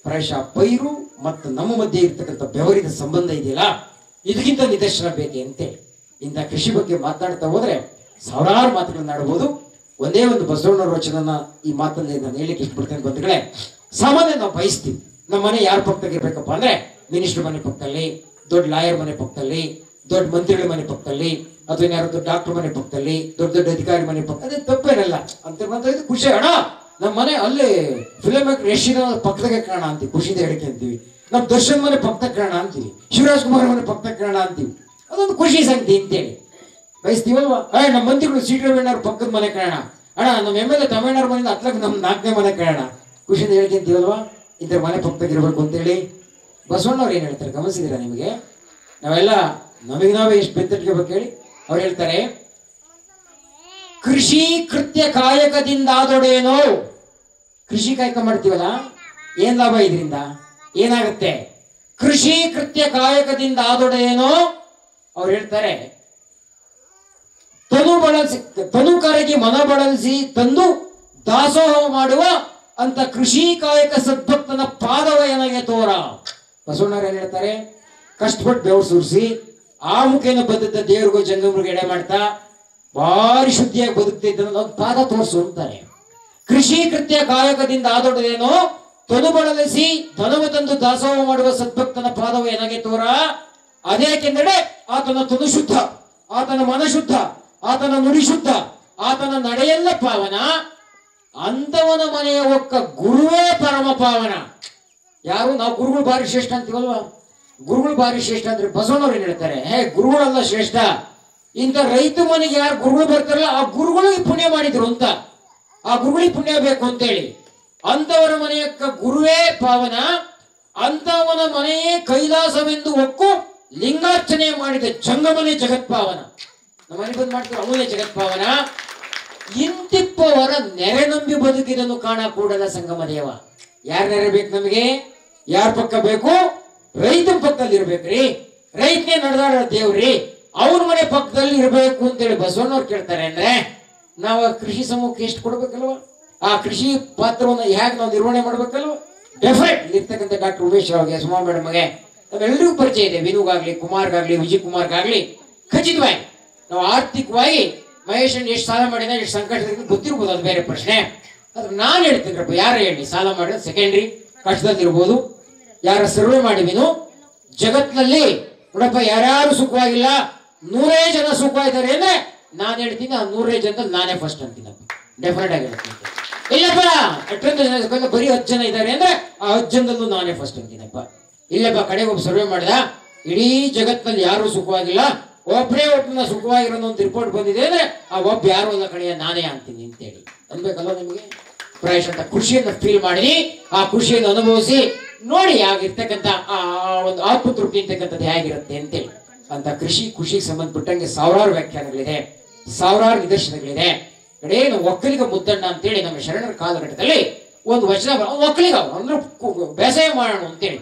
ಪ್ರಾಯಶಃ ಪೈರು ಮತ್ತು ನಮ್ಮ ಮಧ್ಯೆ ಇರ್ತಕ್ಕಂಥ ಬೆವರಿನ ಸಂಬಂಧ ಇದೆಯಲ್ಲ, ಇದಕ್ಕಿಂತ ನಿದರ್ಶನ ಬೇಕೆ ಅಂತೇಳಿ ಇಂಥ ಕೃಷಿ ಬಗ್ಗೆ ಮಾತಾಡ್ತಾ ಹೋದ್ರೆ ಸಾವಿರಾರು ಮಾತುಗಳನ್ನ ಆಡ್ಬೋದು. ಒಂದೇ ಒಂದು ಬಸವಣ್ಣವ್ರ ವಚನನ ಈ ಮಾತಲ್ಲಿ ನಾನು ಹೇಳಿಕ್ಕೆ ಇಷ್ಟಪಡ್ತೇನೆ ಬಂಧುಗಳೇ. ಸಾಮಾನ್ಯ ನಾವು ಬಯಸ್ತೀವಿ ನಮ್ಮ ಮನೆ ಯಾರ ಪಕ್ಕದಾಗ ಇರ್ಬೇಕಪ್ಪ ಅಂದ್ರೆ ಮಿನಿಸ್ಟರ್ ಮನೆ ಪಕ್ಕದಲ್ಲಿ, ದೊಡ್ಡ ಲಾಯರ್ ಮನೆ ಪಕ್ಕದಲ್ಲಿ, ದೊಡ್ಡ ಮಂತ್ರಿಗಳ ಮನೆ ಪಕ್ಕದಲ್ಲಿ, ಅಥವಾ ಯಾರು ದೊಡ್ಡ ಡಾಕ್ಟರ್ ಮನೆ ಪಕ್ಕದಲ್ಲಿ, ದೊಡ್ಡ ದೊಡ್ಡ ಅಧಿಕಾರಿ ಮನೆ ಪಕ್ಕ, ಅದೇ ತಪ್ಪೇನಲ್ಲ ಅಂತ ಇದು ಖುಷಿ. ಅಣ್ಣ ನಮ್ಮ ಮನೆ ಅಲ್ಲಿ ಫಿಲಮ್ ಯಶಿನ ಪಕ್ಕದಾಗೆ ಕಾರಣ ಅಂತೀವಿ, ಖುಷಿದ ಹೇಳಿಕೆ ಅಂತೀವಿ. ನಮ್ ದರ್ಶನ್ ಮನೆ ಪಕ್ಕದಾಗ ಕಾರಣ ಅಂತೀವಿ, ಶಿವರಾಜ್ ಕುಮಾರ್ ಮನೆ ಪಕ್ಕದಾಗ ಕಾರಣ ಅಂತೀವಿ. ಅದೊಂದು ಖುಷಿ ಸಂಗತಿ ಅಂತೇಳಿ ಬಯಸ್ತೀವಲ್ವಾ. ನಮ್ಮ ಮಂತ್ರಿಗಳು ಸಿ ಟಿ ರವಿಣ್ಣವ್ರ ಪಕ್ಕದ ಮನೆ ಕಾರಣ, ಅಣ್ಣ ನಮ್ಮ MLA ತಮಿಳ್ನಾಡು ಮನೆಯಿಂದ ಹತ್ಲಕ್ಕೆ ನಮ್ 4ನೇ ಮನೆ ಕಾರಣ, ಖುಷಿಯಿಂದ ಹೇಳ್ಕೊಂತೀವಲ್ವಾ. ಇಂಥ ಮನೆ ಪಕ್ಕದಾಗಿರ್ಬೇಕು ಅಂತೇಳಿ ಬಸವಣ್ಣವ್ರು ಏನ್ ಹೇಳ್ತಾರೆ ಗಮನಿಸಿದಿರಾ ನಿಮಗೆ? ನಾವೆಲ್ಲ ನಮಗೆ ನಾವೇ ಎಷ್ಟು ಬೆತ್ತಟ್ಕೋಬೇಕು ಹೇಳಿ. ಅವ್ರು ಹೇಳ್ತಾರೆ, ಕೃಷಿ ಕೃತ್ಯ ಕಾಯಕದಿಂದಾದೊಡೇನೋ. ಕೃಷಿ ಕಾಯಕ ಮಾಡ್ತೀವಲ್ಲ, ಏನ್ ಲಾಭ ಇದರಿಂದ? ಏನಾಗುತ್ತೆ? ಕೃಷಿ ಕೃತ್ಯ ಕಾಯಕದಿಂದ ಆದೊಡೇನೋ. ಅವ್ರು ಹೇಳ್ತಾರೆ, ತನು ಕರಗಿ ಮನ ಬಳಸಿ ತಂದು ದಾಸೋಹ ಮಾಡುವ ಅಂತ ಕೃಷಿ ಕಾಯಕ ಸದ್ಭಕ್ತನ ಪಾದವ ಏನಾಗೆ ತೋರ. ಬಸವಣ್ಣವ್ರು ಏನ್ ಹೇಳ್ತಾರೆ, ಕಷ್ಟಪಟ್ಟು ಬೆವರು ಸುರಿಸಿ ಆ ಮುಖೇನ ಬದ್ದ ದೇವ್ರಿಗೂ ಜಂಗಮ್ರಿಗೆ ಎಡೆ ಮಾಡ್ತಾ ಭಾರಿ ಶುದ್ಧಿಯಾಗಿ ಬದುಕ್ತಿದ್ದ ಪಾದ ತೋರಿಸು ಅಂತಾರೆ. ಕೃಷಿ ಕೃತ್ಯ ಕಾಯಕದಿಂದ ಆದೊಡದೇನೋ ತನು ಬಳಲಿಸಿ ಧನವ ತಂದು ದಾಸೋಹ ಮಾಡುವ ಸದ್ಭಕ್ತನ ಪಾದವ ಏನಾಗೆ ತೋರ. ಅದೇಕೆಂದರೆ ಆತನ ತನು ಶುದ್ಧ, ಆತನ ಮನ ಶುದ್ಧ, ಆತನ ನುಡಿ ಶುದ್ಧ, ಆತನ ನಡೆಯೆಲ್ಲ ಪಾವನ. ಅಂತವನ ಮನೆಯ ಒಕ್ಕ ಗುರುವೇ ಪರಮ ಪಾವನ. ಯಾರು ನಾವು ಗುರುಗಳು ಭಾರಿ ಶ್ರೇಷ್ಠ ಅಂತೀವಲ್ವಾ? ಗುರುಗಳು ಭಾರಿ ಶ್ರೇಷ್ಠ ಅಂದ್ರೆ ಬಸವಣ್ಣವ್ರು ಏನ್ ಹೇಳ್ತಾರೆ, ಗುರುಗಳಲ್ಲ ಶ್ರೇಷ್ಠ. ಇಂಥ ರೈತ ಮನೆಗೆ ಯಾರು ಗುರುಗಳು ಬರ್ತಾರಲ್ಲ ಆ ಗುರುಗಳಿಗೆ ಪುಣ್ಯ ಮಾಡಿದ್ರು ಅಂತ, ಆ ಗುರುಗಳಿಗೆ ಪುಣ್ಯ ಬೇಕು ಅಂತೇಳಿ. ಅಂತವರ ಮನೆಯಕ್ಕ ಗುರುವೇ ಪಾವನ, ಅಂತವನ ಮನೆಯೇ ಕೈಲಾಸವೆಂದು ಒಕ್ಕು ಲಿಂಗಾರ್ಚನೆ ಮಾಡಿದ ಜಂಗಮನೆ ಜಗತ್ಪಾವನ. ನಮ್ಮ ಮನೆ ಬಂದು ಮಾಡ್ತಾರೆ ಅವನೇ ಜಗತ್ಪಾವನ. ಇಂತಿಪ್ಪವರ ನೆರೆ ನಂಬಿ ಬದುಕಿದನು ಕಾಣ ಕೂಡಲ ಸಂಗಮ ದೇವ. ಯಾರ ನೆರೆ ಬೇಕು ನಮಗೆ? ಯಾರ ಪಕ್ಕ ಬೇಕು? ರೈತನ ಪಕ್ಕದಲ್ಲಿ ಇರ್ಬೇಕ್ರಿ. ರೈತನೇ ನಡೆದಾಡ ದೇವ್ರಿ, ಅವ್ರ ಮನೆ ಪಕ್ಕದಲ್ಲಿ ಇರ್ಬೇಕು ಅಂತೇಳಿ ಬಸವಣ್ಣವ್ರು ಕೇಳ್ತಾರೆ ಅಂದ್ರೆ ನಾವು ಕೃಷಿ ಸಮೂಹಕ್ಕೆ ಎಷ್ಟು ಕೊಡ್ಬೇಕಲ್ವ? ಆ ಕೃಷಿ ಪಾತ್ರವನ್ನು ಹೇಗೆ ನಾವು ನಿರ್ವಹಣೆ ಮಾಡ್ಬೇಕಲ್ವ? ಡೆಫಿನೆಟ್ ಇರ್ತಕ್ಕಂಥ ಡಾಕ್ಟರ್ ಉಮೇಶ್ ರಾವ್ಗೆ, ಸುಮಾ ಮೇಡಮ್ಗೆ, ನಾವೆಲ್ಲರಿಗೂ ಪರಿಚಯ ಇದೆ. ವಿನುಗಾಗ್ಲಿ, ಕುಮಾರ್ಗಾಗ್ಲಿ, ವಿಜಯ್ ಕುಮಾರ್ಗಾಗ್ಲಿ ಖಚಿತವಾಗಿ ನಾವು ಆರ್ಥಿಕವಾಗಿ ಮಹೇಶನ್ ಎಷ್ಟು ಸಾಲ ಮಾಡಿದ, ಎಷ್ಟು ಸಂಕಟದಿಂದ ಗೊತ್ತಿರ್ಬೋದು, ಅದು ಬೇರೆ ಪ್ರಶ್ನೆ. ಆದ್ರೆ ನಾನು ಹೇಳ್ತೀನಿರಪ್ಪ, ಯಾರು ಹೇಳಿ ಸಾಲ ಮಾಡಿದ್ರೆ ಸೆಕೆಂಡ್ರಿ, ಕಷ್ಟದಲ್ಲಿರ್ಬೋದು. ಯಾರ ಸರ್ವೆ ಮಾಡಿದೀನು ಜಗತ್ನಲ್ಲಿ ನೋಡಪ್ಪ, ಯಾರ್ಯಾರು ಸುಖವಾಗಿಲ್ಲ, 100 ಜನ ಸುಖವಾಗಿದ್ದಾರೆ ಅಂದ್ರೆ ನಾನು ಹೇಳ್ತೀನಿ ಆ 100 ಜನದಲ್ಲಿ ನಾನೇ ಫಸ್ಟ್ ಅಂತೀನಪ್ಪ, ಡೆಫಿನೆಟ್ ಆಗಿ ಹೇಳ್ತೀನಿ. ಇಲ್ಲಪ್ಪ 8 ಜನ ಬರೀ 10 ಜನ ಇದ್ದಾರೆ ಅಂದ್ರೆ ಆ 10 ಜನದಲ್ಲೂ ನಾನೇ ಫಸ್ಟ್ ಅಂತೀನಪ್ಪ. ಇಲ್ಲಪ್ಪ ಕಡೆಗೆ ಒಬ್ಬ ಸರ್ವೆ ಮಾಡಿದ, ಇಡೀ ಜಗತ್ನಲ್ಲಿ ಯಾರು ಸುಖವಾಗಿಲ್ಲ, ಒಬ್ಬನೇ ಒಬ್ಬನ ಸುಖವಾಗಿರೋ ಒಂದು ರಿಪೋರ್ಟ್ ಬಂದಿದೆ ಅಂದ್ರೆ ಆ ಒಬ್ಬ ಯಾರು ಅಲ್ಲ ಕಡೆಯ ನಾನೇ ಅಂತೀನಿ ಅಂತೇಳಿ ಅನ್ಬೇಕಲ್ವ ನಿಮಗೆ? ಪ್ರಾಯಶಃ ಖುಷಿಯನ್ನು ಫೀಲ್ ಮಾಡಿ, ಆ ಖುಷಿಯನ್ನು ಅನುಭವಿಸಿ ನೋಡಿ ಆಗಿರ್ತಕ್ಕಂಥ ಆ ಒಂದು ಆತ್ಮತೃಪ್ತಿ ಅಂತಕ್ಕಂಥದ್ದು ಹೇಗಿರುತ್ತೆ ಅಂತೇಳಿ. ಅಂತ ಖುಷಿಗೆ ಸಂಬಂಧಪಟ್ಟಂಗೆ ಸಾವಿರಾರು ವ್ಯಾಖ್ಯಾನಗಳಿದೆ, ಸಾವಿರಾರು ನಿದರ್ಶನಗಳಿದೆ. ಕಡೆಯನ್ನು ಒಕ್ಕಲಿಗ ಮುದ್ದಣ್ಣ ಅಂತೇಳಿ ನಮ್ಮ ಶರಣರ ಕಾಲಘಟ್ಟದಲ್ಲಿ ಒಂದು ವಚನ, ಒಕ್ಕಲಿಗ ಅಂದ್ರೆ ಬೇಸಾಯ ಮಾಡೋಣ ಅಂತೇಳಿ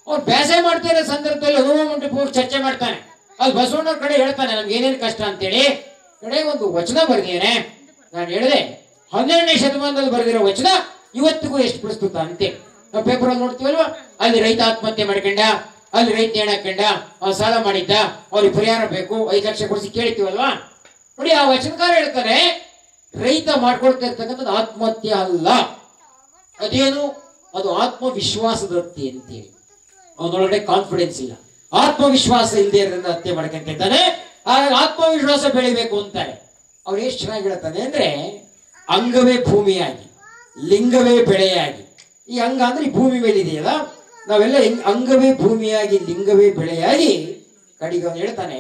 ಅವ್ರು ಬೇಸಾಯ ಮಾಡ್ತಾ ಇರೋ ಸಂದರ್ಭದಲ್ಲಿ ಅನುಭವ ಮಂಟಪ ಹೋಗಿ ಚರ್ಚೆ ಮಾಡ್ತಾನೆ. ಅಲ್ಲಿ ಬಸವಣ್ಣವ್ರ ಕಡೆ ಹೇಳ್ತಾನೆ ನಮ್ಗೆ ಏನೇನು ಕಷ್ಟ ಅಂತೇಳಿ. ಕಡೆ ಒಂದು ವಚನ ಬರೆದಿದ್ದೇನೆ, ನಾನು ಹೇಳಿದೆ 12ನೇ ಶತಮಾನದಲ್ಲಿ ಬರೆದಿರೋ ವಚನ ಇವತ್ತಿಗೂ ಎಷ್ಟು ಪ್ರಸ್ತುತ ಅಂತೇಳಿ. ನಾವು ಪೇಪರ್ ಅಲ್ಲಿ ನೋಡ್ತೀವಲ್ವಾ, ಅಲ್ಲಿ ರೈತ ಆತ್ಮಹತ್ಯೆ ಮಾಡ್ಕೊಂಡ, ಅಲ್ಲಿ ರೈತ ಹಾಕೊಂಡ, ಅವ್ನು ಸಾಲ ಮಾಡಿದ್ದ, ಅವ್ರಿಗೆ ಪರಿಹಾರ ಬೇಕು, 5 ಲಕ್ಷ ಕೊಡಿಸಿ ಕೇಳ್ತೀವಲ್ವಾ. ನೋಡಿ ಆ ವಚನಕಾರ ಹೇಳ್ತಾರೆ, ರೈತ ಮಾಡ್ಕೊಳ್ತಾ ಇರ್ತಕ್ಕಂಥದ್ದು ಆತ್ಮಹತ್ಯೆ ಅಲ್ಲ, ಅದೇನು ಅದು ಆತ್ಮವಿಶ್ವಾಸದತ್ತಿ ಅಂತೇಳಿ. ಅವನೊಳಗಡೆ ಕಾನ್ಫಿಡೆನ್ಸ್ ಇಲ್ಲ, ಆತ್ಮವಿಶ್ವಾಸ ಇಲ್ಲದೆ ಇರೋದ್ರಿಂದ ಹತ್ಯೆ ಮಾಡ್ಕೊಂತಿದ್ದಾನೆ. ಹಾಗಾಗಿ ಆತ್ಮವಿಶ್ವಾಸ ಬೆಳಿಬೇಕು ಅಂತಾರೆ. ಅವ್ರು ಎಷ್ಟು ಚೆನ್ನಾಗಿ ಹೇಳ್ತಾನೆ ಅಂದ್ರೆ, ಅಂಗವೇ ಭೂಮಿಯಾಗಿ, ಲಿಂಗವೇ ಬೆಳೆಯಾಗಿ. ಈ ಅಂಗ ಅಂದ್ರೆ ಈ ಭೂಮಿ ಮೇಲೆ ಇದೆಯಲ್ಲ, ನಾವೆಲ್ಲ ಅಂಗವೇ ಭೂಮಿಯಾಗಿ, ಲಿಂಗವೇ ಬೆಳೆಯಾಗಿ. ಕಡೆಗೆ ಅವನು ಹೇಳ್ತಾನೆ,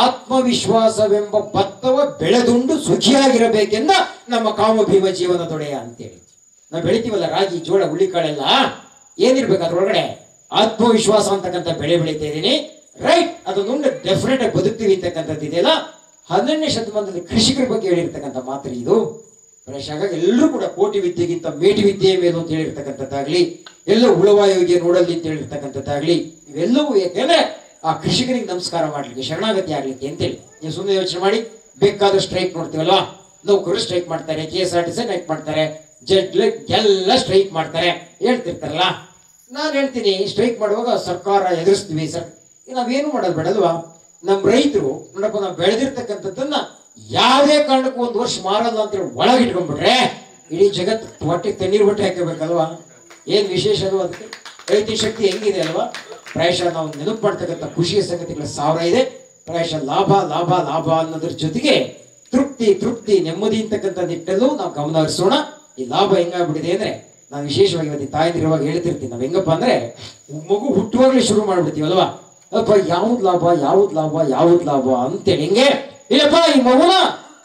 ಆತ್ಮವಿಶ್ವಾಸವೆಂಬ ಭತ್ತವ ಬೆಳೆದುಂಡು ಸುಖಿಯಾಗಿರಬೇಕೆಂದ ನಮ್ಮ ಕಾಮಭೀಮ ಜೀವನದೊಡೆಯ ಅಂತೇಳಿ. ನಾವು ಬೆಳಿತೀವಲ್ಲ ರಾಗಿ, ಜೋಳ, ಹುಳ್ಳಿಕಾಳೆಲ್ಲ, ಏನಿರ್ಬೇಕು ಅದ್ರೊಳಗಡೆ? ಆತ್ಮವಿಶ್ವಾಸ ಅಂತಕ್ಕಂಥ ಬೆಳೆ ಬೆಳೀತಾ ಇದ್ದೀನಿ, ರೈಟ್, ಅದನ್ನು ಡೆಫಿನೆಟ್ ಆಗಿ ಬದುಕ್ತೀವಿ ಅಂತಕ್ಕಂಥದ್ದು ಇದೆಯಲ್ಲ. 12ನೇ ಶತಮಾನದಲ್ಲಿ ಕೃಷಿಕರ ಬಗ್ಗೆ ಹೇಳಿರ್ತಕ್ಕಂಥ ಮಾತ್ರ ಇದು. ಹಾಗಾಗಿ ಎಲ್ಲರೂ ಕೂಡ ಕೋಟಿ ವಿದ್ಯೆಗಿಂತ ಮೇಟಿ ವಿದ್ಯೆಯ ಮೇಲು ಅಂತ ಹೇಳಿರ್ತಕ್ಕಂಥದ್ದಾಗ್ಲಿ, ಎಲ್ಲ ಉಳವಾಯೋಗಿಯ ನೋಡಲ್ಲಿ ಅಂತ ಹೇಳಿರ್ತಕ್ಕಂಥದ್ದಾಗ್ಲಿ, ಇವೆಲ್ಲವೂ ಯಾಕೆಂದ್ರೆ ಆ ಕೃಷಿಕರಿಗೆ ನಮಸ್ಕಾರ ಮಾಡ್ಲಿಕ್ಕೆ, ಶರಣಾಗತಿ ಆಗ್ಲಿಕ್ಕೆ ಅಂತೇಳಿ. ನೀವು ಸುಮ್ಮನೆ ಯೋಚನೆ ಮಾಡಿ, ಬೇಕಾದ್ರೂ ಸ್ಟ್ರೈಕ್ ನೋಡ್ತೀವಲ್ವಾ, ನೌಕರರು ಸ್ಟ್ರೈಕ್ ಮಾಡ್ತಾರೆ, KSRTC ಸ್ಟ್ರೈಕ್ ಮಾಡ್ತಾರೆ, ಎಲ್ಲ ಸ್ಟ್ರೈಕ್ ಮಾಡ್ತಾರೆ, ಹೇಳ್ತಿರ್ತಾರಲ್ಲ. ನಾನು ಹೇಳ್ತೀನಿ, ಸ್ಟ್ರೈಕ್ ಮಾಡುವಾಗ ಸರ್ಕಾರ ಎದುರಿಸ್ತೀವಿ ಸರ್, ನಾವೇನು ಮಾಡೋದು ಬೇಡಲ್ವಾ? ನಮ್ಮ ರೈತರು ನೋಡಪ್ಪ, ನಾವು ಬೆಳೆದಿರ್ತಕ್ಕಂಥದ್ದನ್ನ ಯಾವುದೇ ಕಾರಣಕ್ಕೂ 1 ವರ್ಷ ಮಾರಲ್ಲ ಅಂತೇಳಿ ಒಳಗಿಟ್ಕೊಂಡ್ಬಿಟ್ರೆ ಇಡೀ ಜಗತ್ತು ಹೊಟ್ಟೆ ತಣ್ಣೀರು ಬಟ್ಟೆ ಹಾಕಬೇಕಲ್ವಾ? ಏನ್ ವಿಶೇಷ ಅಲ್ವಾ? ಅದಕ್ಕೆ ರೈತ ಶಕ್ತಿ ಹೆಂಗಿದೆ ಅಲ್ವಾ? ಪ್ರಾಯಶಃ ನಾವು ನೆನಪು ಮಾಡ್ತಕ್ಕಂಥ ಖುಷಿಯ ಸಂಗತಿಗಳ 1000 ಇದೆ. ಪ್ರಾಯಶಃ ಲಾಭ ಲಾಭ ಲಾಭ ಅನ್ನೋದ್ರ ಜೊತೆಗೆ ತೃಪ್ತಿ ತೃಪ್ತಿ ನೆಮ್ಮದಿ ಅಂತಕ್ಕಂಥ ನಿಟ್ಟಲ್ಲೂ ನಾವು ಗಮನ ಹರಿಸೋಣ. ಈ ಲಾಭ ಹೆಂಗಾಗ್ಬಿಟ್ಟಿದೆ ಅಂದ್ರೆ, ನಾನು ವಿಶೇಷವಾಗಿ ಇವತ್ತು ತಾಯಂದಿರುವಾಗ ಹೇಳ್ತಿರ್ತೀನಿ, ನಾವ್ ಹೆಂಗಪ್ಪ ಅಂದ್ರೆ ಮಗು ಹುಟ್ಟುವಾಗ್ಲೇ ಶುರು ಮಾಡ್ಬಿಡ್ತೀವಲ್ವಾ, ಅಪ್ಪ ಯಾವ್ದು ಲಾಭ ಯಾವ್ದು ಲಾಭ ಯಾವ್ದು ಲಾಭ ಅಂತೇಳಿ. ಹಿಂಗೆ ಇಲ್ಲಪ್ಪ ಈ ಮಗುನ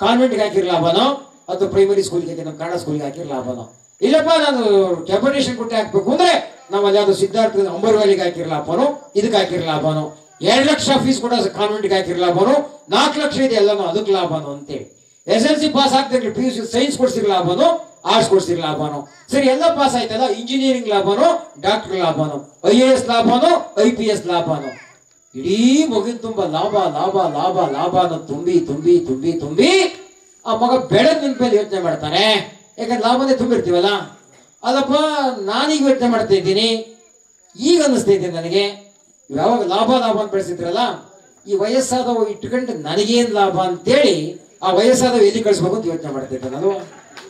ಕಾನ್ವೆಂಟ್ಗೆ ಹಾಕಿರ್ ಲಾಭನೋ ಅಥವಾ ಪ್ರೈಮರಿ ಸ್ಕೂಲ್ಗೆ ನಮ್ಮ ಕನ್ನಡ ಸ್ಕೂಲ್ಗೆ ಹಾಕಿರ್ ಲಾಭನೋ, ಇಲ್ಲಪ್ಪ ನಾನು ಕ್ಯಾಪಿಟೇಷನ್ ಕೊಟ್ಟೆ ಹಾಕ್ಬೇಕು ಅಂದ್ರೆ ನಾವು ಅಲ್ಲಿ ಯಾವ್ದು ಸಿದ್ಧಾರ್ಥ ಅಂಬರ್ವಾಲಿಗೆ ಹಾಕಿರ್ ಲಾಭನೋ, ಇದಕ್ಕೆ ಹಾಕಿರ್ ಲಾಭನೋ, 2 ಲಕ್ಷ ಫೀಸ್ ಕೂಡ ಕಾನ್ವೆಂಟ್ಗೆ ಹಾಕಿರ್ ಲಾಭನೋ, 4 ಲಕ್ಷ ಇದೆ ಎಲ್ಲನೋ ಅದಕ್ಕೆ ಲಾಭನೋ ಅಂತೇಳಿ. SLC ಪಾಸ್ ಆಗ್ತಿರ್ಲಿ, PUC ಸೈನ್ಸ್ ಕೊಡ್ಸಿರ್ ಲಾಭನೋ, ಆರ್ಟ್ಸ್ ಕೊಡ್ಸಿರ್ ಲಾಭನೋ, ಸರಿ ಎಲ್ಲ ಪಾಸ್ ಆಯ್ತಲ್ಲ, ಇಂಜಿನಿಯರಿಂಗ್ ಲಾಭನೋ, ಡಾಕ್ಟರ್ ಲಾಭನೋ, IAS ಲಾಭನೋ, IPS ಲಾಭನೋ, ಇಡೀ ಮಗಿನ ತುಂಬಾ ಲಾಭ ಲಾಭ ಲಾಭ ಲಾಭ ಅನ್ನೋ ತುಂಬಿ ತುಂಬಿ ತುಂಬಿ ತುಂಬಿ ಆ ಮಗ ಬೆಳೆದ ನಿನ್ ಮೇಲೆ ಯೋಚನೆ ಮಾಡ್ತಾನೆ. ಯಾಕಂದ್ರೆ ಲಾಭನೇ ತುಂಬಿರ್ತೀವಲ್ಲ. ಅಲ್ಲಪ್ಪ ನಾನೀಗ ಯೋಚನೆ ಮಾಡ್ತಾ ಇದ್ದೀನಿ, ಈಗ ಅನ್ನಿಸ್ತಾ ಇದ್ದೀನಿ ನನಗೆ, ಯಾವಾಗ ಲಾಭ ಲಾಭ ಅಂತ ಬೆಳೆಸಿದ್ರಲ್ಲ, ಈ ವಯಸ್ಸಾದವು ಇಟ್ಕೊಂಡು ನನಗೇನ್ ಲಾಭ ಅಂತೇಳಿ ಆ ವಯಸ್ಸಾದವು ಎಲ್ಲಿ ಕಳಿಸ್ಬೇಕು ಅಂತ ಯೋಚನೆ ಮಾಡ್ತಾ ಇದ್ದಾನೆ ಅಲ್ವಾ?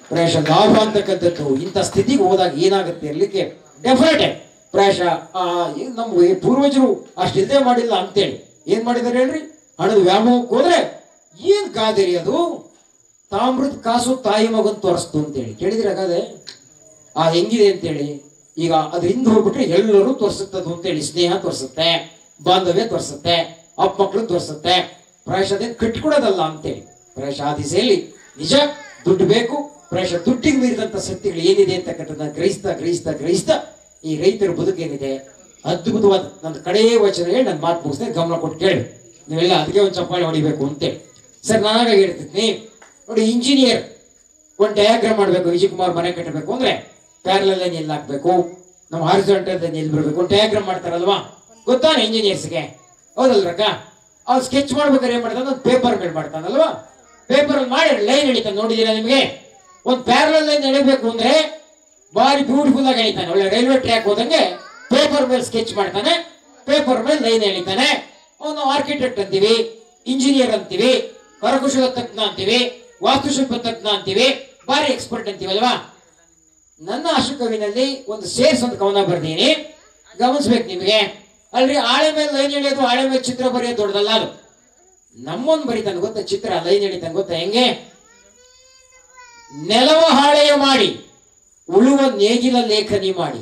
ಪ್ರಾಯಶಃ ಲಾಭ ಅಂತಕ್ಕಂಥದ್ದು ಇಂಥ ಸ್ಥಿತಿಗೆ ಹೋದಾಗ ಏನಾಗುತ್ತೆ ಇರ್ಲಿಕ್ಕೆ ಡೆಫಿನೆಟ್. ಪ್ರಾಯಶಃ ನಮ್ಮ ಪೂರ್ವಜರು ಅಷ್ಟಿಲ್ಲದೆ ಮಾಡಿಲ್ಲ ಅಂತೇಳಿ ಏನ್ ಮಾಡಿದಾರೆ ಹೇಳ್ರಿ? ಹಣದ ವ್ಯಾಮೋಹಕ್ಕೆ ಹೋದ್ರೆ ಏನ್ ಕಾದಿರಿ ಅದು, ತಾಮ್ರದ ಕಾಸು ತಾಯಿ ಮಗನ್ ತೋರಿಸ್ತು ಅಂತೇಳಿ ಕೇಳಿದ್ರೆ ಹಾಗಾದ್ರೆ ಹೆಂಗಿದೆ ಅಂತೇಳಿ. ಈಗ ಅದ್ರ ಹಿಂದೆ ಹೋಗ್ಬಿಟ್ರೆ ಎಲ್ಲರೂ ತೋರಿಸುತ್ತದು ಅಂತೇಳಿ, ಸ್ನೇಹ ತೋರಿಸುತ್ತೆ, ಬಾಂಧವ್ಯ ತೋರಿಸುತ್ತೆ, ಅಪ್ಪ ಮಕ್ಕಳು ತೋರಿಸುತ್ತೆ. ಪ್ರಾಯಶಃ ಅದೇನು ಕಟ್ಕೊಡೋದಲ್ಲ ಅಂತೇಳಿ. ಪ್ರಾಯಶಃ ಆ ದಿಸೆಯಲ್ಲಿ ನಿಜ ದುಡ್ಡು ಬೇಕು. ಪ್ರಾಯಶಃ ದುಡ್ಡಿಗೆ ಮೀರಿದಂತ ಸತ್ಯಗಳು ಏನಿದೆ ಅಂತಕ್ಕಂಥದ್ದನ್ನ ಗ್ರಹಿಸ್ತಾ ಗ್ರಹಿಸ್ತಾ ಗ್ರಹಿಸ್ತಾ ಈ ರೈತರ ಬದುಕೇನಿದೆ ಅದ್ಭುತವಾದ. ನನ್ನ ಕಡೇ ವಚನ ಹೇಳಿ ನನ್ನ ಮಾತು ಮುಗಿಸ್ತೇನೆ, ಗಮನ ಕೊಟ್ಟು ಕೇಳಿ ನೀವೆಲ್ಲ ಅದಕ್ಕೆ ಒಂದು ಚಪ್ಪಾಳೆ ಹೊಡಿಬೇಕು ಅಂತೇಳಿ. ಸರ್ ನಾನಾಗ ಹೇಳ್ತಿದ್ನಿ ನೋಡಿ, ಇಂಜಿನಿಯರ್ ಒಂದು ಡಯಾಗ್ರಾಮ್ ಮಾಡ್ಬೇಕು, ವಿಜಯಕುಮಾರ್ ಮನೆ ಕಟ್ಟಬೇಕು ಅಂದ್ರೆ ಪ್ಯಾರಲಲ್ ಲೈನ್ ಎಲ್ಲಿ ಹಾಕ್ಬೇಕು, ನಮ್ಮ ಹಾರಿಜಾಂಟಲ್ ಲೈನ್ ಎಲ್ಲಿ ಬರಬೇಕು, ಒಂದು ಡಯಾಗ್ರಾಮ್ ಮಾಡ್ತಾರಲ್ವಾ, ಗೊತ್ತಾನೆ ಇಂಜಿನಿಯರ್ಸ್ಗೆ? ಹೌದಲ್ರಕ್ಕ? ಅವ್ನು ಸ್ಕೆಚ್ ಮಾಡ್ಬೇಕಾದ್ರೆ ಏನ್ ಮಾಡ್ತಾನೆ, ಒಂದು ಪೇಪರ್ ಮೇಲೆ ಮಾಡ್ತಾನಲ್ವಾ, ಪೇಪರ್ ಅಲ್ಲಿ ಮಾಡಿ ಲೈನ್ ಎಳಿತಾನೆ. ನೋಡಿದೀರಾ ನಿಮ್ಗೆ? ಒಂದು ಪ್ಯಾರಲಲ್ ಲೈನ್ ಎಳಿಬೇಕು ಅಂದ್ರೆ ಬಾರಿ ಬ್ಯೂಟಿಫುಲ್ ಆಗಿ ಎಳಿತಾನೆ, ಒಳ್ಳೆ ರೈಲ್ವೆ ಟ್ರ್ಯಾಕ್ ಹೋದಂಗೆ ಪೇಪರ್ ಮೇಲೆ ಸ್ಕೆಚ್ ಮಾಡ್ತಾನೆ, ಪೇಪರ್ ಮೇಲೆ ಲೈನ್ ಎಳಿತಾನೆ. ಅವನು ಆರ್ಕಿಟೆಕ್ಟ್ ಅಂತೀವಿ, ಇಂಜಿನಿಯರ್ ಅಂತೀವಿ, ಕರಕುಶಲ ತಜ್ಞ ಅಂತೀವಿ, ವಾಸ್ತುಶಿಲ್ಪ ತಜ್ಞ ಅಂತೀವಿ, ಬಾರಿ ಎಕ್ಸ್ಪರ್ಟ್ ಅಂತೀವಲ್ವಾ. ನನ್ನ ಅಶುಕವಿನಲ್ಲಿ ಒಂದು ಒಂದು ಕವನ ಬರ್ದೀನಿ, ಗಮನಿಸ್ಬೇಕು ನಿಮಗೆ. ಅಲ್ರಿ, ಆಳೆ ಮೇಲೆ ಲೈನ್ ಎಳೆಯೋದು, ಆಳೆ ಮೇಲೆ ಚಿತ್ರ ಬರೆಯೋದು ದೊಡ್ಡದಲ್ಲ. ಅದು ನಮ್ಮೊಂದು ಬರೀತಾನೆ ಗೊತ್ತಾ, ಚಿತ್ರ ಲೈನ್ ಎಳಿತಾನೆ ಗೊತ್ತಾ ಹೆಂಗೆ? ನೆಲವ ಹಾಳೆಯ ಮಾಡಿ ಉಳುವ ನೇಗಿಲ ಲೇಖನಿ ಮಾಡಿ.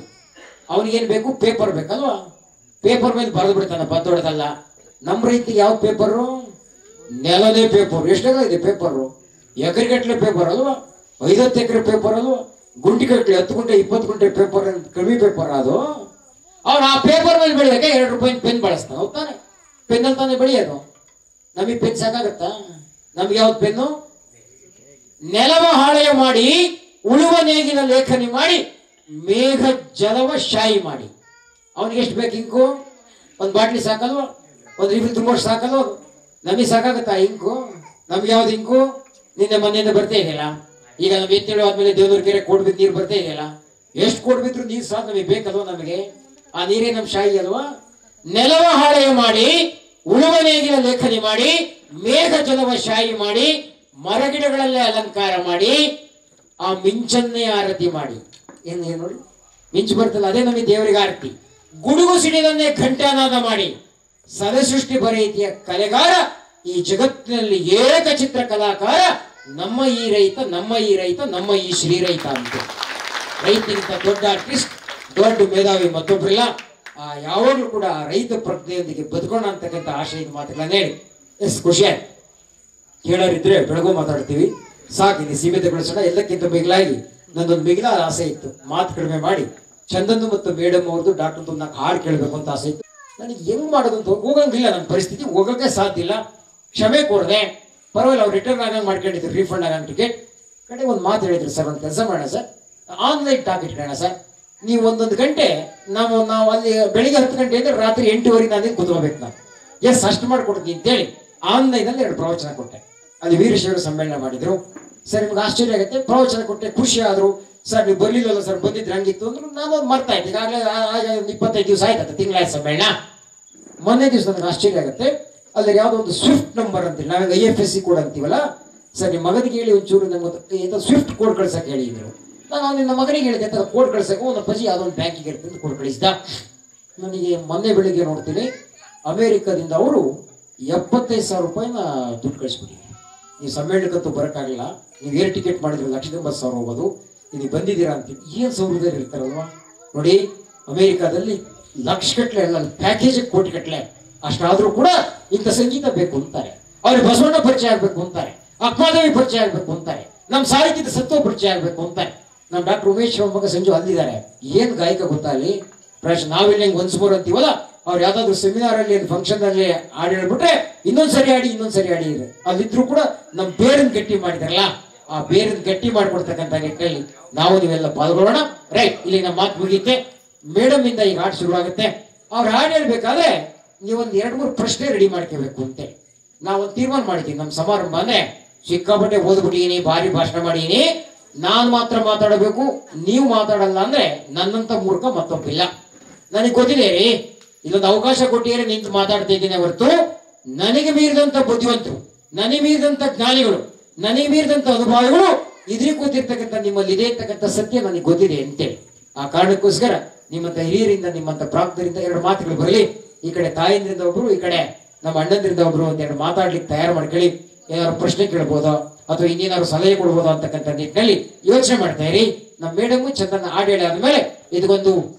ಅವನಿಗೇನ್ ಬೇಕು? ಪೇಪರ್ ಬೇಕಲ್ವಾ? ಪೇಪರ್ ಮೇಲೆ ಬರೆದು ಬಿಡ್ತಾನಪ್ಪ, ದೊಡ್ಡದಲ್ಲ. ನಮ್ಮ ರೈತಿಗೆ ಯಾವ ಪೇಪರು? ನೆಲದೇ ಪೇಪರ್. ಎಷ್ಟೆಲ್ಲ ಇದೆ ಪೇಪರು? ಎಕರೆಗಟ್ಟಲೆ ಪೇಪರ್ ಅಲ್ವಾ? 50 ಎಕರೆ ಪೇಪರ್ ಅಲ್ವಾ? ಗುಂಟಿ ಕಟ್ಟಲೆ 10 ಗುಂಟೆ 20 ಗುಂಟೆ ಪೇಪರ್, ಕಡಿಮೆ ಪೇಪರ್ ಅದು. ಅವ್ನು ಆ ಪೇಪರ್ ಮೇಲೆ ಬೆಳೆಯೋಕೆ 2 ರೂಪಾಯಿ ಪೆನ್ ಬಳಸ್ತಾನೆ. ಹೋಗ್ತಾನೆ ಪೆನ್ ಅಂತಾನೆ ಬೆಳೆಯೋದು. ನಮಗೆ ಪೆನ್ ಸಾಕಾಗತ್ತಾ? ನಮ್ಗೆ ಯಾವ್ದು ಪೆನ್ನು? ನೆಲವ ಹಾಳೆಯ ಮಾಡಿ ಉಳುವ ನೇಗಿನ ಲೇಖನಿ ಮಾಡಿ ಮೇಘ ಜಲವ ಶಾಯಿ ಮಾಡಿ. ಅವನಿಗೆ ಎಷ್ಟು ಬೇಕು ಇಂಕು? ಒಂದು ಬಾಟ್ಲಿ ಸಾಕಲ್ವ? ಒಂದು ರಿಫಿಲ್ ತುಂಬೋಷ್ಟು ಸಾಕಲ್ವ? ನಮಗೆ ಸಾಕಾಗತ್ತಾ ಇಂಕು? ನಮ್ಗೆ ಯಾವ್ದು ಇಂಕು? ನಿನ್ನೆ ಮನೆಯಿಂದ ಬರ್ತಾ ಇದೆಯಲ್ಲ, ಈಗ ನಮ್ಗೆ ಎತ್ತೇಳು ಆದ್ಮೇಲೆ ದೇವನೂರು ಕೆರೆ ಕೋಡ್ಬಿದ್ದು ನೀರು ಬರ್ತಾ ಇದೆಯಲ್ಲ, ಎಷ್ಟು ಕೋಡ್ಬಿದ್ರು ನೀರು ಸಾಕು ನಮಗೆ ಬೇಕಲ್ವ? ನಮಗೆ ಆ ನೀರೇ ನಮ್ ಶಾಯಿ ಅಲ್ವಾ? ನೆಲವ ಹಾಳೆಯ ಮಾಡಿ ಉಳುವ ನೇಗಿನ ಲೇಖನಿ ಮಾಡಿ ಮೇಘ ಜಲವ ಶಾಯಿ ಮಾಡಿ ಮರಗಿಡಗಳಲ್ಲೇ ಅಲಂಕಾರ ಮಾಡಿ ಆ ಮಿಂಚನ್ನೇ ಆರತಿ ಮಾಡಿ. ಏನ್ ನೋಡಿ ಮಿಂಚು ಬರ್ತಲ್ಲ, ಅದೇ ನಮಗೆ ದೇವರಿಗೆ ಆರತಿ. ಗುಡುಗು ಸಿಡಿದನ್ನೇ ಘಂಟಾನಾದ ಮಾಡಿ ಸದಸೃಷ್ಟಿ ಬರೆಯಿತಿಯ ಕಲೆಗಾರ, ಈ ಜಗತ್ತಿನಲ್ಲಿ ಏಕಚಿತ್ರ ಕಲಾಕಾರ ನಮ್ಮ ಈ ರೈತ, ನಮ್ಮ ಈ ರೈತ, ನಮ್ಮ ಈ ಶ್ರೀ ರೈತ ಅಂತ. ರೈತನಿಂದ ದೊಡ್ಡ ಆರ್ಟಿಸ್ಟ್, ದೊಡ್ಡ ಮೇಧಾವಿ ಮತ್ತೊಬ್ಬರಿಲ್ಲ. ಯಾವಾಗಲೂ ಕೂಡ ರೈತ ಪ್ರಜ್ಞೆಯೊಂದಿಗೆ ಬದುಕೋಣ ಅಂತಕ್ಕಂಥ ಆಶಯದ ಮಾತುಗಳನ್ನ ಹೇಳಿ ಖುಷಿ ಆಯ್ತು. ಕೇಳೋರಿದ್ರೆ ಬೆಳಗು ಮಾತಾಡ್ತೀವಿ, ಸಾಕಿದೆ ಸೀಮಿತಗೊಳಿಸೋಣ. ಎಲ್ಲಕ್ಕಿಂತ ಮಿಗಿಲಾಗಿ ನನ್ನೊಂದು ಮಿಗಿಲಾದ ಆಸೆ ಇತ್ತು, ಮಾತು ಕಡಿಮೆ ಮಾಡಿ ಚಂದನ್ ಮತ್ತು ಮೇಡಮ್ ಅವ್ರದ್ದು ಡಾಕ್ಟರ್ ನಾಲ್ಕು ಹಾಡು ಕೇಳಬೇಕು ಅಂತ ಆಸೆ ಇತ್ತು. ನನಗೆ ಹೆಂಗ್ ಮಾಡೋದು ಅಂತ ಹೋಗಂಗಿಲ್ಲ, ನನ್ನ ಪರಿಸ್ಥಿತಿ ಹೋಗಕ್ಕೆ ಸಾಧ್ಯ ಇಲ್ಲ. ಕ್ಷಮೆ ಕೋರದೆ, ಪರವಾಗಿಲ್ಲ, ಅವ್ರು ರಿಟರ್ನ್ ಆಗಂಗೆ ಮಾಡ್ಕೊಂಡಿದ್ರು, ರೀಫಂಡ್ ಆಗಂಗೆ ಟಿಕೆಟ್. ಕಡೆ ಒಂದು ಮಾತು ಹೇಳಿದ್ರು, ಸರ್ ಒಂದು ಕೆಲಸ ಮಾಡೋಣ ಸರ್, ಆನ್ಲೈನ್ ಟಾಕ್ ಇಟ್ಕೊಳ್ಳೋಣ ಸರ್. ನೀವು 1 ಗಂಟೆ ನಾವು ಅಲ್ಲಿ ಬೆಳಿಗ್ಗೆ 10 ಗಂಟೆ ಅಂದ್ರೆ ರಾತ್ರಿ 8:30 ನಾನು ಕೂತ್ಕೋಬೇಕು. ನಾವು ಎಸ್ ಅಷ್ಟು ಮಾಡ್ಕೊಡ್ತೀನಿ ಅಂತೇಳಿ ಆನ್ಲೈನಲ್ಲಿ 2 ಪ್ರವಚನ ಕೊಟ್ಟೆ. ಅಲ್ಲಿ ವೀರಶೈವ ಸಮ್ಮೇಳನ ಮಾಡಿದ್ರು. ಸರ್ ನಿಮ್ಗೆ ಆಶ್ಚರ್ಯ ಆಗುತ್ತೆ, ಪ್ರವಚನ ಕೊಟ್ಟೆ, ಖುಷಿ ಆದ್ರು. ಸರ್ ನೀವು ಬರ್ಲಿಲ್ಲಲ್ಲ ಸರ್, ಬಂದಿದ್ರೆ ಹಂಗಿತ್ತು ಅಂದ್ರೆ ನಾನು ಅದು ಮರ್ತಾ ಇದ್ದೆ. ಈಗಾಗಲೇ 25 ದಿವಸ ಆಯ್ತದೆ ತಿಂಗಳ ಸಮ್ಮೇಳನ. ಮೊನ್ನೆ ದಿವಸ ನನಗೆ ಆಶ್ಚರ್ಯ ಆಗುತ್ತೆ, ಅಲ್ಲಿ ಯಾವುದೋ ಒಂದು ಸ್ವಿಫ್ಟ್ ನಂಬರ್ ಅಂತೀವಿ, ನಾವೀಗ IFSC ಕೂಡ ಅಂತೀವಲ್ಲ, ಸರ್ ನಿಮ್ಮ ಮಗನಿಗೆ ಹೇಳಿ ಒಂಚೂರು ನಂಗೆ ಸ್ವಿಫ್ಟ್ ಕೋಡ್ ಕಳ್ಸಕ್ಕೆ ಹೇಳಿ ನೀವು. ನಾನು ನಿನ್ನ ಮಗನಿಗೆ ಹೇಳಿದೆ ಅಂತ ಕೋಡ್ ಕಳ್ಸಕ್ಕೆ ಒಂದು ಪಜಿ ಯಾವುದೋ ಒಂದು ಬ್ಯಾಂಕಿಗೆ ಇರ್ತಂತ ಕೋಡ್ ಕಳಿಸಿದ. ನನಗೆ ಮೊನ್ನೆ ಬೆಳಿಗ್ಗೆ ನೋಡ್ತೀನಿ ಅಮೇರಿಕಾದಿಂದ ಅವರು 75,000 ರೂಪಾಯಿನ ದುಡ್ಡು ಕಳಿಸ್ಬಿಟ್ಟಿದ್ದಾರೆ. ನೀವು ಸಮ್ಮೇಳನಕ್ಕಂತೂ ಬರೋಕ್ಕಾಗಲ್ಲ, ನೀವು ಏರ್ ಟಿಕೆಟ್ ಮಾಡಿದ್ರೆ 1,80,000 ಹೋಗೋದು, ನೀವು ಬಂದಿದ್ದೀರಾ ಅಂತೀವಿ. ಏನು ಸೌಲಭ್ಯ ಇರ್ತಾರಲ್ವಾ ನೋಡಿ. ಅಮೇರಿಕಾದಲ್ಲಿ ಲಕ್ಷಗಟ್ಟಲೆ ಅಲ್ಲ, ಪ್ಯಾಕೇಜ್ ಕೋಟಿಗಟ್ಟಲೆ ಅಷ್ಟಾದ್ರೂ ಕೂಡ ಇಂಥ ಸಂಗೀತ ಬೇಕು ಅಂತಾರೆ. ಅವ್ರಿಗೆ ಬಸವಣ್ಣ ಪರಿಚಯ ಆಗ್ಬೇಕು ಅಂತಾರೆ, ಅಕ್ಮಾದೇವಿ ಪರಿಚಯ ಆಗ್ಬೇಕು ಅಂತಾರೆ, ನಮ್ಮ ಸಾಹಿತ್ಯದ ಸತ್ವ ಪರಿಚಯ ಆಗ್ಬೇಕು ಅಂತಾರೆ. ನಮ್ಮ ಡಾಕ್ಟರ್ ಉಮೇಶ್ ಮಗ ಸಂಜು ಅಲ್ಲಿದ್ದಾರೆ. ಏನ್ ಗಾಯಕ ಗೊತ್ತಾ ಅಲ್ಲಿ ಪ್ರಾಯಶಃ ನಾವೆಲ್ಲ ಹಿಂಗೆ ಒನ್ಸ್ಮೋರ್ ಅಂತೀವಲ್ಲ, ಅವ್ರು ಯಾವ್ದಾದ್ರು ಸೆಮಿನಾರ್ ಅಲ್ಲಿ ಫಂಕ್ಷನ್ ಅಲ್ಲಿ ಹಾಡು ಹೇಳ್ಬಿಟ್ರೆ ಇನ್ನೊಂದ್ಸರಿ ಆಡಿ ಅಲ್ಲಿದ್ರು ಕೂಡ ನಮ್ಮ ಬೇರನ್ನ ಗಟ್ಟಿ ಮಾಡಿದಾರಲ್ಲ, ಆ ಬೇರನ್ನ ಗಟ್ಟಿ ಮಾಡ್ಕೊಡ್ತಕ್ಕಂಥ ನಿಟ್ಟಿನಲ್ಲಿ ನಾವು ನೀವೆಲ್ಲ ಪಾಲ್ಗೊಳ್ಳೋಣ. ರೈಟ್, ಇಲ್ಲಿ ನಮ್ಮ ಮಾತು ಮುಗಿಯುತ್ತೆ. ಮೇಡಮ್ ಇಂದ ಈಗ ಹಾಡು ಶುರುವಾಗುತ್ತೆ. ಅವ್ರು ಹಾಡು ಹೇಳ್ಬೇಕಾದ್ರೆ ನೀವೊಂದು 2-3 ಪ್ರಶ್ನೆ ರೆಡಿ ಮಾಡ್ಕೋಬೇಕು ಅಂತೇಳಿ ನಾವೊಂದು ತೀರ್ಮಾನ ಮಾಡಿದ್ದೀವಿ. ನಮ್ಮ ಸಮಾರಂಭ ಅಂದ್ರೆ ಸಿಕ್ಕಾಪಟ್ಟೆ ಓದ್ಬಿಟ್ಟಿದೀನಿ, ಭಾರಿ ಭಾಷಣ ಮಾಡಿದೀನಿ, ನಾನ್ ಮಾತ್ರ ಮಾತಾಡಬೇಕು, ನೀವು ಮಾತಾಡಲ್ಲ ಅಂದ್ರೆ ನನ್ನಂತ ಮೂರ್ಖ ಮತ್ತೊಬ್ಬಿಲ್ಲ. ನನಗೆ ಗೊತ್ತಿದೆ ರೀ, ಇಲ್ಲೊಂದು ಅವಕಾಶ ಕೊಟ್ಟಿದ್ರೆ ನಿಂತು ಮಾತಾಡ್ತಾ ಇದ್ದೀನಿ ಹೊರತು ನನಗೆ ಮೀರಿದಂತ ಬುದ್ಧಿವಂತರು, ನನಗೆ ಮೀರಿದಂತ ಜ್ಞಾನಿಗಳು, ನನಗೆ ಮೀರಿದಂತ ಅನುಭವಗಳು ಇದ್ರಿಗೆ ಗೊತ್ತಿರ್ತಕ್ಕಂಥ ನಿಮ್ಮಲ್ಲಿ ಇದೆ ಅಂತಕ್ಕಂಥ ಸತ್ಯ ನನಗೆ ಗೊತ್ತಿದೆ ಅಂತೇಳಿ ಆ ಕಾರಣಕ್ಕೋಸ್ಕರ ನಿಮ್ಮಂತ ಹಿರಿಯರಿಂದ ನಿಮ್ಮಂತ ಪ್ರಾಪ್ತರಿಂದ 2 ಮಾತುಗಳು ಬರಲಿ. ಈ ಕಡೆ ತಾಯಿಂದ್ರಿಂದ ಒಬ್ರು, ಈ ಕಡೆ ನಮ್ಮ ಅಣ್ಣಂದ್ರಿಂದ ಒಬ್ರು ಒಂದೆರಡು ಮಾತಾಡ್ಲಿಕ್ಕೆ ತಯಾರು ಮಾಡ್ಕೊಳ್ಳಿ. ಏನಾದ್ರು ಪ್ರಶ್ನೆ ಕೇಳ್ಬೋದೋ ಅಥವಾ ಇನ್ನೇನಾದ್ರು ಸಲಹೆ ಕೊಡ್ಬೋದೋ ಅಂತಕ್ಕಂಥ ನಿಟ್ಟಿನಲ್ಲಿ ಯೋಚನೆ ಮಾಡ್ತಾ ಇರಿ. ನಮ್ಮ ಮೇಡಮ್ ಚಂದನ ಹಾಡು ಹೇಳಿ ಆದ್ಮೇಲೆ ಇದಕ್ಕೊಂದು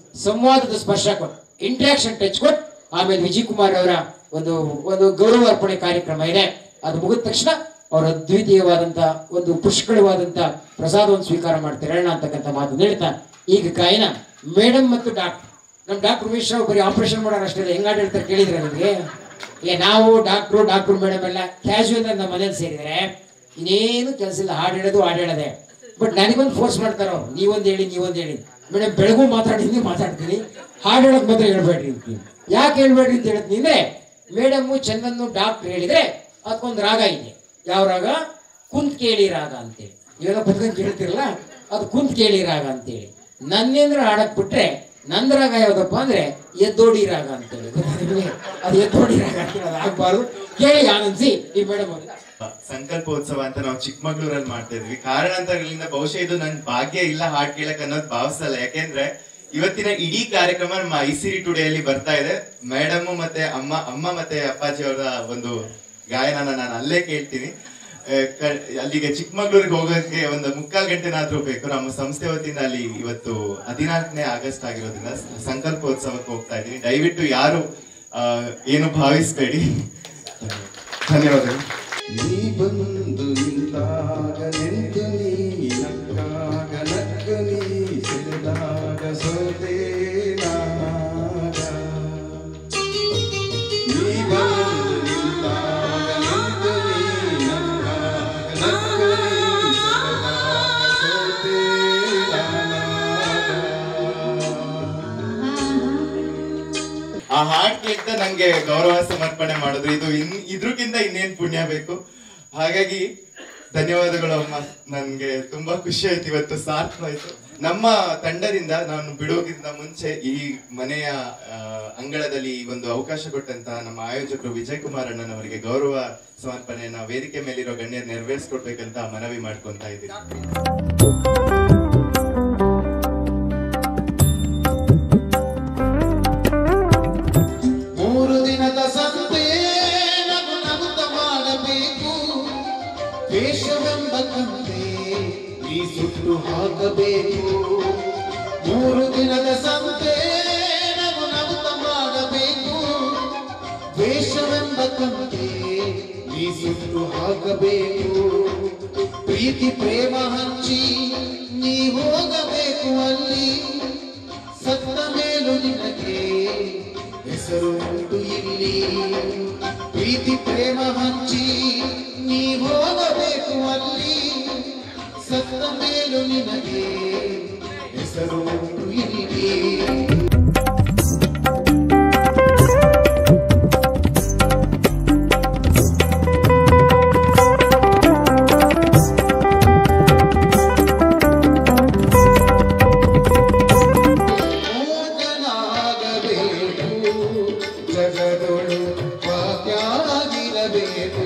ಸಂವಾದದ ಸ್ಪರ್ಶ ಕೊಟ್ಟು, ಇಂಟ್ರಾಕ್ಷನ್ ಟಚ್ ಕೊಟ್ಟು, ಆಮೇಲೆ ವಿಜಯ್ ಕುಮಾರ್ ಅವರ ಒಂದು ಗೌರವ ಅರ್ಪಣೆ ಕಾರ್ಯಕ್ರಮ ಇದೆ. ಅದು ಮುಗಿದ ತಕ್ಷಣ ಅವರ ಅದ್ವಿತೀಯವಾದಂತ ಒಂದು ಪುಷ್ಕಳವಾದಂತ ಪ್ರಸಾದವನ್ನು ಸ್ವೀಕಾರ ಮಾಡ್ತಾರೆ ಅಂತಕ್ಕಂಥ ಮಾತು ಹೇಳ್ತಾ ಈಗ ಗಾಯನ ಮೇಡಮ್ ಮತ್ತು ಡಾಕ್ಟರ್. ನಮ್ಮ ಡಾಕ್ಟರ್ ಉಮೇಶ್ ರಾವ್ ಬರೀ ಆಪರೇಷನ್ ಮಾಡೋರು ಅಷ್ಟೇ, ಹೆಂಗ್ ಹಾಡು ಹೇಳ್ತಾರೆ ಕೇಳಿದ್ರೆ ನಿಮಗೆ? ನಾವು ಡಾಕ್ಟ್ರು ಮೇಡಮ್ ಎಲ್ಲ ಕ್ಯಾಶುವಲ್ ನಮ್ಮ ಮನೇಲಿ ಸೇರಿದ್ರೆ ಇನ್ನೇನು ಕೆಲಸ ಇಲ್ಲ, ಹಾಡು ಹೇಳೋದೇ. ಬಟ್ ನನಗೊಂದು ಫೋರ್ಸ್ ಮಾಡ್ತಾರೋ, ನೀವೊಂದು ಹೇಳಿ ಮೇಡಮ್, ಬೆಳಗೂ ಮಾತಾಡ್ತೀನಿ, ಹಾಡು ಹೇಳೋದು ಮಾತ್ರ ಹೇಳ್ಬೇಡ್ರಿ ಅಂತೀನಿ. ಯಾಕೆ ಹೇಳ್ಬೇಡ್ರಿ ಅಂತ ಹೇಳ್ತೀನಿ ಅಂದ್ರೆ ಮೇಡಮ್ಮು ಚಂದನ್ನು ಡಾಕ್ಟರ್ ಹೇಳಿದ್ರೆ ಅದಕ್ಕೊಂದು ರಾಗ ಇದೆ. ಯಾವ ರಾಗ? ಕುಂತ್ ಕೇಳಿ ರಾಗ ಅಂತೇಳಿ. ಇವೆಲ್ಲ ಕುತ್ಕೊಂಡು ಕೇಳ್ತಿರಲ್ಲ, ಅದು ಕುಂತ್ ಕೇಳಿ ರಾಗ ಅಂತೇಳಿ. ನನ್ನೇಂದ್ರ ಹಾಡಕ್ ಬಿಟ್ರೆ ನಂದ ರಾಗ ಯಾವ್ದಪ್ಪ ಅಂದ್ರೆ ಎದ್ದೋಡಿ ರಾಗ ಅಂತೇಳಿ. ಅದು ಎದ್ದೋಡಿ ರಾಗ ಅಂತೇಳಿ ಅದು ಆಗ್ಬಾರ್ದು. ಕೇಳಿ ಆನಂದಿಸಿ ಈ ಮೇಡಮ್ ಅವ್ರಿಗೆ. ಸಂಕಲ್ಪೋತ್ಸವ ಅಂತ ನಾವು ಚಿಕ್ಕಮಗಳೂರಲ್ಲಿ ಮಾಡ್ತಾ ಇದ್ವಿ. ಕಾರಣಾಂತರಗಳಿಂದ ಬಹುಶಃ ಇದು ನನ್ ಭಾಗ್ಯ ಇಲ್ಲ ಹಾಡ್ ಕೇಳಕ್ ಅನ್ನೋದು ಭಾವಿಸಲ್ಲ. ಯಾಕೆಂದ್ರೆ ಇವತ್ತಿನ ಇಡೀ ಕಾರ್ಯಕ್ರಮ ನಮ್ಮ ಐಸಿರಿ ಟುಡೇ ಅಲ್ಲಿ ಬರ್ತಾ ಇದೆ. ಮೇಡಮ್ ಮತ್ತೆ ಅಮ್ಮ ಮತ್ತೆ ಅಪ್ಪಾಜಿ ಅವರ ಒಂದು ಗಾಯನ ನಾನು ಅಲ್ಲೇ ಕೇಳ್ತೀನಿ. ಅಲ್ಲಿಗೆ ಚಿಕ್ಕಮಗಳೂರಿಗೆ ಹೋಗೋಕೆ ಒಂದು 3/4 ಗಂಟೆನಾದ್ರೂ ಬೇಕು. ನಮ್ಮ ಸಂಸ್ಥೆ ವತಿಯಿಂದ ಅಲ್ಲಿ ಇವತ್ತು 14ನೇ ಆಗಸ್ಟ್ ಆಗಿರೋದ್ರಿಂದ ಸಂಕಲ್ಪೋತ್ಸವಕ್ಕೆ ಹೋಗ್ತಾ ಇದ್ದೀನಿ. ದಯವಿಟ್ಟು ಯಾರು ಏನು ಭಾವಿಸ್ಬೇಡಿ. ಧನ್ಯವಾದಗಳು. ನೀ ಬಂದು ನಿಂತಾಗ ನಿಂತು ನೀ ನಕ್ಕಾಗ ನಕ್ಕ ನೀ ಸೆಳೆದಾಗ ಸೋತೆ ನಾನಾಗ. ನೀ ಬಂದು ನಿಂತಾಗ ನಿಂತು ನೀ ನಕ್ಕಾಗ ನಕ್ಕ ನೀ ಸೆಳೆದಾಗ ಸೋತೆ ನಾನಾಗ. ಆ ಹಾಡ್ ಕೇಳ್ತಾ ನಂಗೆ ಗೌರವ ಸಮರ್ಪಣೆ ಮಾಡಿದ್ರು. ಇದ್ರಕ್ಕಿಂತ ಇನ್ನೇನ್ ಪುಣ್ಯ ಬೇಕು. ಹಾಗಾಗಿ ಧನ್ಯವಾದಗಳು ಅಮ್ಮ, ನನ್ಗೆ ತುಂಬಾ ಖುಷಿ ಆಯ್ತು, ಇವತ್ತು ಸಾರ್ಥಕವಾಯ್ತು. ನಮ್ಮ ತಂಡದಿಂದ ನಾನು ಬಿಡೋಕ್ಕಿಂತ ಮುಂಚೆ ಈ ಮನೆಯ ಅಂಗಳದಲ್ಲಿ ಒಂದು ಅವಕಾಶ ಕೊಟ್ಟಂತ ನಮ್ಮ ಆಯೋಜಕರು ವಿಜಯ್ ಕುಮಾರ್ ಅಣ್ಣನವರಿಗೆ ಗೌರವ ಸಮರ್ಪಣೆಯನ್ನ ವೇದಿಕೆ ಮೇಲಿರೋ ಗಣ್ಯರು ನೆರವೇರಿಸ್ಕೊಡ್ಬೇಕಂತ ಮನವಿ ಮಾಡ್ಕೊಂತ ಇದ್ದೀನಿ. 3 ದಿನದ ಸಂತೆ ನಗು ನಗುತ್ತ ಮಾಡಬೇಕು, ವೇಷವೆಂಬ ಕಂತೆ ಈ ಸುಟ್ಟು ಹಾಕಬೇಕು. 3 ದಿನದ ಸಂತೆ ನಗು ನಗುತ್ತ ಮಾಡಬೇಕು, ವೇಷವೆಂಬ ಕಂತೆ ಈ ಸುಟ್ಟು ಹಾಕಬೇಕು. ಪ್ರೀತಿ ಪ್ರೇಮ ಹಂಚಿ ನೀ ಹೋಗಬೇಕು ಅಲ್ಲಿ, ಸತ್ತ ಮೇಲೂ ನಿನಗೆ ಹೆಸರು ಉಂಟು ಇಲ್ಲಿ. ಪ್ರೀತಿ ಪ್ರೇಮ ಹಂಚಿ ನೀ ಹೋಗಬೇಕು ಅಲ್ಲಿ, ಸತ್ತ ಮೇಲೂ ನಿನಗೆ ಹೆಸರು ಉಂಟು ಇಲ್ಲಿ. ಜಗದೊಳು ವಾಕ್ಯಾಗಿರಬೇಕು,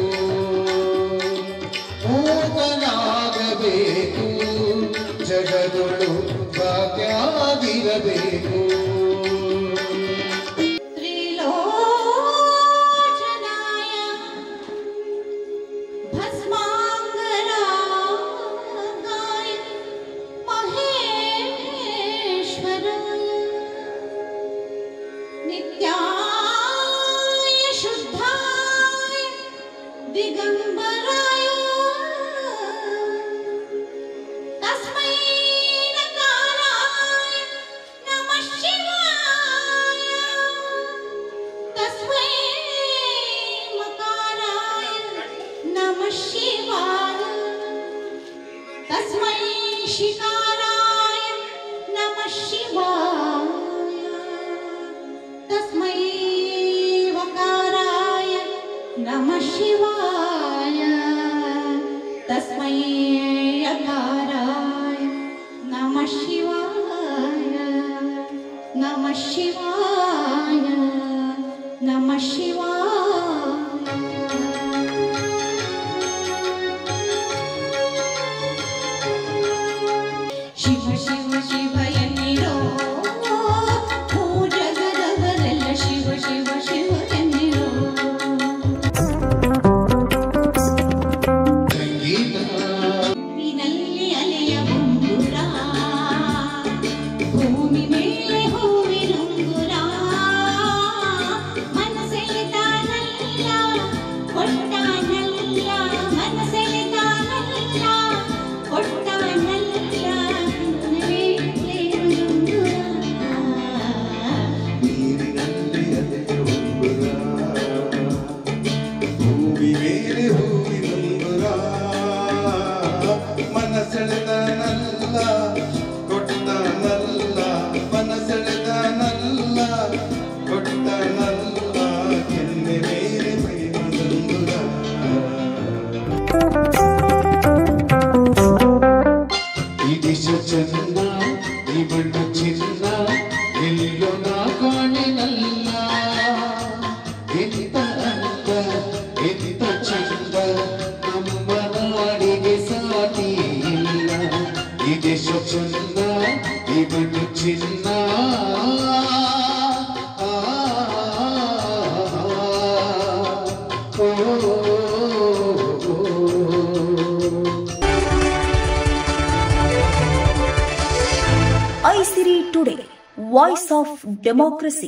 iSiri Today, Voice of Democracy.